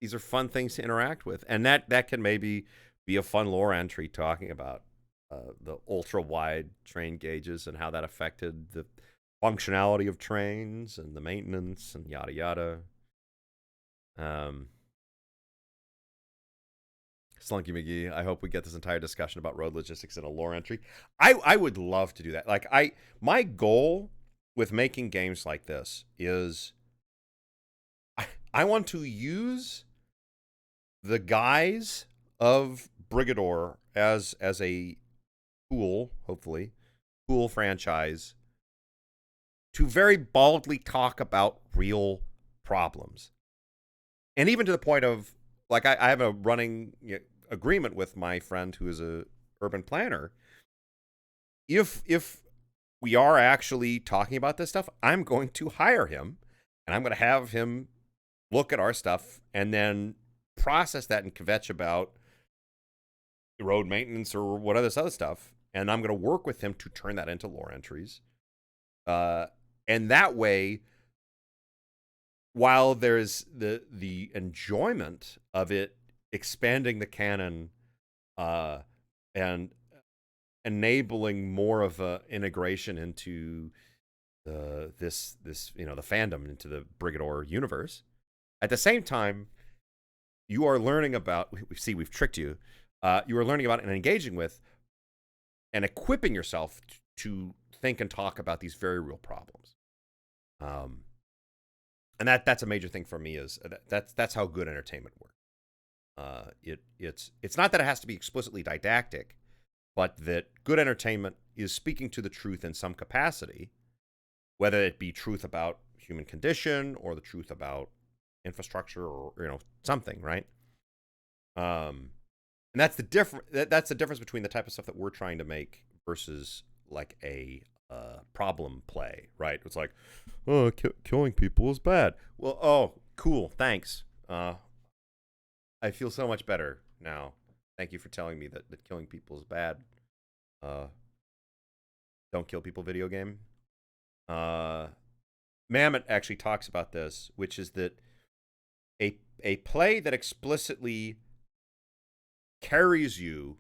these are fun things to interact with, and that can maybe be a fun lore entry talking about the ultra wide train gauges and how that affected the functionality of trains and the maintenance and yada yada. Slunky McGee, I hope we get this entire discussion about road logistics in a lore entry. I would love to do that. Like, my goal with making games like this is I want to use the guise of Brigador as a cool, hopefully, cool franchise to very baldly talk about real problems. And even to the point of, like, I have a running agreement with my friend who is a urban planner. If we are actually talking about this stuff, I'm going to hire him, and I'm going to have him look at our stuff and then process that and kvetch about road maintenance or what other stuff. And I'm going to work with him to turn that into lore entries. And that way, while there's the enjoyment of it expanding the canon and enabling more of a integration into this the fandom, into the Brigador universe, at the same time, you are learning about, we've tricked you, you are learning about and engaging with and equipping yourself to think and talk about these very real problems. And that's a major thing for me, is that's how good entertainment works. It's not that it has to be explicitly didactic, but that good entertainment is speaking to the truth in some capacity, whether it be truth about human condition or the truth about infrastructure or something, right? And that's the difference between the type of stuff that we're trying to make versus like a problem play, right? It's like, oh, killing people is bad. Well, oh, cool, thanks. I feel so much better now. Thank you for telling me that killing people is bad. Don't Kill People video game. Mamet actually talks about this, which is that a play that explicitly carries you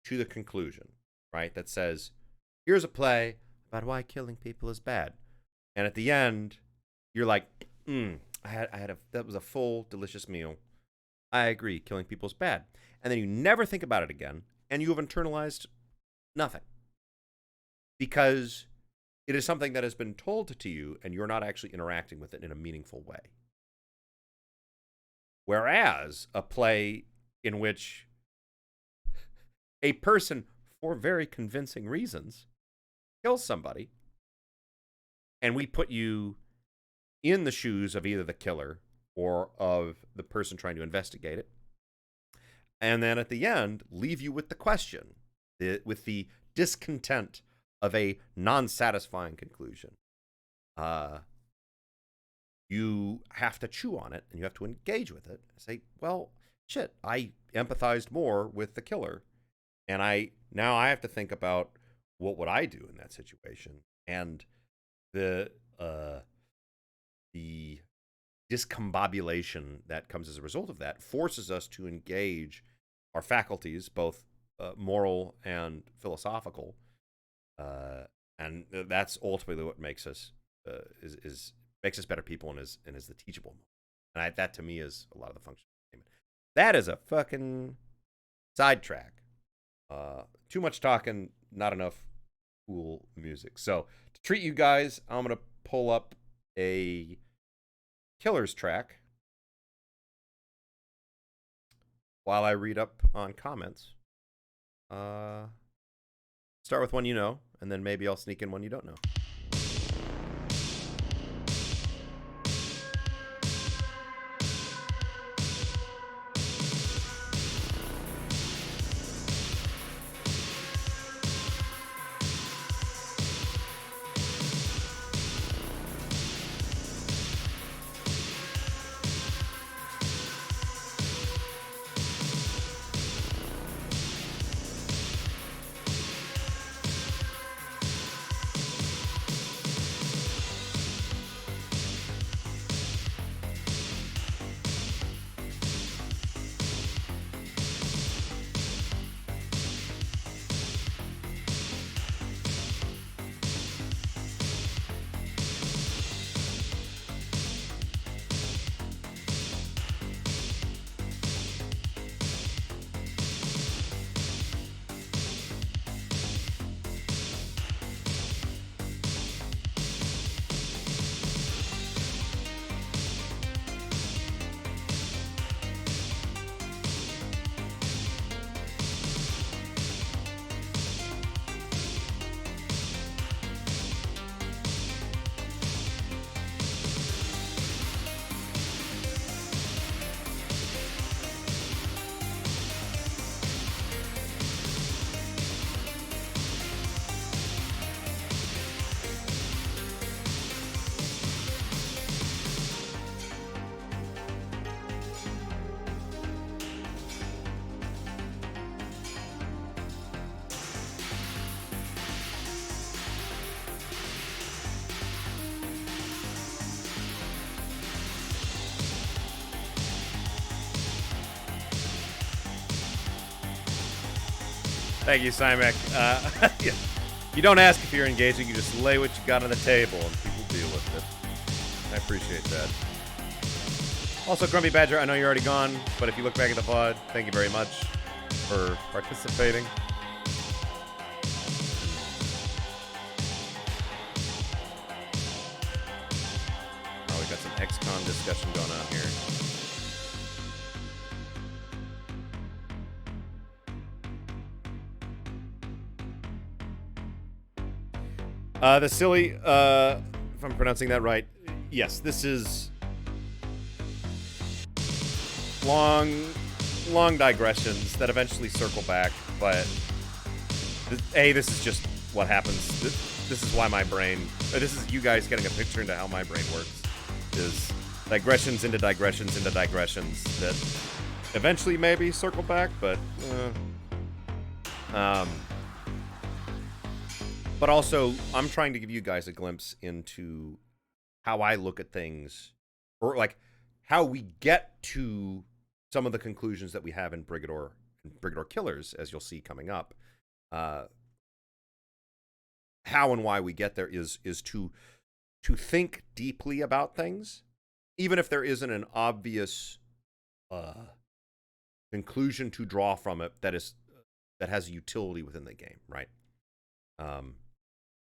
to the conclusion, right? That says, here's a play about why killing people is bad. And at the end, you're like, that was a full, delicious meal. I agree, killing people is bad. And then you never think about it again, and you have internalized nothing. Because it is something that has been told to you, and you're not actually interacting with it in a meaningful way. Whereas a play in which a person, for very convincing reasons, kills somebody, and we put you in the shoes of either the killer or of the person trying to investigate it, and then at the end, leave you with the question, with the discontent of a non-satisfying conclusion. You have to chew on it, and you have to engage with it. Say, well, shit, I empathized more with the killer, and now I have to think about what would I do in that situation, and the discombobulation that comes as a result of that forces us to engage our faculties, both moral and philosophical, and that's ultimately what makes us makes us better people and is the teachable moment. And that to me is a lot of the function of entertainment. That is a fucking sidetrack. Too much talking, not enough cool music. So to treat you guys, I'm gonna pull up a Killers track while I read up on comments. Start with one you know, and then maybe I'll sneak in one you don't know. Thank you, Simek. Yeah. You don't ask if you're engaging, you just lay what you got on the table and people deal with it. I appreciate that. Also, Grumpy Badger, I know you're already gone, but if you look back at the VOD, thank you very much for participating. Oh, we got some XCOM discussion going on here. The silly, if I'm pronouncing that right, yes, this is long digressions that eventually circle back, but this is just what happens. This is why my brain, this is you guys getting a picture into how my brain works, is digressions into digressions into digressions that eventually maybe circle back, but But also, I'm trying to give you guys a glimpse into how I look at things, or like how we get to some of the conclusions that we have in Brigador Killers, as you'll see coming up. How and why we get there is to think deeply about things, even if there isn't an obvious conclusion to draw from it that has utility within the game, right?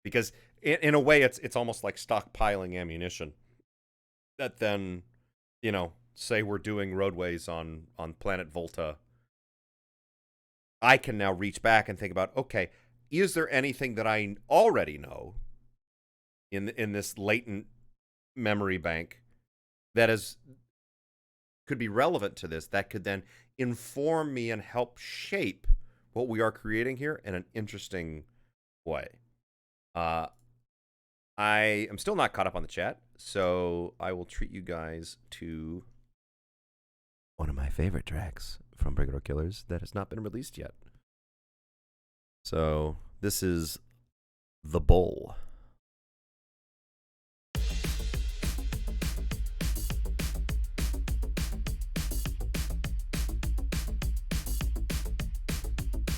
Because in a way, it's almost like stockpiling ammunition. That then, say we're doing roadways on planet Volta, I can now reach back and think about, okay, is there anything that I already know in this latent memory bank that could be relevant to this, that could then inform me and help shape what we are creating here in an interesting way. I am still not caught up on the chat, so I will treat you guys to one of my favorite tracks from Brigador Killers that has not been released yet. So this is The Bull.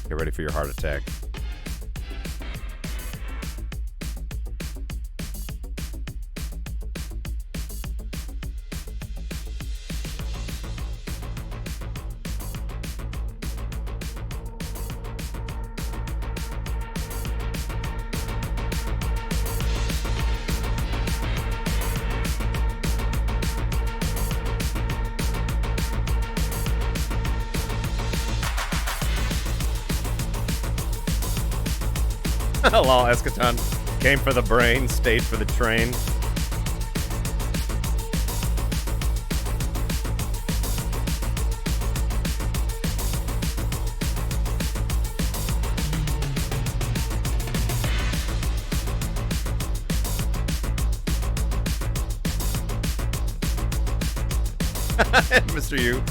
Get ready for your heart attack. Hello, Eschaton. Came for the brain, stayed for the train. Mr. U,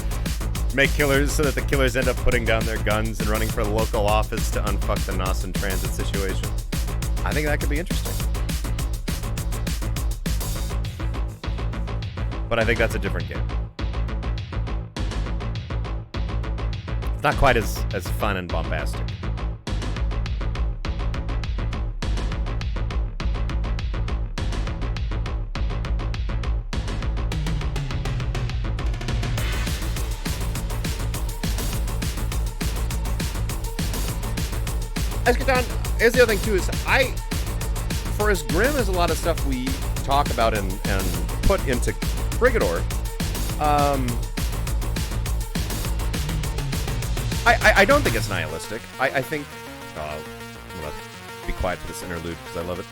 make killers so that the killers end up putting down their guns and running for the local office to unfuck the Nossen transit situation. I think that could be interesting. But I think that's a different game. It's not quite as fun and bombastic. Eschaton, here's the other thing too, is for as grim as a lot of stuff we talk about and put into Brigador, I don't think it's nihilistic. I think, I'm gonna be quiet for this interlude because I love it.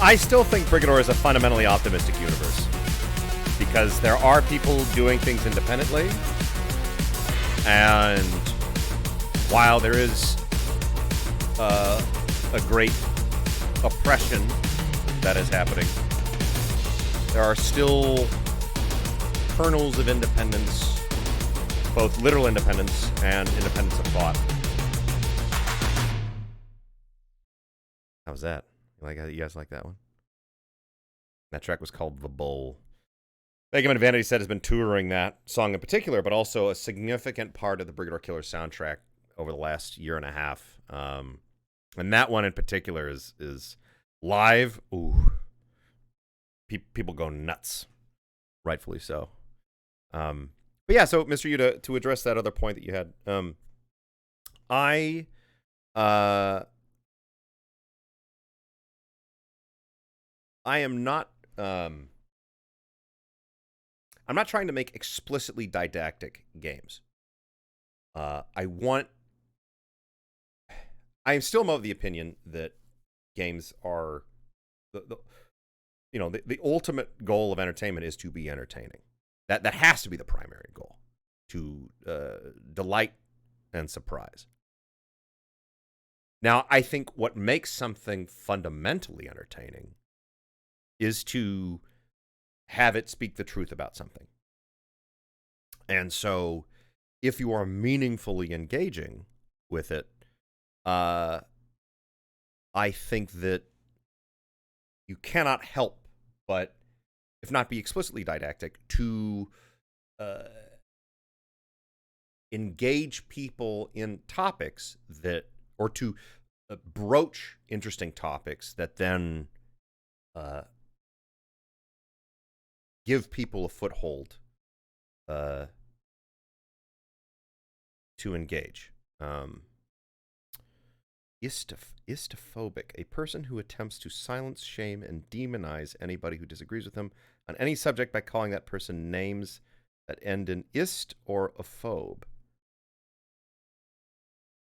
I still think Brigador is a fundamentally optimistic universe because there are people doing things independently, and while there is a great oppression that is happening, there are still kernels of independence, both literal independence and independence of thought. How's that? You guys like that one? That track was called The Bull. Megaman Vanity said has been touring that song in particular, but also a significant part of the Brigador Killers soundtrack over the last year and a half. And that one in particular is live. Ooh, people go nuts, rightfully so. But yeah, so Mr. Yu, to address that other point that you had, I am not. I'm not trying to make explicitly didactic games. I am still of the opinion that games are the ultimate goal of entertainment is to be entertaining. That has to be the primary goal, to delight and surprise. Now, I think what makes something fundamentally entertaining is to have it speak the truth about something. And so, if you are meaningfully engaging with it, I think that you cannot help but, if not be explicitly didactic, to engage people in topics that, or to broach interesting topics that then give people a foothold to engage. Istophobic, a person who attempts to silence, shame, and demonize anybody who disagrees with them on any subject by calling that person names that end in ist or ophobe.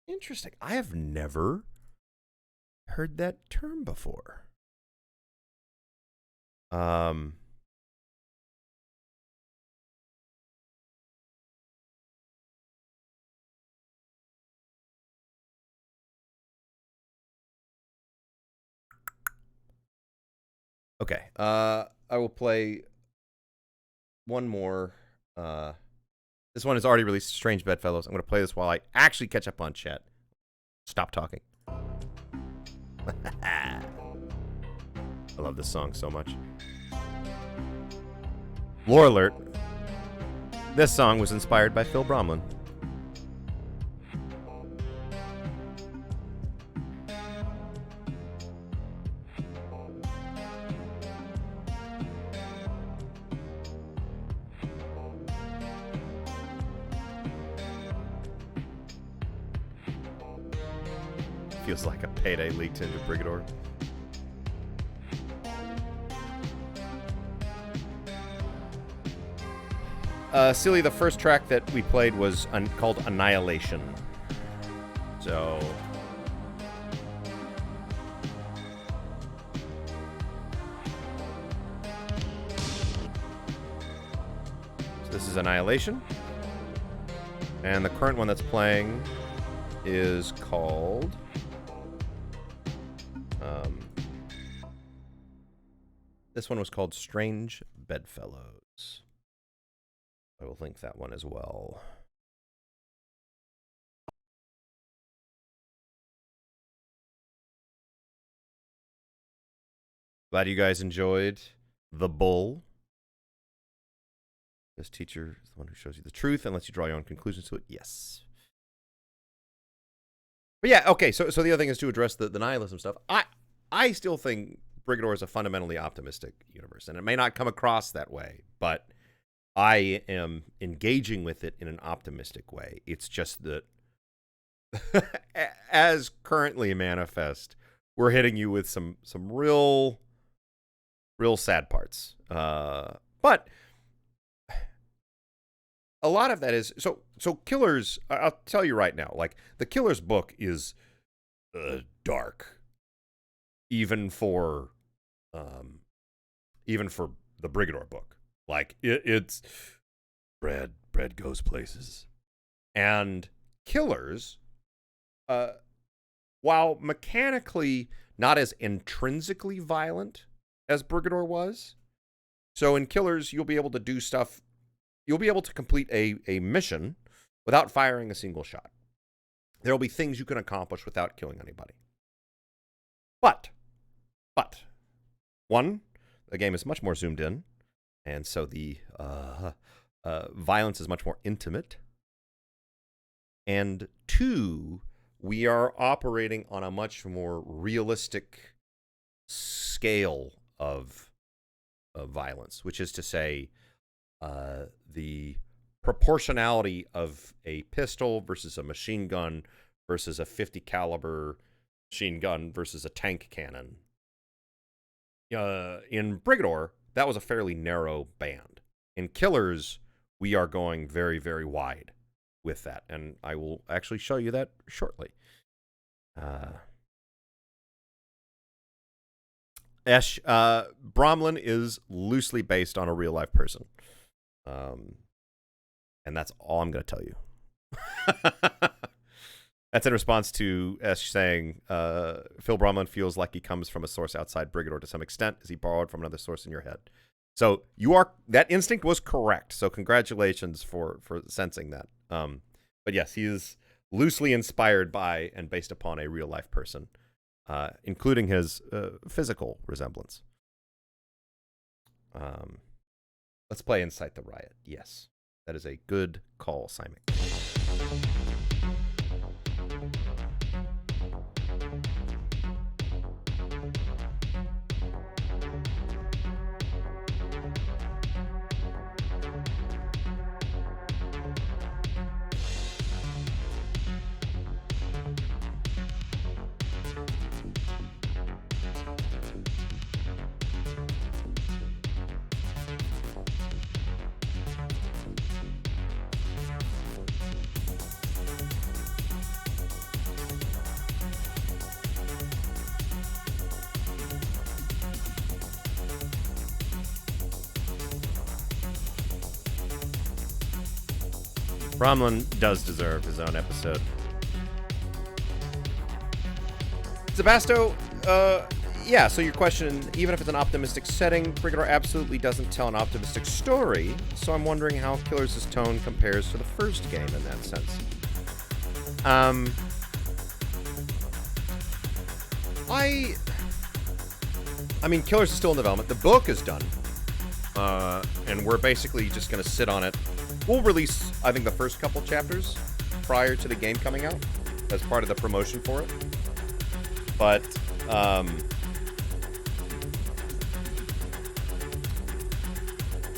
Interesting. I have never heard that term before. Okay, I will play one more. This one is already released, Strange Bedfellows. I'm going to play this while I actually catch up on chat. Stop talking. I love this song so much. Lore alert. This song was inspired by Phil Bromlin. Feels like a payday leaked into Brigador. Silly, the first track that we played was called Annihilation. So this is Annihilation. And the current one that's playing is called this one was called Strange Bedfellows. I will link that one as well. Glad you guys enjoyed The Bull. This teacher is the one who shows you the truth and lets you draw your own conclusions to it. Yes. But yeah, okay, so the other thing is to address the nihilism stuff. I still think Brigador is a fundamentally optimistic universe, and it may not come across that way, but I am engaging with it in an optimistic way. It's just that, as currently manifest, we're hitting you with some real sad parts. But a lot of that is so Killers. I'll tell you right now, like the Killers book is dark, even for the Brigador book. Like it's bread goes places, and Killers, while mechanically not as intrinsically violent as Brigador was, so in Killers you'll be able to do stuff. You'll be able to complete a mission without firing a single shot. There will be things you can accomplish without killing anybody. But one, the game is much more zoomed in, and so the violence is much more intimate. And two, we are operating on a much more realistic scale of violence, which is to say, the proportionality of a pistol versus a machine gun versus a 50 caliber machine gun versus a tank cannon. In Brigador, that was a fairly narrow band. In Killers, we are going very, very wide with that, and I will actually show you that shortly. Esh, Bromlin is loosely based on a real life person. And that's all I'm going to tell you. That's in response to Esh saying, Phil Bromlin feels like he comes from a source outside Brigador to some extent, as he borrowed from another source in your head. So that instinct was correct. So congratulations for sensing that. But yes, he is loosely inspired by and based upon a real life person, including his physical resemblance. Let's play Incite the Riot. Yes, that is a good call, Simon. Bromlin does deserve his own episode. Sebasto, yeah, so your question, even if it's an optimistic setting, Brigador absolutely doesn't tell an optimistic story, so I'm wondering how Killers' tone compares to the first game in that sense. I mean, Killers is still in development. The book is done. And we're basically just going to sit on it. We'll release, I think, the first couple chapters prior to the game coming out as part of the promotion for it. But,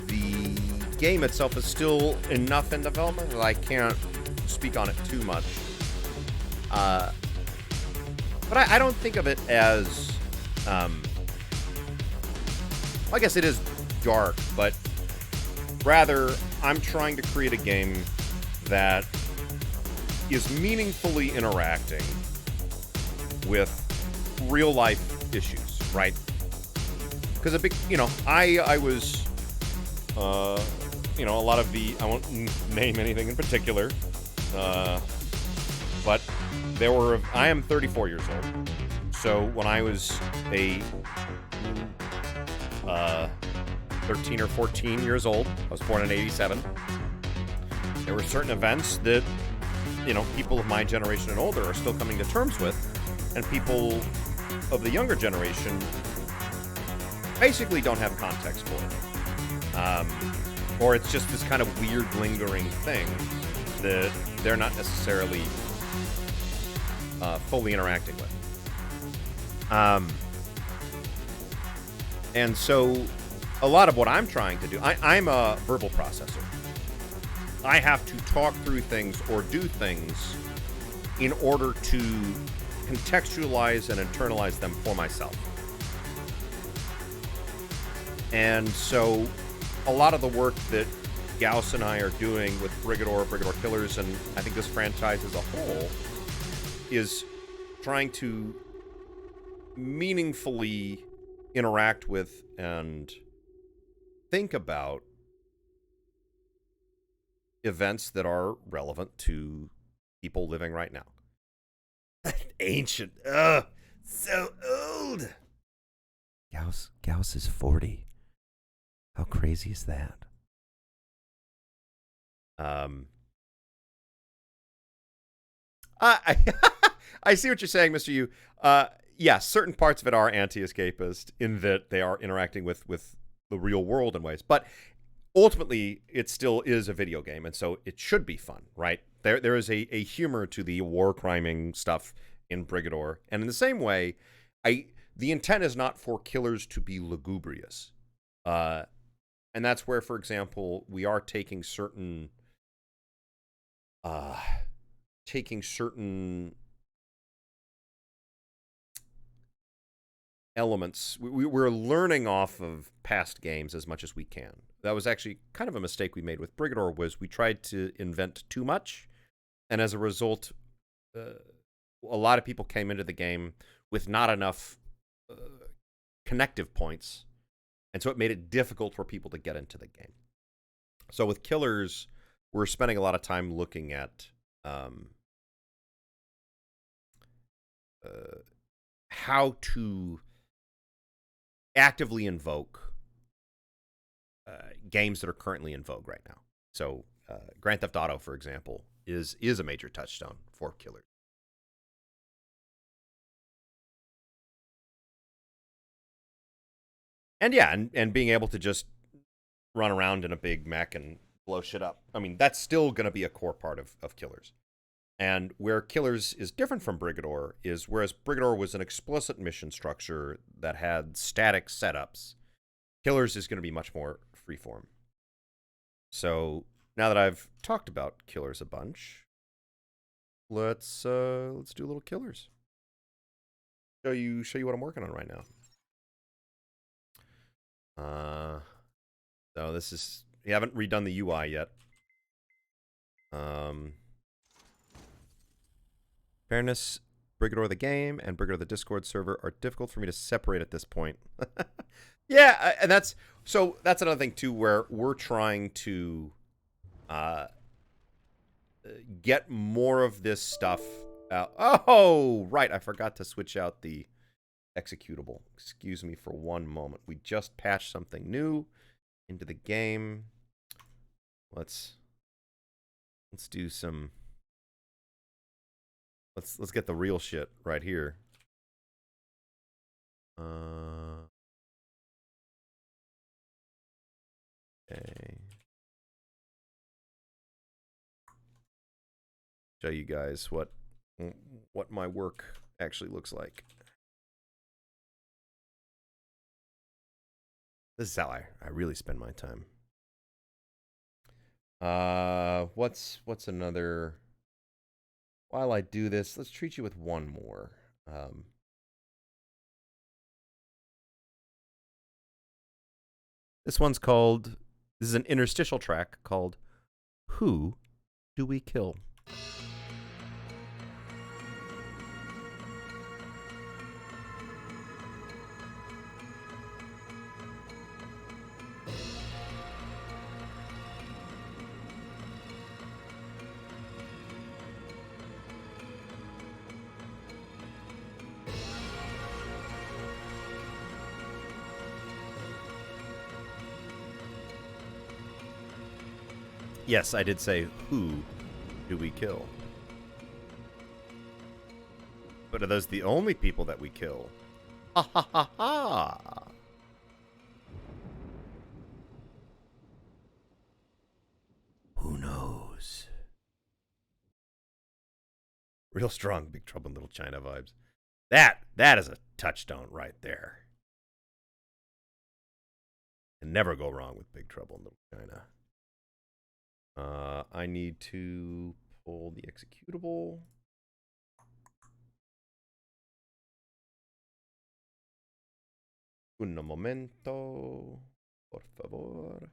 the game itself is still enough in development that I can't speak on it too much. But I don't think of it as, I guess it is dark, but rather I'm trying to create a game that is meaningfully interacting with real life issues, right? Because a big, I was, a lot of the, I won't name anything in particular, but I am 34 years old. So when I was a 13 or 14 years old, I was born in 87. There were certain events that, people of my generation and older are still coming to terms with, and people of the younger generation basically don't have context for it. Or it's just this kind of weird, lingering thing that they're not necessarily fully interacting with. And so a lot of what I'm trying to do, I'm a verbal processor. I have to talk through things or do things in order to contextualize and internalize them for myself. And so a lot of the work that Gauss and I are doing with Brigador Killers, and I think this franchise as a whole, is trying to meaningfully interact with and think about events that are relevant to people living right now. Ancient. So old. Gauss is 40. How crazy is that? I see what you're saying, Mr. Yu. Yeah, certain parts of it are anti-escapist in that they are interacting with the real world in ways. But ultimately, it still is a video game, and so it should be fun, right? There is a humor to the war criming stuff in Brigador. And in the same way, the intent is not for Killers to be lugubrious. And that's where, for example, we are taking certain elements. We're learning off of past games as much as we can. That was actually kind of a mistake we made with Brigador, was we tried to invent too much, and as a result, a lot of people came into the game with not enough connective points, and so it made it difficult for people to get into the game. So with Killers, we're spending a lot of time looking at how to actively invoke games that are currently in vogue right now. So Grand Theft Auto, for example, is a major touchstone for Killers. And yeah, and being able to just run around in a big mech and blow shit up. I mean, that's still going to be a core part of Killers. And where Killers is different from Brigador is whereas Brigador was an explicit mission structure that had static setups, Killers is going to be much more freeform. So now that I've talked about Killers a bunch, let's do a little Killers. Show you what I'm working on right now. So this is, we haven't redone the UI yet. Fairness, Brigador the game and Brigador the Discord server are difficult for me to separate at this point. Yeah, and that's another thing too, where we're trying to get more of this stuff out. Oh, right, I forgot to switch out the executable. Excuse me for one moment. We just patched something new into the game. Let's do some. Let's get the real shit right here. Okay. Show you guys what my work actually looks like. This is how I really spend my time. What's another? While I do this, let's treat you with one more. This one's called. This is an interstitial track called "Who Do We Kill?" Yes, I did say, who do we kill? But are those the only people that we kill? Ha ha ha ha! Who knows? Real strong Big Trouble in Little China vibes. That is a touchstone right there. Can never go wrong with Big Trouble in Little China. I need to pull the executable. Un momento, por favor.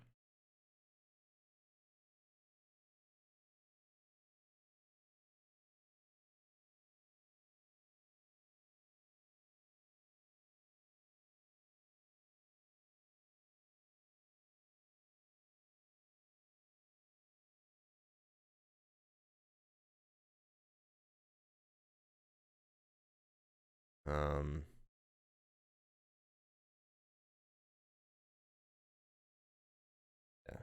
Yeah.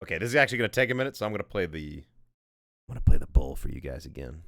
Okay, this is actually going to take a minute, so I'm going to play the bowl for you guys again.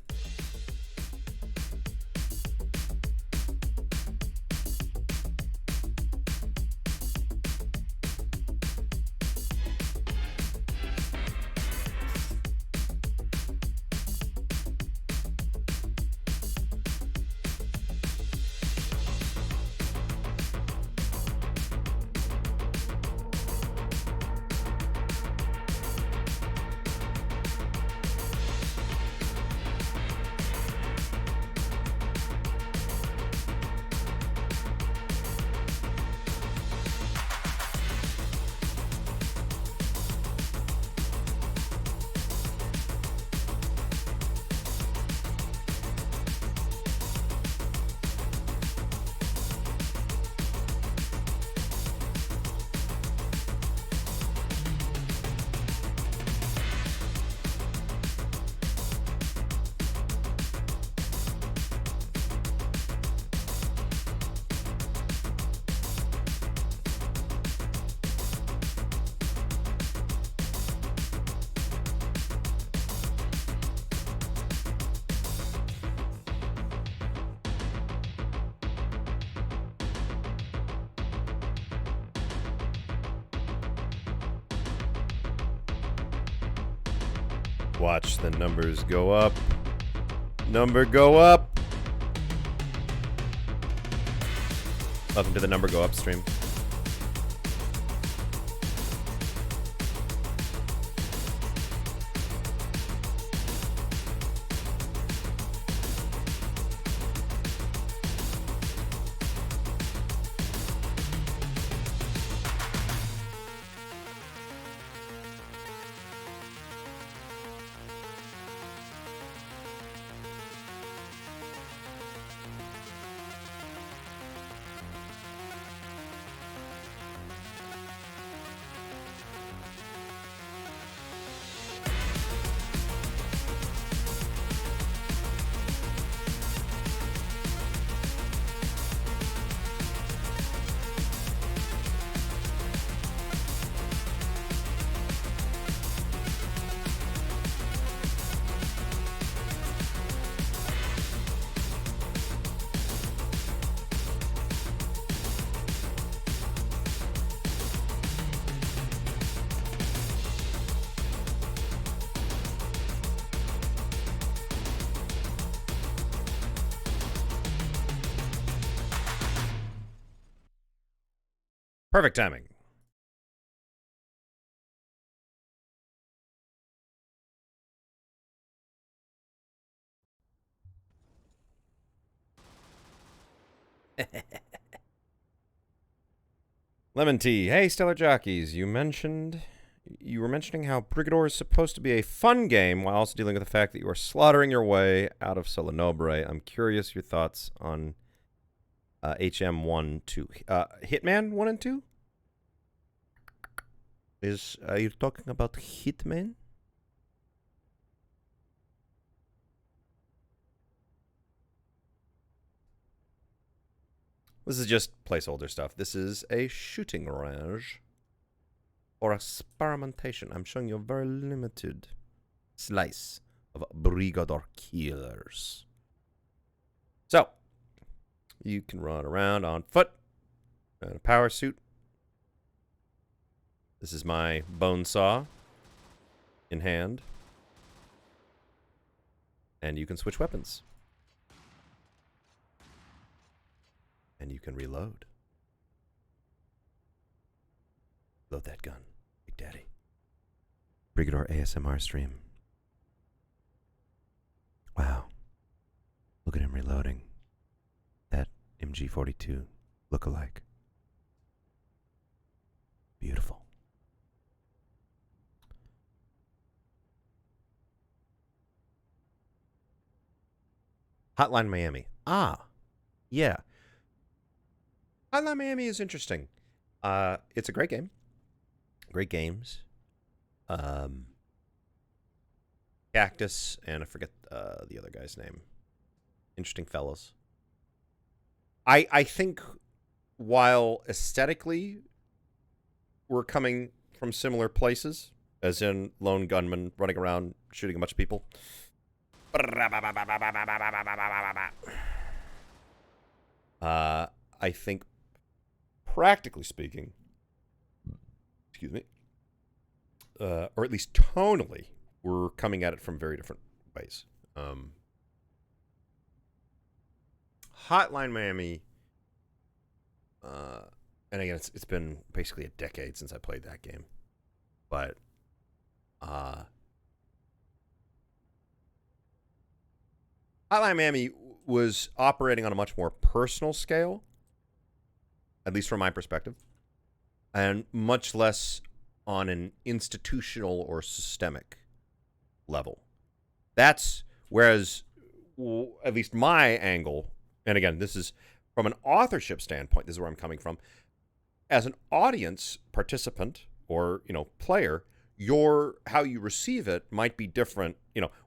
Watch the numbers go up. Number go up. Welcome to the number go up stream. Perfect timing. Lemon tea. Hey, Stellar Jockeys. You were mentioning how Brigador is supposed to be a fun game while also dealing with the fact that you are slaughtering your way out of Solenobre. I'm curious your thoughts on HM1, 2. Hitman 1 and 2? Are you talking about Hitman? This is just placeholder stuff. This is a shooting range or experimentation. I'm showing you a very limited slice of Brigador Killers. So, you can run around on foot in a power suit. This is my bone saw in hand. And you can switch weapons. And you can reload. Load that gun, Big Daddy. Brigador ASMR stream. Wow. Look at him reloading. That MG42 look-alike. Beautiful. Hotline Miami. Ah, yeah. Hotline Miami is interesting. It's a great game. Great games. Cactus, and I forget the other guy's name. Interesting fellows. I think while aesthetically we're coming from similar places, as in lone gunman running around shooting a bunch of people. I think, practically speaking, excuse me, or at least tonally, we're coming at it from very different ways. Hotline Miami, and again, it's been basically a decade since I played that game, but Hotline Miami was operating on a much more personal scale, at least from my perspective, and much less on an institutional or systemic level. That's whereas, at least my angle, and again, this is from an authorship standpoint, this is where I'm coming from. As an audience participant or, player, how you receive it might be different.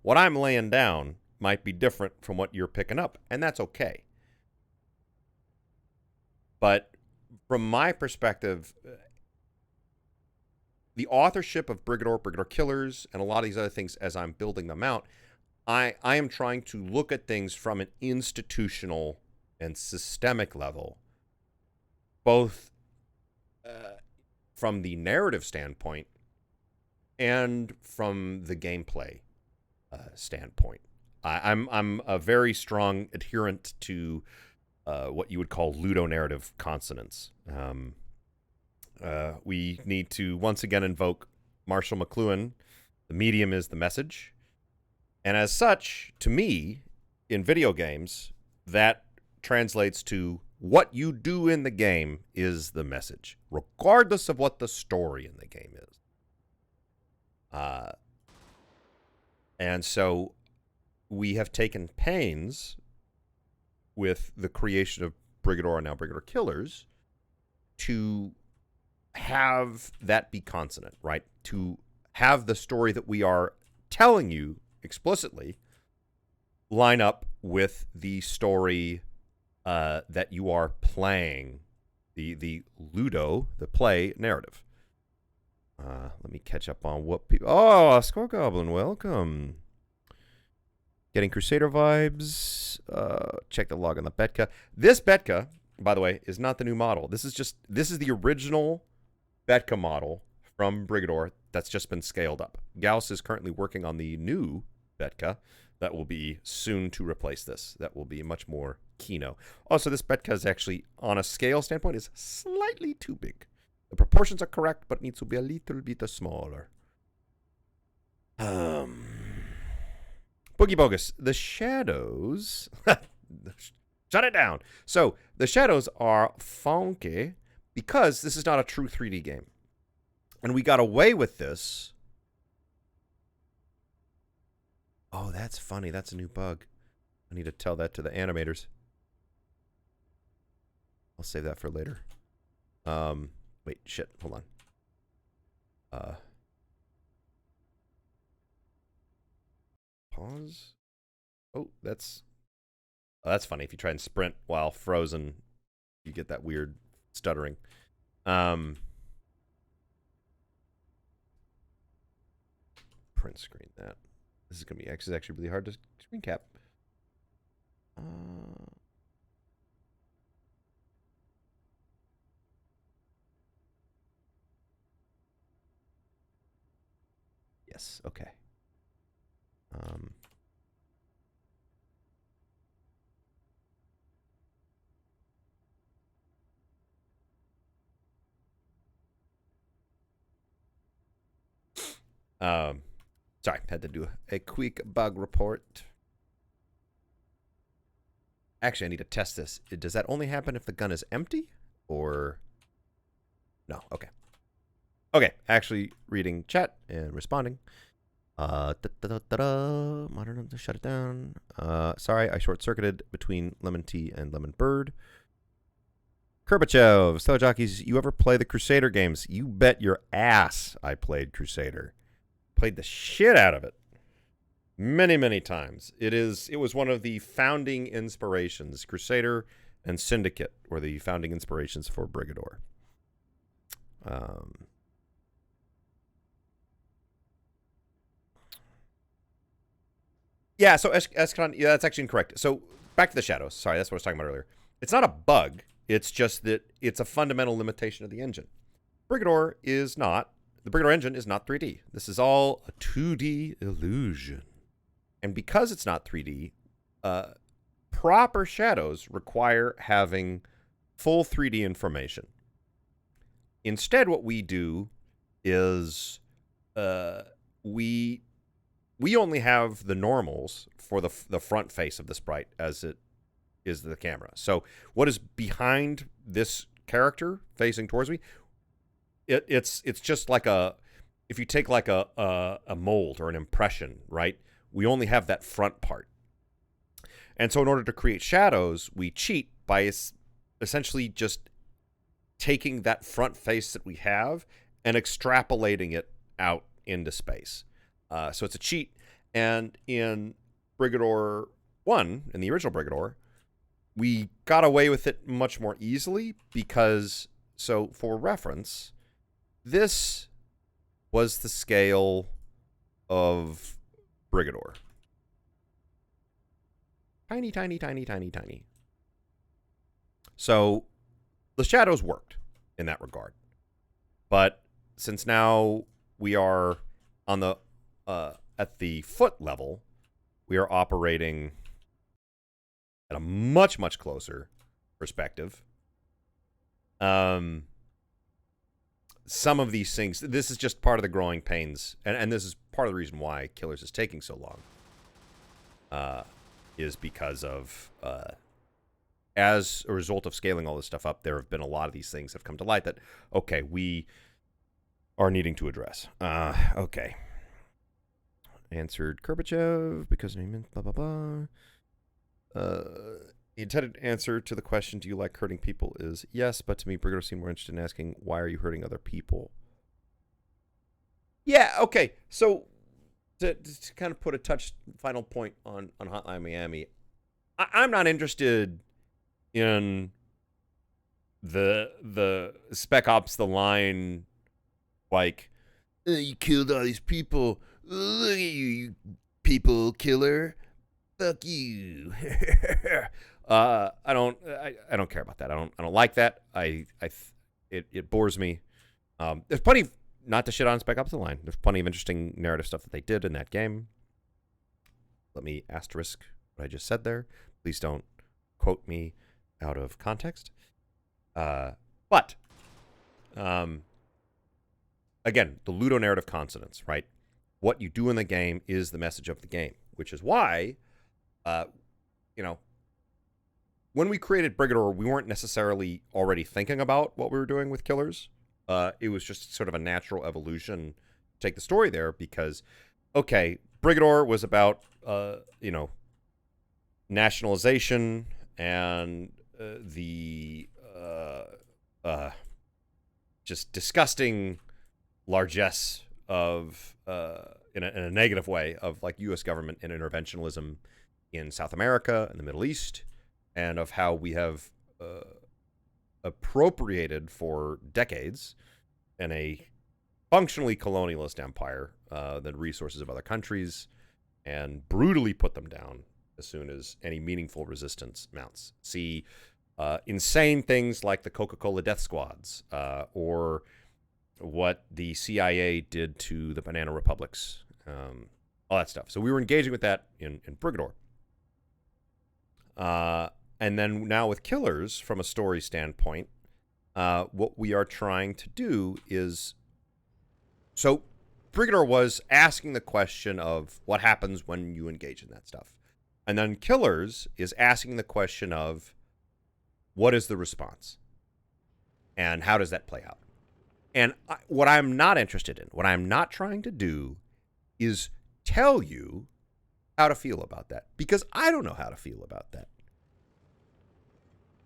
What I'm laying down might be different from what you're picking up, and that's okay. But from my perspective, the authorship of Brigador Killers, and a lot of these other things as I'm building them out, I am trying to look at things from an institutional and systemic level, both from the narrative standpoint and from the gameplay standpoint. I'm a very strong adherent to what you would call ludonarrative consonance. We need to once again invoke Marshall McLuhan. The medium is the message. And as such, to me, in video games, that translates to what you do in the game is the message, regardless of what the story in the game is. And so we have taken pains with the creation of Brigador and now Brigador Killers to have that be consonant, right? To have the story that we are telling you explicitly line up with the story that you are playing, the Ludo, the play narrative. Let me catch up on what people... Oh, Skull Goblin, welcome. Getting Crusader vibes. Check the log on the Betka. This Betka, by the way, is not the new model. This is the original Betka model from Brigador that's just been scaled up. Gauss is currently working on the new Betka that will be soon to replace this. That will be much more Kino. Also, this Betka is actually, on a scale standpoint, is slightly too big. The proportions are correct, but needs to be a little bit smaller. Boogie Bogus. The shadows... Shut it down. So, the shadows are funky because this is not a true 3D game. And we got away with this. Oh, that's funny. That's a new bug. I need to tell that to the animators. I'll save that for later. Wait, shit. Hold on. Pause. Oh, that's funny. If you try and sprint while frozen, you get that weird stuttering. Print screen that. This is going to be actually really hard to screen cap. Yes, okay. Sorry, had to do a quick bug report. Actually, I need to test this. Does that only happen if the gun is empty? Or... No, okay. Okay, actually reading chat and responding. Modern, shut it down. Sorry, I short-circuited between Lemon Tea and Lemon Bird. Kerbachev, Stellar Jockeys, you ever play the Crusader games? You bet your ass I played Crusader. Played the shit out of it. Many, many times. It was one of the founding inspirations. Crusader and Syndicate were the founding inspirations for Brigador. Yeah, so Eskon, yeah, that's actually incorrect. So back to the shadows. Sorry, that's what I was talking about earlier. It's not a bug. It's just that it's a fundamental limitation of the engine. Brigador is not. The Brigador engine is not 3D. This is all a 2D illusion. And because it's not 3D, proper shadows require having full 3D information. Instead, what we do is we only have the normals for the front face of the sprite as it is the camera. So what is behind this character facing towards me? It's just like if you take like a mold or an impression, right? We only have that front part. And so in order to create shadows, we cheat by essentially just taking that front face that we have and extrapolating it out into space. So it's a cheat. And in Brigador 1, in the original Brigador, we got away with it much more easily because, so for reference, this was the scale of Brigador. Tiny, tiny, tiny, tiny, tiny. So the shadows worked in that regard. But since now we are on the at the foot level, we are operating at a much, much closer perspective. Some of these things, this is just part of the growing pains, and this is part of the reason why Killers is taking so long, is because of, as a result of scaling all this stuff up, there have been a lot of these things that have come to light that, okay, we are needing to address. Okay. Answered Kurbachev because name blah, blah, blah. The intended answer to the question, do you like hurting people, is yes, but to me, Brigador seemed more interested in asking, why are you hurting other people? Yeah, okay. So, to kind of put a final point on Hotline Miami, I'm not interested in the Spec Ops The Line, like, you killed all these people. Look at you people killer. Fuck you. I don't care about that. I don't like that. It bores me. There's plenty of, not to shit on Spec Ops The Line, there's plenty of interesting narrative stuff that they did in that game. Let me asterisk what I just said there. Please don't quote me out of context. But again, the ludonarrative consonance, right? What you do in the game is the message of the game, which is why, when we created Brigador, we weren't necessarily already thinking about what we were doing with Killers. It was just sort of a natural evolution to take the story there because, okay, Brigador was about, nationalization and the just disgusting largesse of, in a negative way, of like U.S. government and interventionism in South America and the Middle East, and of how we have appropriated for decades in a functionally colonialist empire the resources of other countries and brutally put them down as soon as any meaningful resistance mounts. See insane things like the Coca-Cola death squads, or what the CIA did to the banana republics, all that stuff. So we were engaging with that in Brigador. And then now with Killers, from a story standpoint, what we are trying to do is... So Brigador was asking the question of what happens when you engage in that stuff. And then Killers is asking the question of what is the response? And how does that play out? And what I'm not interested in, what I'm not trying to do is tell you how to feel about that, because I don't know how to feel about that.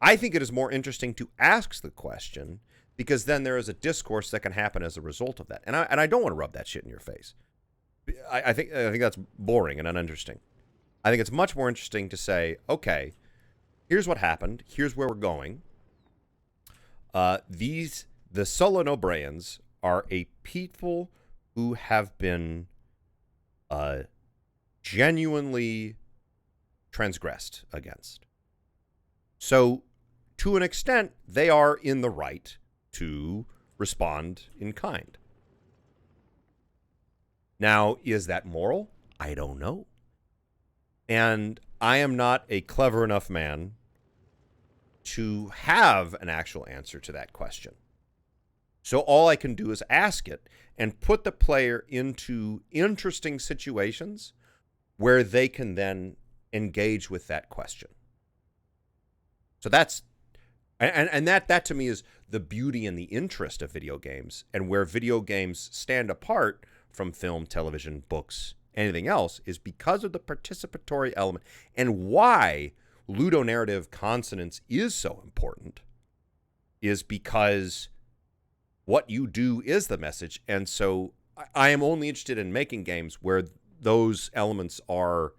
I think it is more interesting to ask the question, because then there is a discourse that can happen as a result of that. And I don't want to rub that shit in your face. I think that's boring and uninteresting. I think it's much more interesting to say, okay, here's what happened. Here's where we're going. The Solenobrans are a people who have been genuinely transgressed against. So, to an extent, they are in the right to respond in kind. Now, is that moral? I don't know. And I am not a clever enough man to have an actual answer to that question. So all I can do is ask it and put the player into interesting situations where they can then engage with that question. So that's, and that to me is the beauty and the interest of video games, and where video games stand apart from film, television, books, anything else, is because of the participatory element, and why ludonarrative consonance is so important is because what you do is the message. And so I am only interested in making games where those elements are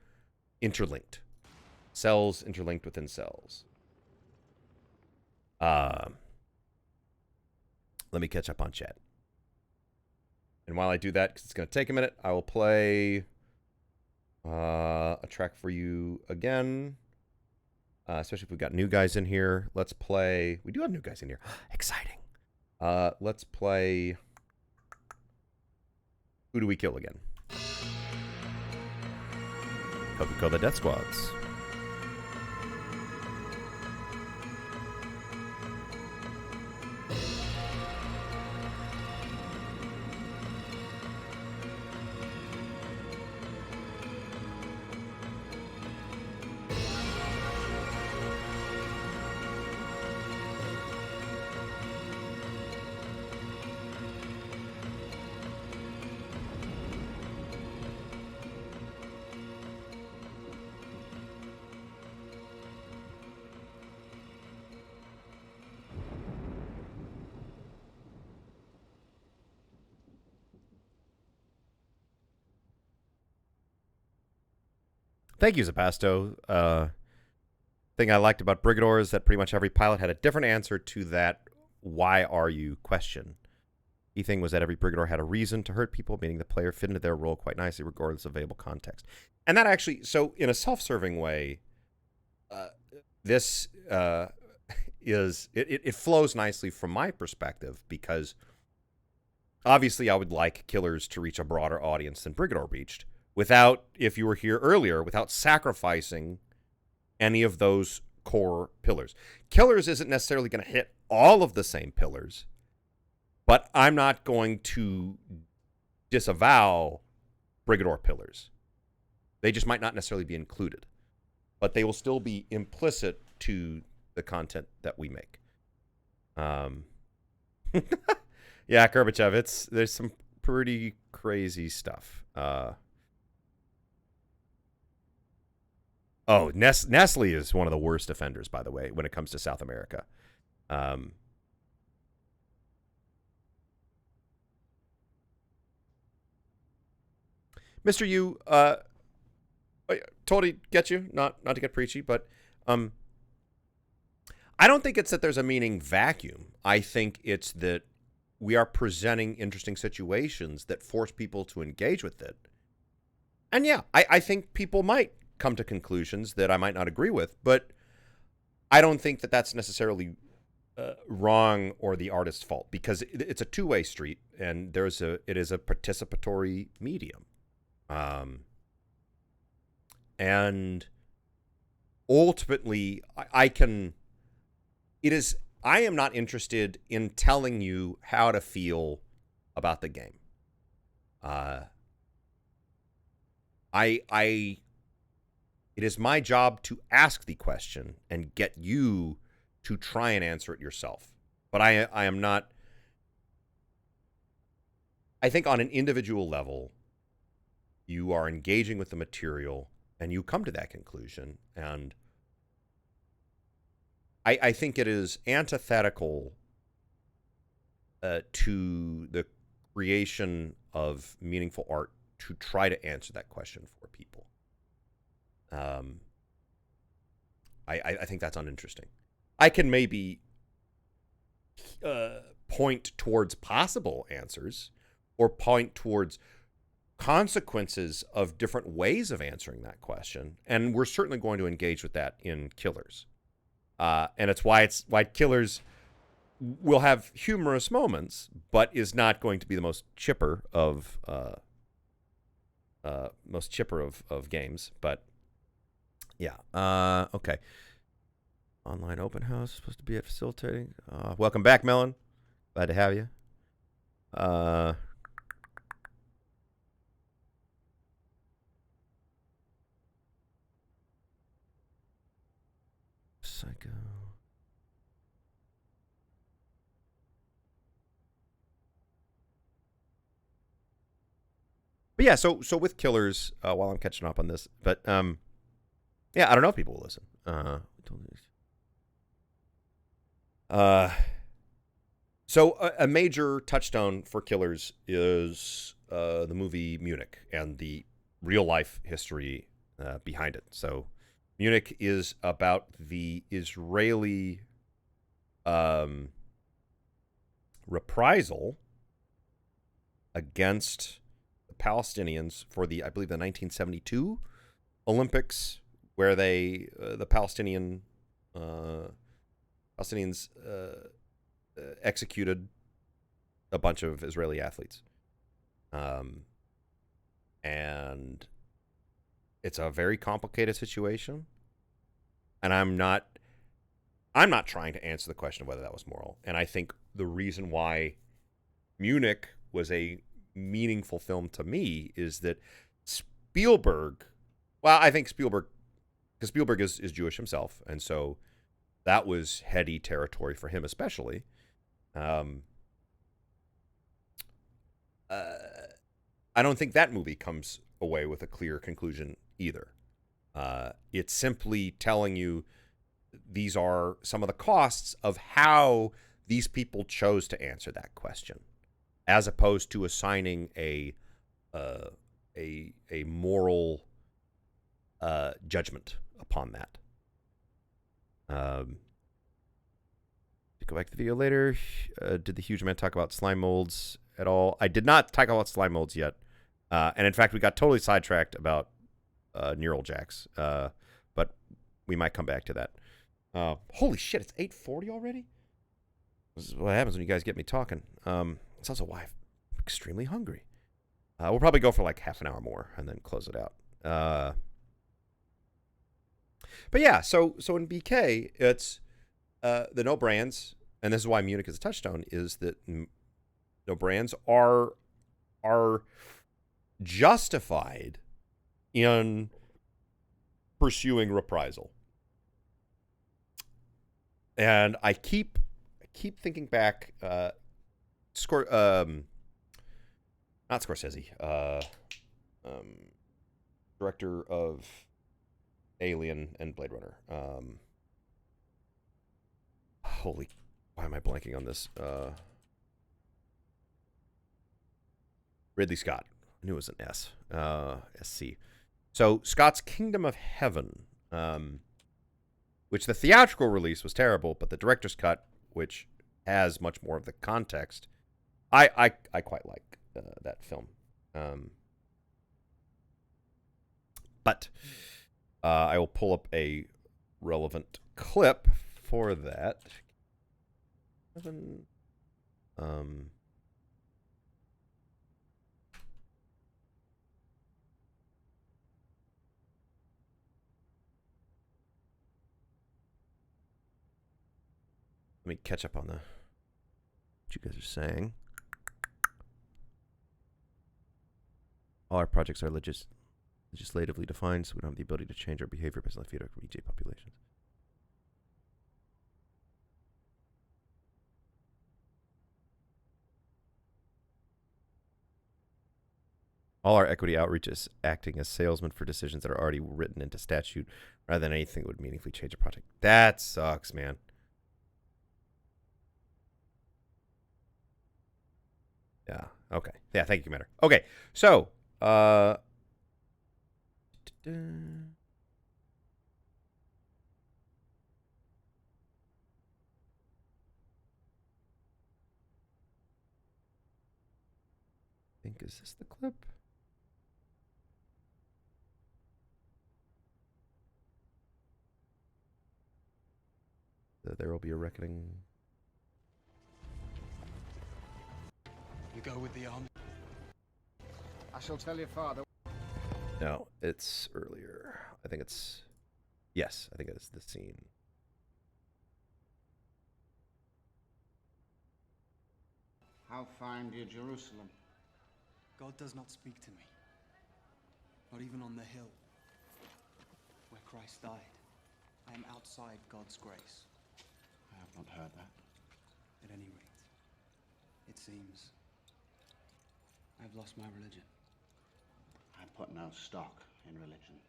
interlinked. Cells interlinked within cells. Let me catch up on chat. And while I do that, because it's going to take a minute, I will play a track for you again. Especially if we've got new guys in here. Let's play... We do have new guys in here. Exciting. Let's play... Who Do We Kill again? Kokuko the Death Squads. Thank you, Zapasto. Thing I liked about Brigador is that pretty much every pilot had a different answer to that "why are you" question. The thing was that every Brigador had a reason to hurt people, meaning the player fit into their role quite nicely, regardless of available context. And that actually, so in a self-serving way, this it flows nicely from my perspective, because obviously I would like Killers to reach a broader audience than Brigador reached, without, if you were here earlier, without sacrificing any of those core pillars. Killers isn't necessarily going to hit all of the same pillars, but I'm not going to disavow Brigador pillars. They just might not necessarily be included, but they will still be implicit to the content that we make. Yeah, Gorbachev, there's some pretty crazy stuff. Nestle is one of the worst offenders, by the way, when it comes to South America. Mr. Yu, totally get you, not to get preachy, but I don't think it's that there's a meaning vacuum. I think it's that we are presenting interesting situations that force people to engage with it. And yeah, I think people might come to conclusions that I might not agree with, but I don't think that that's necessarily wrong or the artist's fault, because it's a two-way street, and it is a participatory medium. And ultimately, I am not interested in telling you how to feel about the game. It is my job to ask the question and get you to try and answer it yourself. But I am not. I think on an individual level, you are engaging with the material and you come to that conclusion. And I think it is antithetical to the creation of meaningful art to try to answer that question for people. I think that's uninteresting. I can maybe point towards possible answers or point towards consequences of different ways of answering that question, and we're certainly going to engage with that in Killers. And it's why Killers will have humorous moments, but is not going to be the most chipper of games. But yeah, okay. Online open house supposed to be at facilitating. Welcome back, Melon. Glad to have you. Psycho. But yeah, so with Killers, while I'm catching up on this, but yeah, I don't know if people will listen. So a major touchstone for Killers is the movie Munich and the real life history behind it. So Munich is about the Israeli reprisal against the Palestinians for I believe the 1972 Olympics, where the Palestinians executed a bunch of Israeli athletes. And it's a very complicated situation, and I'm not trying to answer the question of whether that was moral. And I think the reason why Munich was a meaningful film to me is that Spielberg, well, I think Spielberg, because Spielberg is Jewish himself, and so that was heady territory for him especially. I don't think that movie comes away with a clear conclusion either. It's simply telling you these are some of the costs of how these people chose to answer that question, as opposed to assigning a moral judgment upon that. Go back to the video later. Did the huge man talk about slime molds at all? I did not talk about slime molds yet. And in fact, we got totally sidetracked about neural jacks. But we might come back to that. Holy shit, it's 8:40 already? This is what happens when you guys get me talking. It's also why I'm extremely hungry. We'll probably go for like half an hour more and then close it out. But yeah, so in BK, it's the no brands, and this is why Munich is a touchstone, is that no brands are justified in pursuing reprisal. And I keep thinking back, not Scorsese, director of Alien and Blade Runner. Why am I blanking on this? Ridley Scott. I knew it was an S. SC. So Scott's Kingdom of Heaven, which the theatrical release was terrible, but the director's cut, which has much more of the context, I quite like that film. But I will pull up a relevant clip for that. Let me catch up on what you guys are saying. All our projects are legislatively defined, so we don't have the ability to change our behavior based on the feedback from EJ populations. All our equity outreach is acting as salesmen for decisions that are already written into statute rather than anything that would meaningfully change a project. That sucks, man. Yeah. Okay. Yeah. Thank you, Commander. Okay. So, I think, is this the clip? There will be a reckoning. You go with the army. I shall tell your father. No, it's earlier. I think it's... Yes, I think it's the scene. How find you Jerusalem? God does not speak to me. Not even on the hill where Christ died. I am outside God's grace. I have not heard that. At any rate, it seems I've lost my religion. I put no stock in religion.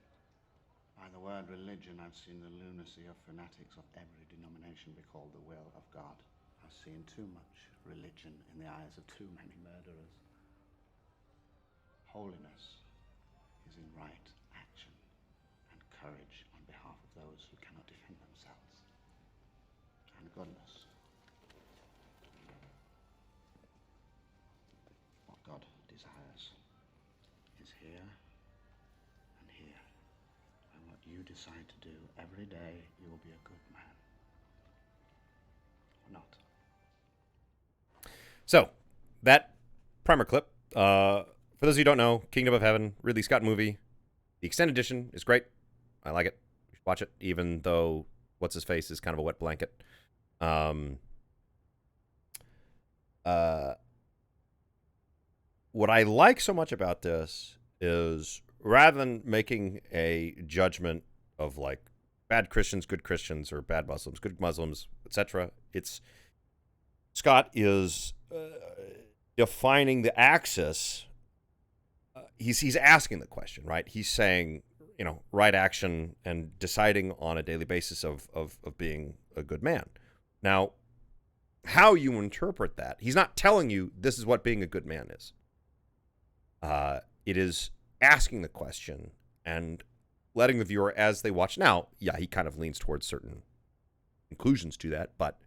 By the word religion, I've seen the lunacy of fanatics of every denomination be called the will of God. I've seen too much religion in the eyes of too many murderers. Holiness is in right action and courage on behalf of those who cannot defend themselves. And goodness. What God desires is here and here. And what you decide to do every day, you will be a good man. Or not. So, that primer clip, for those of you who don't know, Kingdom of Heaven, Ridley Scott movie. The extended edition is great. I like it. You should watch it, even though what's his face is kind of a wet blanket. What I like so much about this is rather than making a judgment of like bad Christians, good Christians, or bad Muslims, good Muslims, etc., Scott is defining the axis. He's asking the question, right? He's saying, right action and deciding on a daily basis of being a good man. Now, how you interpret that, he's not telling you this is what being a good man is. It is asking the question and letting the viewer, as they watch. Now, yeah, he kind of leans towards certain conclusions to that, but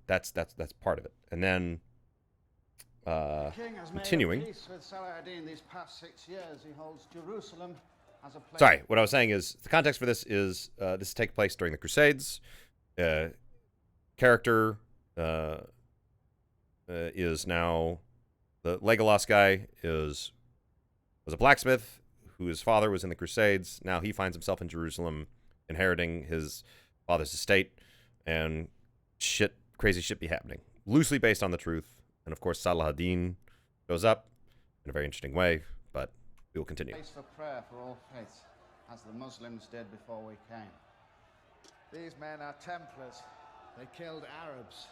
that's part of it. And then continuing. Sorry, what I was saying is the context for this is this takes place during the Crusades. Character is now the Legolas guy was a blacksmith whose father was in the Crusades. Now he finds himself in Jerusalem, inheriting his father's estate, and crazy shit be happening. Loosely based on the truth. And of course, Saladin shows up in a very interesting way, but we will continue. Place for prayer for all faiths, as the Muslims did before we came. These men are Templars. They killed Arabs.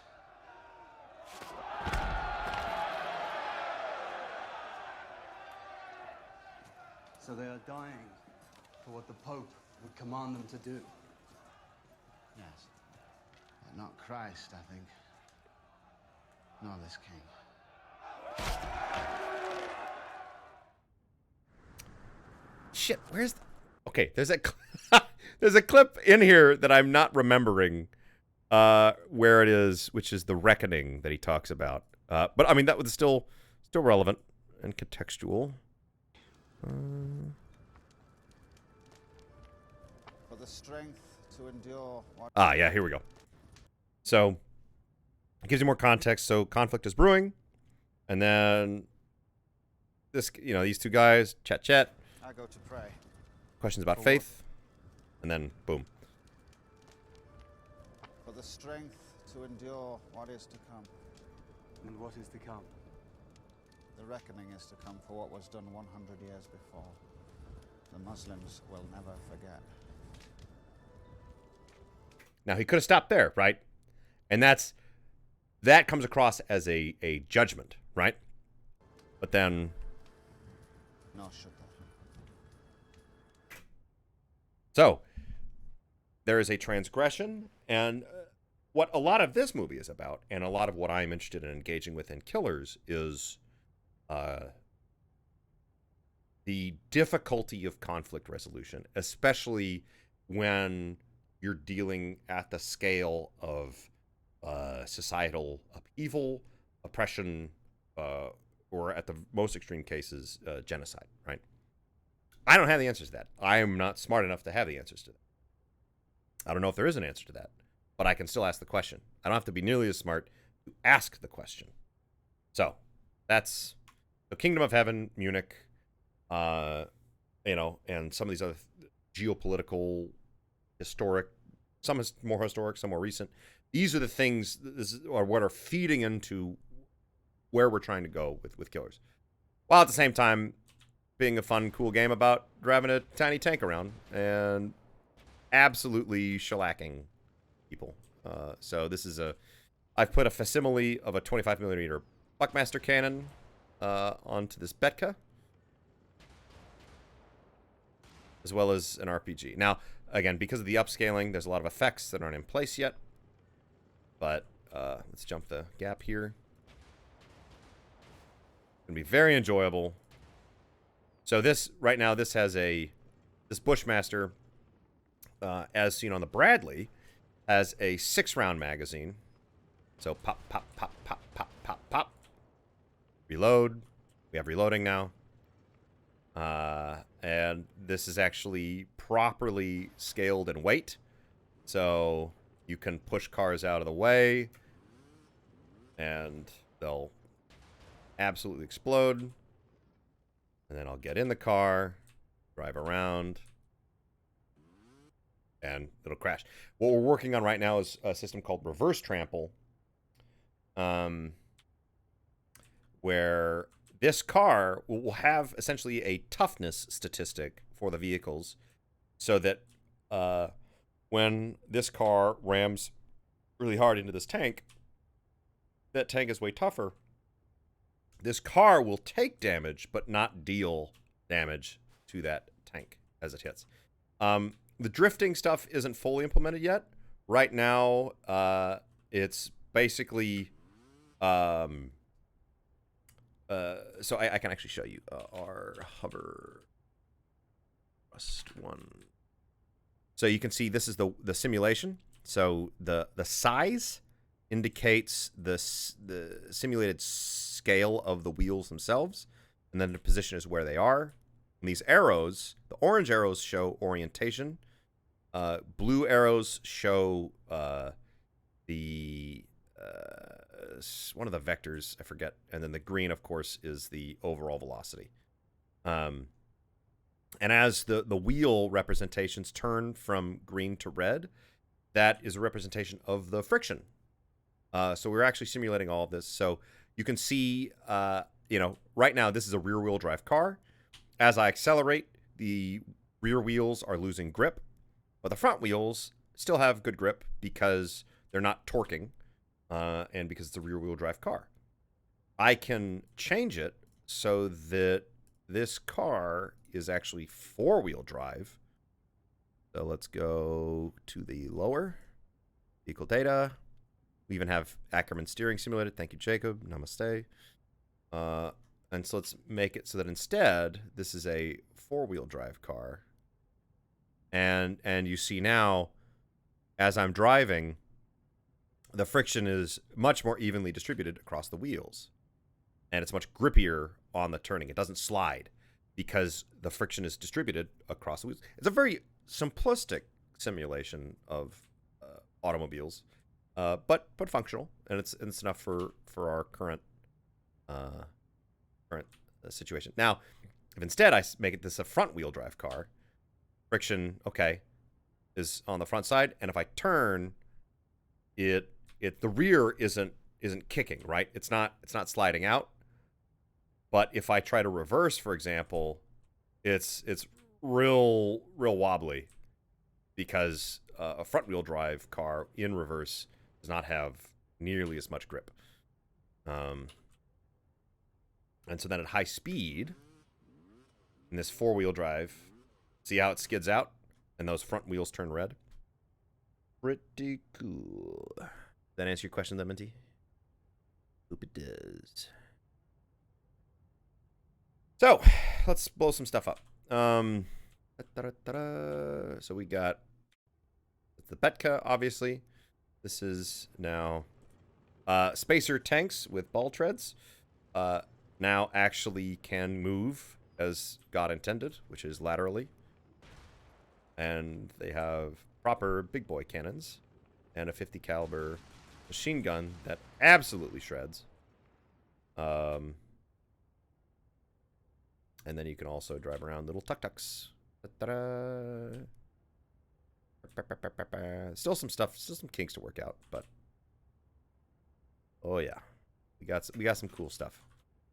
So they are dying for what the Pope would command them to do. Yes. But not Christ, I think. Nor this king. Shit, where's okay, there's a clip in here that I'm not remembering where it is, which is the reckoning that he talks about. But I mean, that was still relevant and contextual. For the strength to endure. Yeah, here we go. So it gives you more context. So conflict is brewing, and then this, these two guys chat. I go to pray. Questions about faith, and then boom. For the strength to endure what is to come. And what is to come? The reckoning is to come for what was done 100 years before. The Muslims will never forget. Now, he could have stopped there, right? And that comes across as a judgment, right? But then... No, should that. So, there is a transgression, and what a lot of this movie is about, and a lot of what I'm interested in engaging with in Killers, is the difficulty of conflict resolution, especially when you're dealing at the scale of societal upheaval, oppression, or at the most extreme cases, genocide, right? I don't have the answers to that. I am not smart enough to have the answers to that. I don't know if there is an answer to that, but I can still ask the question. I don't have to be nearly as smart to ask the question. So, that's the Kingdom of Heaven, Munich, and some of these other geopolitical, historic, some is more historic, some more recent. These are the things, are what are feeding into where we're trying to go with Killers. While at the same time, being a fun, cool game about driving a tiny tank around and absolutely shellacking people. So this is I've put a facsimile of a 25mm Buckmaster cannon onto this Betka, as well as an RPG. Now, again, because of the upscaling, there's a lot of effects that aren't in place yet. But let's jump the gap here. It's going to be very enjoyable. So this, right now, this has this Bushmaster, as seen on the Bradley, has a 6-round magazine. So pop, pop, pop, pop, pop, pop, pop. Reload. We have reloading now. And this is actually properly scaled in weight. So you can push cars out of the way, and they'll absolutely explode. And then I'll get in the car, drive around, and it'll crash. What we're working on right now is a system called reverse trample, where this car will have essentially a toughness statistic for the vehicles, so that when this car rams really hard into this tank, that tank is way tougher. This car will take damage, but not deal damage to that tank as it hits. The drifting stuff isn't fully implemented yet. Right now, it's basically... so I can actually show you our hover rust one. So you can see this is the simulation. So the size indicates the simulated scale of the wheels themselves, and then the position is where they are. And these arrows, the orange arrows show orientation. Blue arrows show the one of the vectors, I forget, and then the green, of course, is the overall velocity. And as the wheel representations turn from green to red, that is a representation of the friction. So we're actually simulating all of this. So you can see, right now this is a rear-wheel drive car. As I accelerate, the rear wheels are losing grip, but the front wheels still have good grip because they're not torquing, and because it's a rear-wheel drive car. I can change it so that this car is actually four-wheel drive. So let's go to the lower vehicle data. We even have Ackerman steering simulated. Thank you, Jacob. Namaste. And so let's make it so that instead this is a four-wheel drive car. And you see now, as I'm driving, the friction is much more evenly distributed across the wheels. And it's much grippier on the turning. It doesn't slide because the friction is distributed across the wheels. It's a very simplistic simulation of automobiles, but functional, and it's enough for our current situation. Now, if instead I make this a front-wheel drive car, friction, okay, is on the front side, and if I turn, the rear isn't kicking, right? It's not sliding out. But if I try to reverse, for example, it's real wobbly because a front-wheel drive car in reverse does not have nearly as much grip. And so then at high speed, in this four-wheel drive, see how it skids out and those front wheels turn red? Pretty cool. Does that answer your question, Minty? Hope it does. So, let's blow some stuff up. So we got the Betka, obviously. This is now spacer tanks with ball treads. Now actually can move as God intended, which is laterally. And they have proper big boy cannons and a 50 caliber machine gun that absolutely shreds. And then you can also drive around little tuk-tuks. Still some kinks to work out, but oh yeah, we got some cool stuff.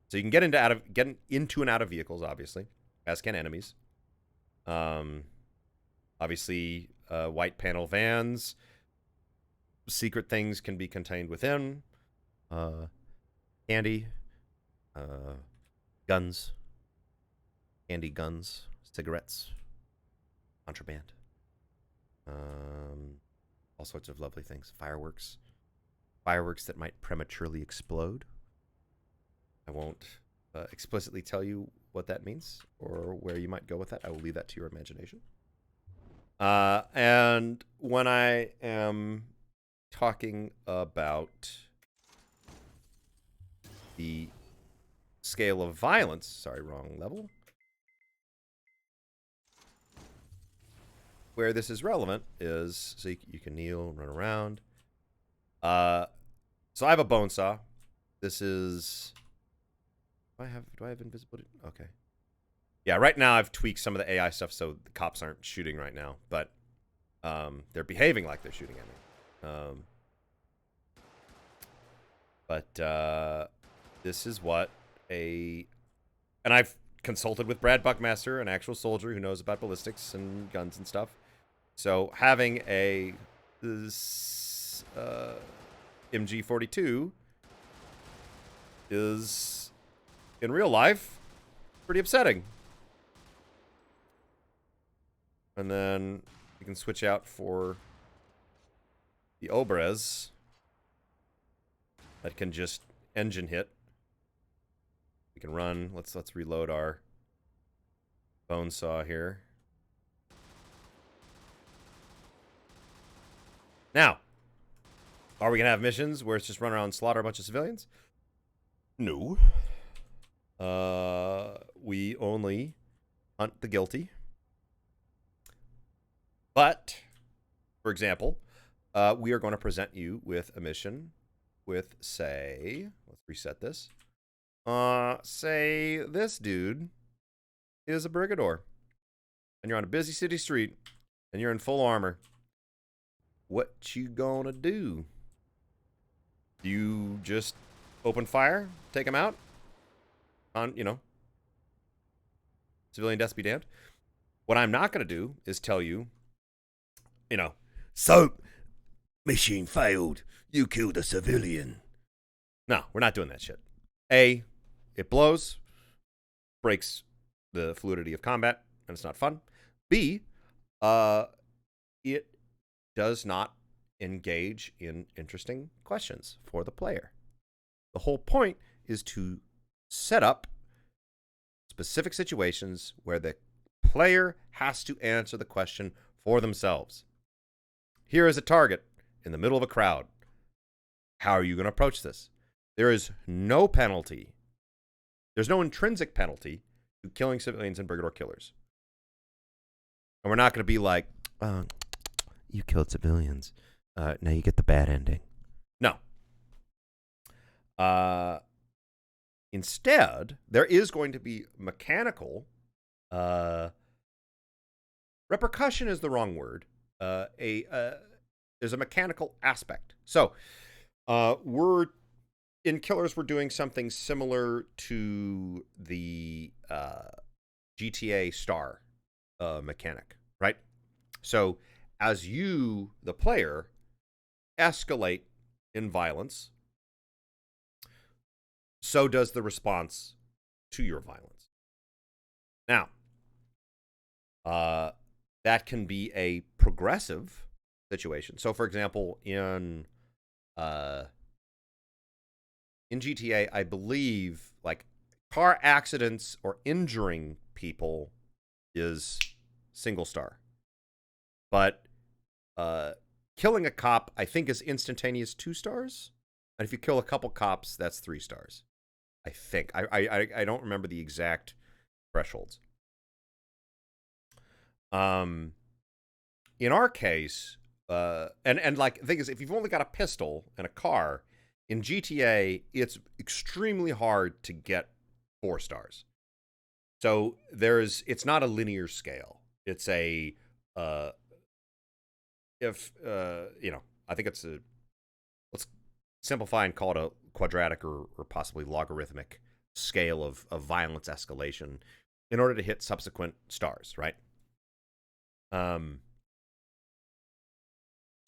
So you can get into and out of vehicles, obviously, as can enemies. Obviously, white panel vans. Secret things can be contained within. Candy, guns. Candy, guns, cigarettes, contraband, all sorts of lovely things. Fireworks that might prematurely explode. I won't explicitly tell you what that means or where you might go with that. I will leave that to your imagination. And when I am talking about the scale of violence, sorry, wrong level. Where this is relevant is, so you can kneel and run around. So I have a bone saw. This is, do I have invisibility? Okay. Yeah, right now I've tweaked some of the AI stuff so the cops aren't shooting right now, but they're behaving like they're shooting at me. But this is what and I've consulted with Brad Buckmaster, an actual soldier who knows about ballistics and guns and stuff. So having a MG42 is, in real life, pretty upsetting. And then we can switch out for the Obres that can just engine hit. We can run. Let's reload our bone saw here. Now, are we gonna have missions where it's just run around and slaughter a bunch of civilians? No. We only hunt the guilty. But, for example, we are going to present you with a mission with, say, let's reset this. Say this dude is a Brigador, and you're on a busy city street, and you're in full armor. What you gonna do? You just open fire, take him out? On, civilian deaths be damned. What I'm not gonna do is tell you, so, mission failed. You killed a civilian. No, we're not doing that shit. A, it blows, breaks the fluidity of combat, and it's not fun. B, it does not engage in interesting questions for the player. The whole point is to set up specific situations where the player has to answer the question for themselves. Here is a target in the middle of a crowd. How are you going to approach this? There is no penalty. There's no intrinsic penalty to killing civilians in Brigador Killers. And we're not going to be like, you killed civilians. Now you get the bad ending. No. Instead, there is going to be mechanical. Repercussion is the wrong word. There's a mechanical aspect. So, in Killers, we're doing something similar to the GTA Star mechanic, right? So, as you, the player, escalate in violence, so does the response to your violence. Now, that can be a progressive situation. So, for example, in GTA, I believe, like, car accidents or injuring people is single star. But killing a cop, I think, is instantaneous 2 stars. And if you kill a couple cops, that's 3 stars. I think. I don't remember the exact thresholds. In our case, and like, the thing is, if you've only got a pistol and a car, in GTA, it's extremely hard to get 4 stars. So it's not a linear scale. It's a, I think it's let's simplify and call it a quadratic or possibly logarithmic scale of violence escalation in order to hit subsequent stars, right?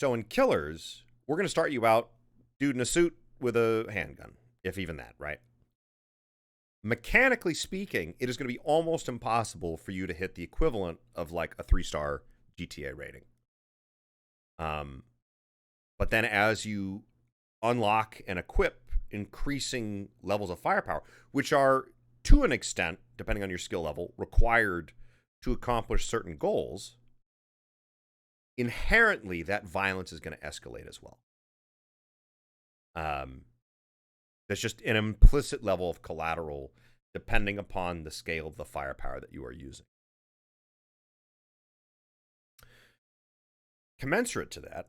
So in Killers, we're going to start you out, dude in a suit with a handgun, if even that, right? Mechanically speaking, it is going to be almost impossible for you to hit the equivalent of like a 3-star GTA rating. But then as you unlock and equip increasing levels of firepower, which are, to an extent, depending on your skill level, required to accomplish certain goals, inherently that violence is going to escalate as well. There's just an implicit level of collateral depending upon the scale of the firepower that you are using. Commensurate to that,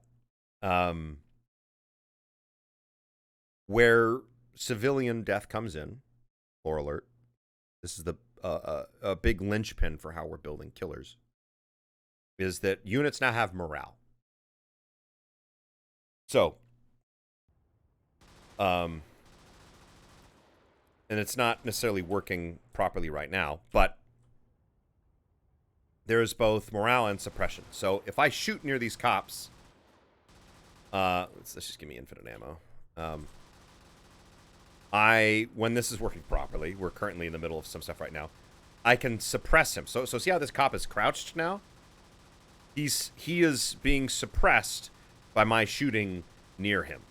where civilian death comes in, spoiler alert, this is the a big linchpin for how we're building Killers, is that units now have morale. So, and it's not necessarily working properly right now, but there's both morale and suppression. So if I shoot near these cops, let's just give me infinite ammo. When this is working properly, we're currently in the middle of some stuff right now, I can suppress him. So see how this cop is crouched now? He is being suppressed by my shooting near him.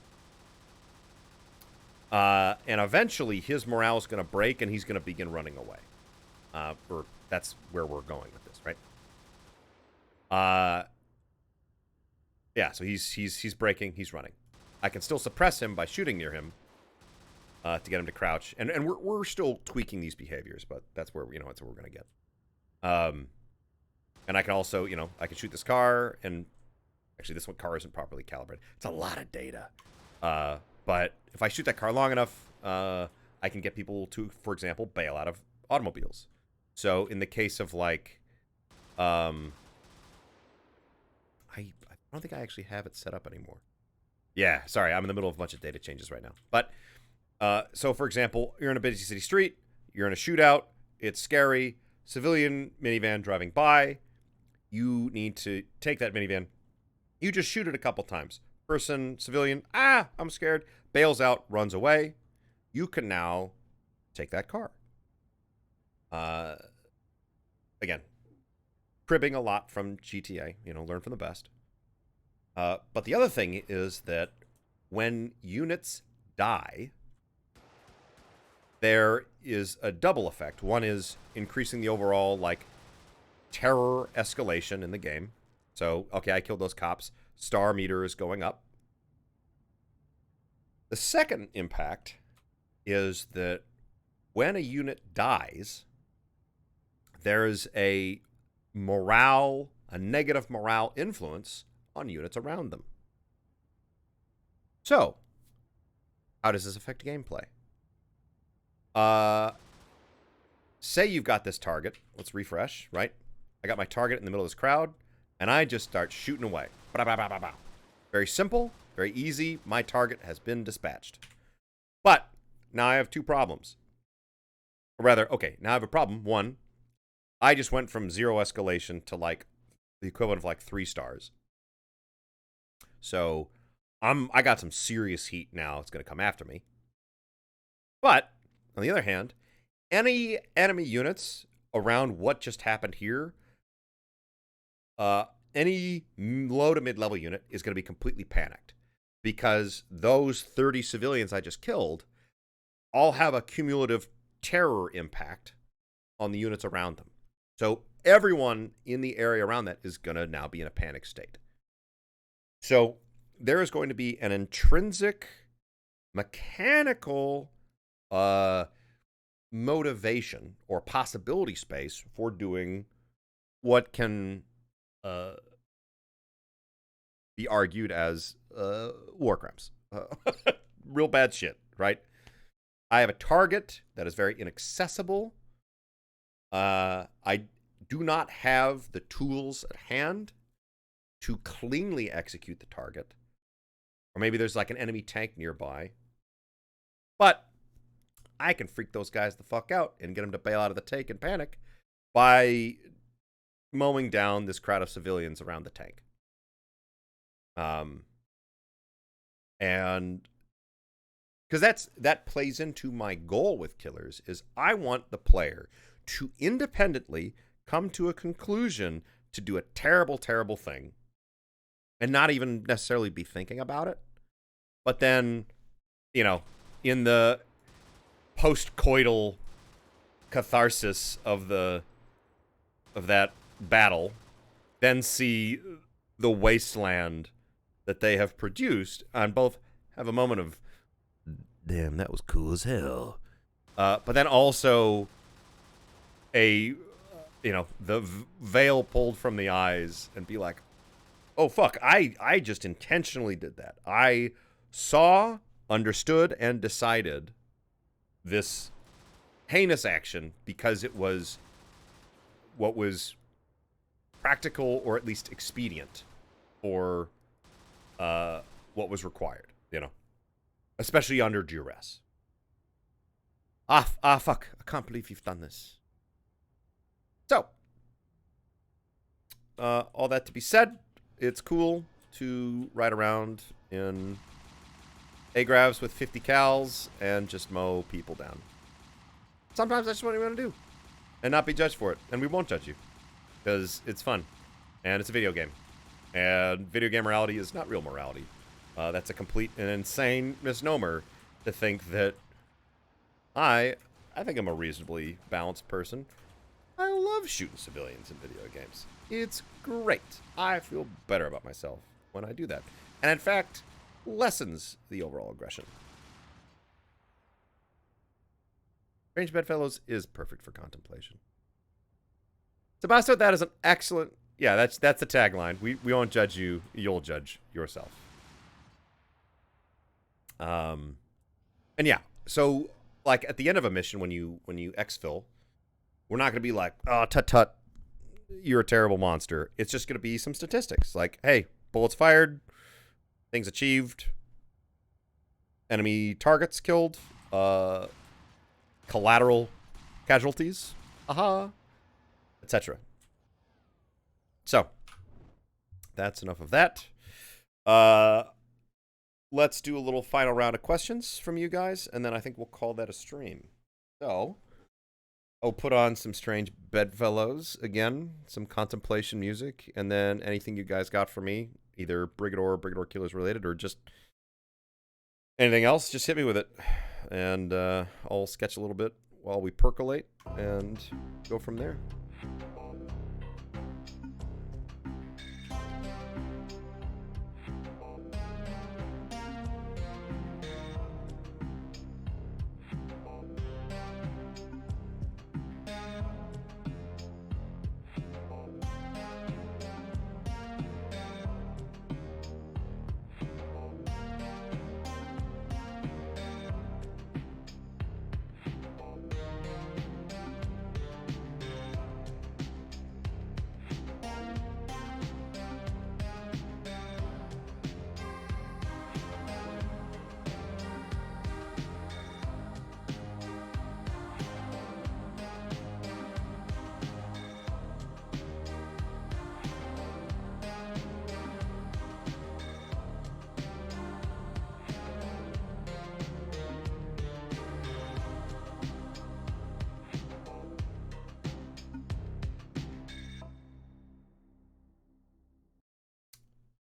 And eventually his morale is going to break and he's going to begin running away. Or that's where we're going with this, right? Yeah, so he's breaking, he's running. I can still suppress him by shooting near him to get him to crouch. And we're still tweaking these behaviors, but that's where, that's what we're going to get. And I can also, I can shoot this car, and actually this car isn't properly calibrated. It's a lot of data. But if I shoot that car long enough, I can get people to, for example, bail out of automobiles. So in the case of like, I don't think I actually have it set up anymore. Yeah, sorry, I'm in the middle of a bunch of data changes right now. But so for example, you're in a busy city street, you're in a shootout, it's scary, civilian minivan driving by, you need to take that minivan, you just shoot it a couple times. Person, civilian, I'm scared, bails out, runs away. You can now take that car. Again, cribbing a lot from GTA, learn from the best. But the other thing is that when units die, there is a double effect. One is increasing the overall, terror escalation in the game. So, okay, I killed those cops. Star meter is going up. The second impact is that when a unit dies, there's a negative morale influence on units around them. So, how does this affect gameplay? Say you've got this target. Let's refresh, right? I got my target in the middle of this crowd, and I just start shooting away. Very simple, very easy. My target has been dispatched. But now I have two problems. Or rather, okay, now I have a problem. One, I just went from 0 escalation to the equivalent of 3 stars. So I got some serious heat now. It's going to come after me. But on the other hand, any enemy units around what just happened here, any low to mid-level unit is going to be completely panicked because those 30 civilians I just killed all have a cumulative terror impact on the units around them. So everyone in the area around that is going to now be in a panic state. So there is going to be an intrinsic mechanical motivation or possibility space for doing what can be argued as war crimes. Real bad shit, right? I have a target that is very inaccessible. I do not have the tools at hand to cleanly execute the target. Or maybe there's an enemy tank nearby. But I can freak those guys the fuck out and get them to bail out of the tank and panic by mowing down this crowd of civilians around the tank. And because that plays into my goal with Killers is I want the player to independently come to a conclusion to do a terrible, terrible thing and not even necessarily be thinking about it. But then, in the post-coital catharsis of that battle, then see the wasteland that they have produced and both have a moment of, damn, that was cool as hell. But then also the veil pulled from the eyes and be like, oh, fuck, I just intentionally did that. I saw, understood, and decided this heinous action because it was what was practical or at least expedient for what was required, you know, especially under duress. Fuck, I can't believe you've done this. So, all that to be said, it's cool to ride around in agravs with 50 cals and just mow people down. Sometimes that's what we want to do and not be judged for it, and we won't judge you because it's fun and it's a video game, and video game morality is not real morality. That's a complete and insane misnomer to think that I think I'm a reasonably balanced person. I love shooting civilians in video games. It's great. I feel better about myself when I do that. And in fact, lessens the overall aggression. Strange Bedfellows is perfect for contemplation. Sebastian, that is an excellent... Yeah, that's the tagline. We won't judge you. You'll judge yourself. And yeah, so like at the end of a mission when you exfil, we're not going to be like, oh, tut, you're a terrible monster. It's just going to be some statistics. Like, hey, bullets fired, things achieved, enemy targets killed, collateral casualties, etc. So, that's enough of that. Let's do a little final round of questions from you guys, and then I think we'll call that a stream. So... I'll put on some Strange Bedfellows again, some contemplation music, and then anything you guys got for me, either Brigador or Brigador Killers related, or just anything else, just hit me with it. And I'll sketch a little bit while we percolate and go from there.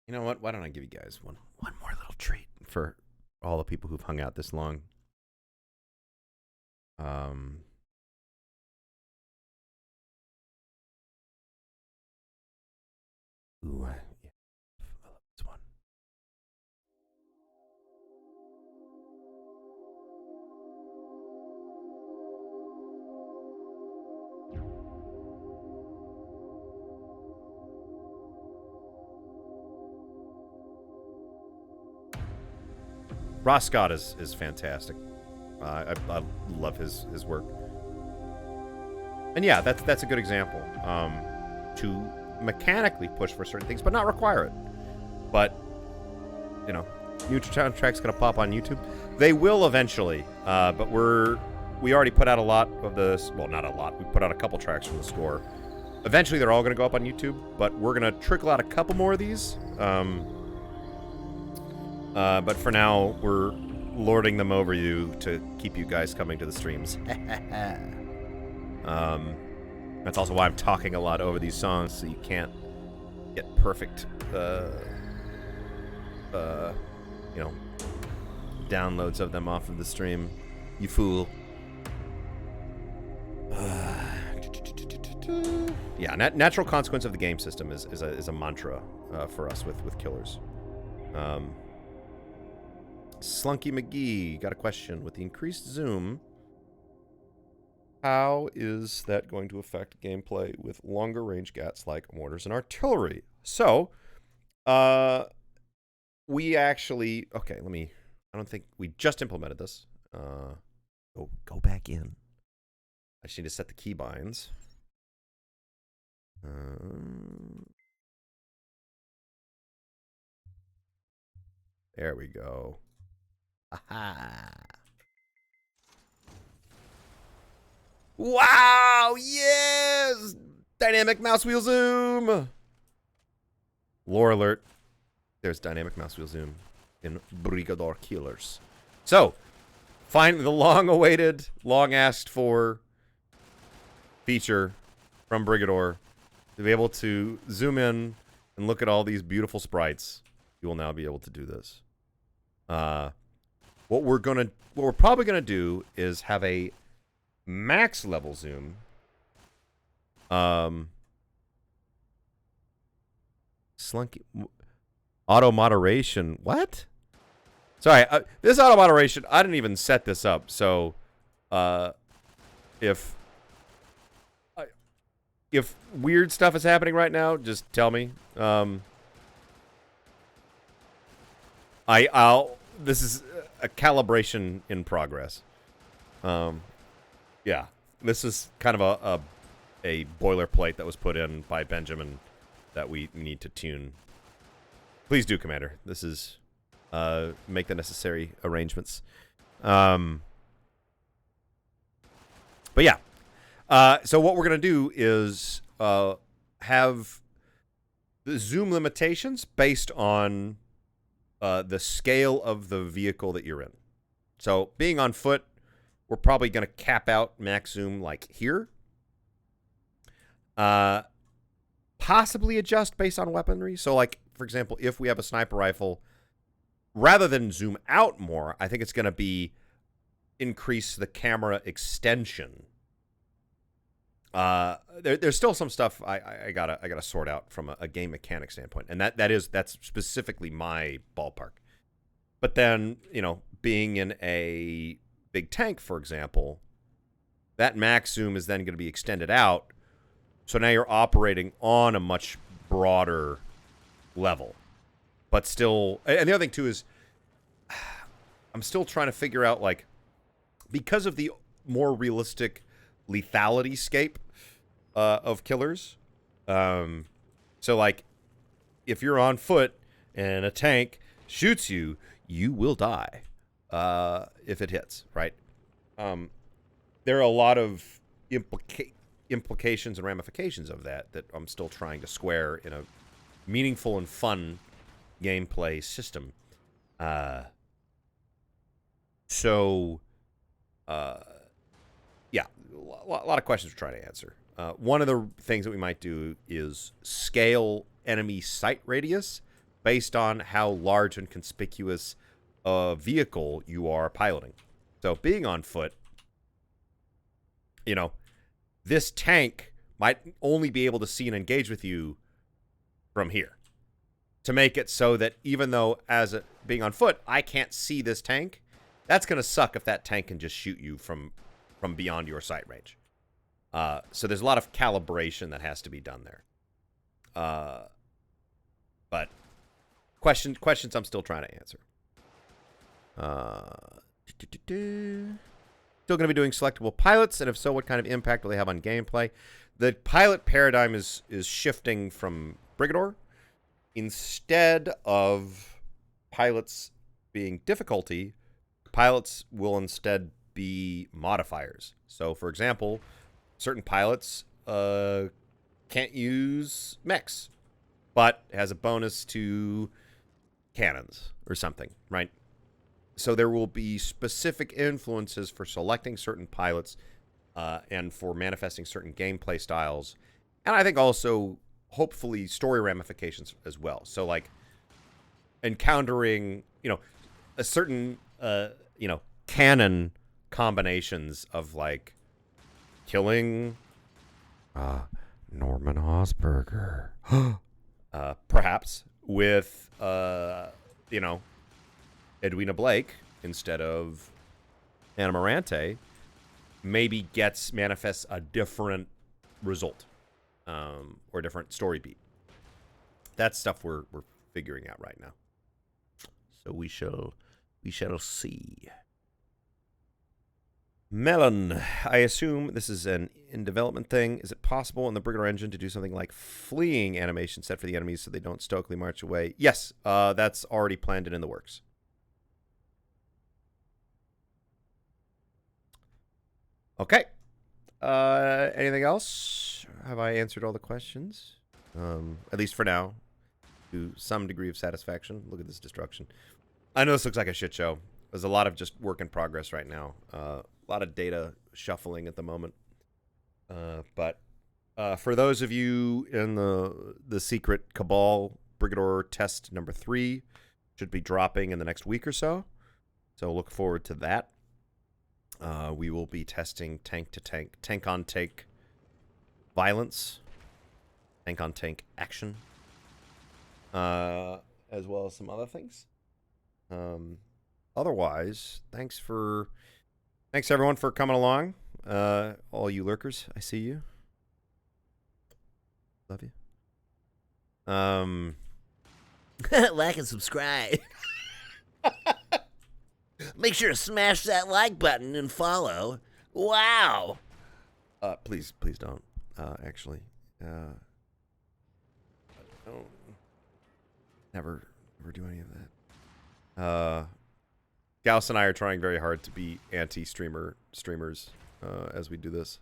You know what? Why don't I give you guys one more little treat for all the people who've hung out this long? Ooh, yeah. I love this one. Ross Scott is fantastic. I love his work. And yeah, that's a good example. To mechanically push for certain things, but not require it. But, you know, new tracks gonna pop on YouTube. They will eventually, but we already put out a lot of this. Well, not a lot. We put out a couple tracks from the score. Eventually, they're all gonna go up on YouTube, but we're gonna trickle out a couple more of these. But for now, we're lording them over you to keep you guys coming to the streams. That's also why I'm talking a lot over these songs, so you can't get perfect, downloads of them off of the stream. You fool. Yeah, natural consequence of the game system is a mantra for us with Killers. Slunky McGee got a question. With the increased zoom, how is that going to affect gameplay with longer range gats like mortars and artillery? So, we actually... Okay, I don't think we just implemented this. Go back in. I just need to set the keybinds. There we go. Aha. Wow, yes! Dynamic mouse wheel zoom! Lore alert. There's dynamic mouse wheel zoom in Brigador Killers. So, find the long-awaited, long-asked-for feature from Brigador to be able to zoom in and look at all these beautiful sprites. You will now be able to do this. What we're probably gonna do is have a max level zoom. Slunky auto moderation. What? Sorry, this auto moderation. I didn't even set this up. So, if weird stuff is happening right now, just tell me. This is a calibration in progress. Yeah, this is kind of a boilerplate that was put in by Benjamin that we need to tune. Please do, Commander. This is make the necessary arrangements. But yeah, so what we're gonna do is have the zoom limitations based on the scale of the vehicle that you're in. So being on foot, we're probably going to cap out max zoom like here. Possibly adjust based on weaponry. So like, for example, if we have a sniper rifle, rather than zoom out more, I think it's going to be increase the camera extension. There's still some stuff I gotta sort out from a game mechanic standpoint, and that's specifically my ballpark. But then, you know, being in a big tank, for example, that max zoom is then going to be extended out, so now you're operating on a much broader level. But still, and the other thing too is, I'm still trying to figure out, like, because of the more realistic lethality scape of killers. So, like, if you're on foot and a tank shoots you, you will die if it hits, right? There are a lot of implications and ramifications of that I'm still trying to square in a meaningful and fun gameplay system. Yeah, a lot of questions we're trying to answer. One of the things that we might do is scale enemy sight radius based on how large and conspicuous a vehicle you are piloting. So being on foot, you know, this tank might only be able to see and engage with you from here. To make it so that even though being on foot, I can't see this tank, that's going to suck if that tank can just shoot you from beyond your sight range. So there's a lot of calibration that has to be done there. But questions I'm still trying to answer. Still going to be doing selectable pilots, and if so, what kind of impact will they have on gameplay? The pilot paradigm is shifting from Brigador. Instead of pilots being difficulty, pilots will instead be modifiers. So, for example, certain pilots can't use mechs, but has a bonus to cannons or something, right? So there will be specific influences for selecting certain pilots and for manifesting certain gameplay styles. And I think also, hopefully, story ramifications as well. So, like, encountering, you know, a certain, you know, canon combinations of, like, killing Norman Osberger, perhaps, with, you know, Edwina Blake instead of Anna Morante, maybe manifests a different result or a different story beat. That's stuff we're figuring out right now. So we shall see. Melon, I assume this is an in development thing. Is it possible in the Brigador engine to do something like fleeing animation set for the enemies so they don't stoically march away? Yes, that's already planned and in the works. Okay. Anything else? Have I answered all the questions? At least for now, to some degree of satisfaction. Look at this destruction. I know this looks like a shit show. There's a lot of just work in progress right now. A lot of data shuffling at the moment. But for those of you in the secret Cabal, Brigador test number 3 should be dropping in the next week or so. So look forward to that. We will be testing tank-to-tank, tank-on-tank violence, tank-on-tank action, as well as some other things. Otherwise, thanks everyone for coming along. All you lurkers, I see you. Love you. Like and subscribe. Make sure to smash that like button and follow. Wow. Please don't. Actually, don't never do any of that. Gauss and I are trying very hard to be streamers as we do this.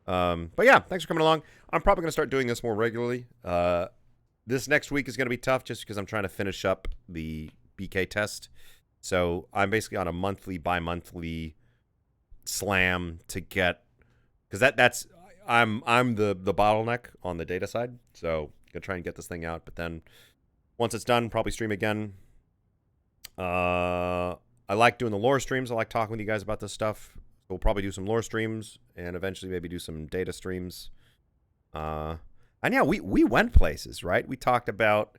But yeah, thanks for coming along. I'm probably going to start doing this more regularly. This next week is going to be tough just because I'm trying to finish up the BK test. So I'm basically on a monthly, bi-monthly slam to get, because I'm the bottleneck on the data side. So gonna try and get this thing out. But then once it's done, probably stream again. I like doing the lore streams. I like talking with you guys about this stuff. We'll probably do some lore streams and eventually maybe do some data streams. And yeah, we went places, right? We talked about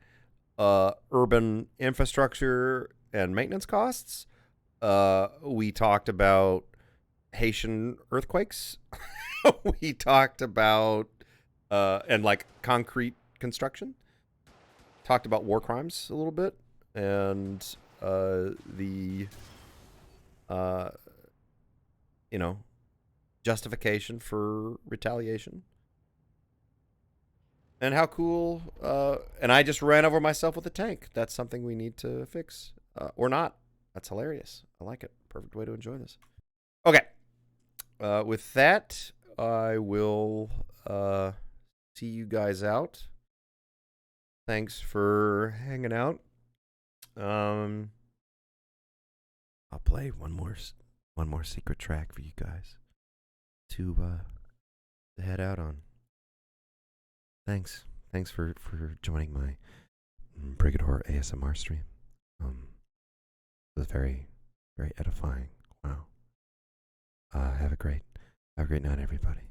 urban infrastructure and maintenance costs. We talked about Haitian earthquakes. We talked about and like concrete construction. Talked about war crimes a little bit and the justification for retaliation. And how cool, and I just ran over myself with a tank. That's something we need to fix. Or not. That's hilarious. I like it. Perfect way to enjoy this. Okay. With that, I will see you guys out. Thanks for hanging out. I'll play one more secret track for you guys to head out on. Thanks for joining my Brigador ASMR stream. It was very, very edifying. Wow. Have a great night, everybody.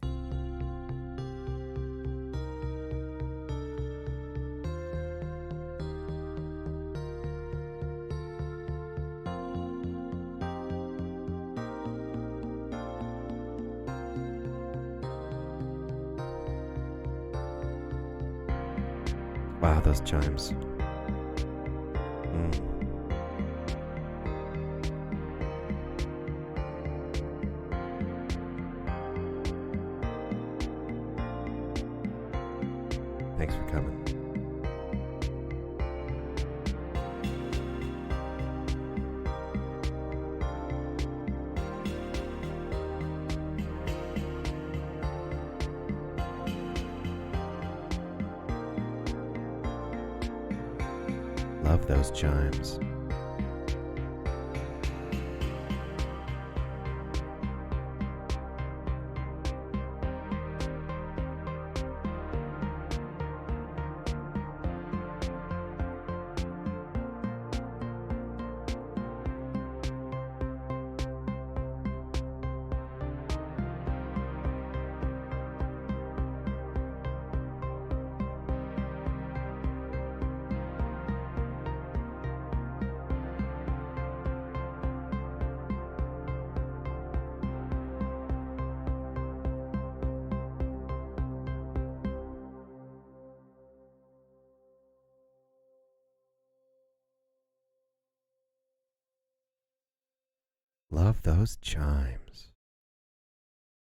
Wow, those chimes. Thanks for coming. Love those chimes. Love those chimes.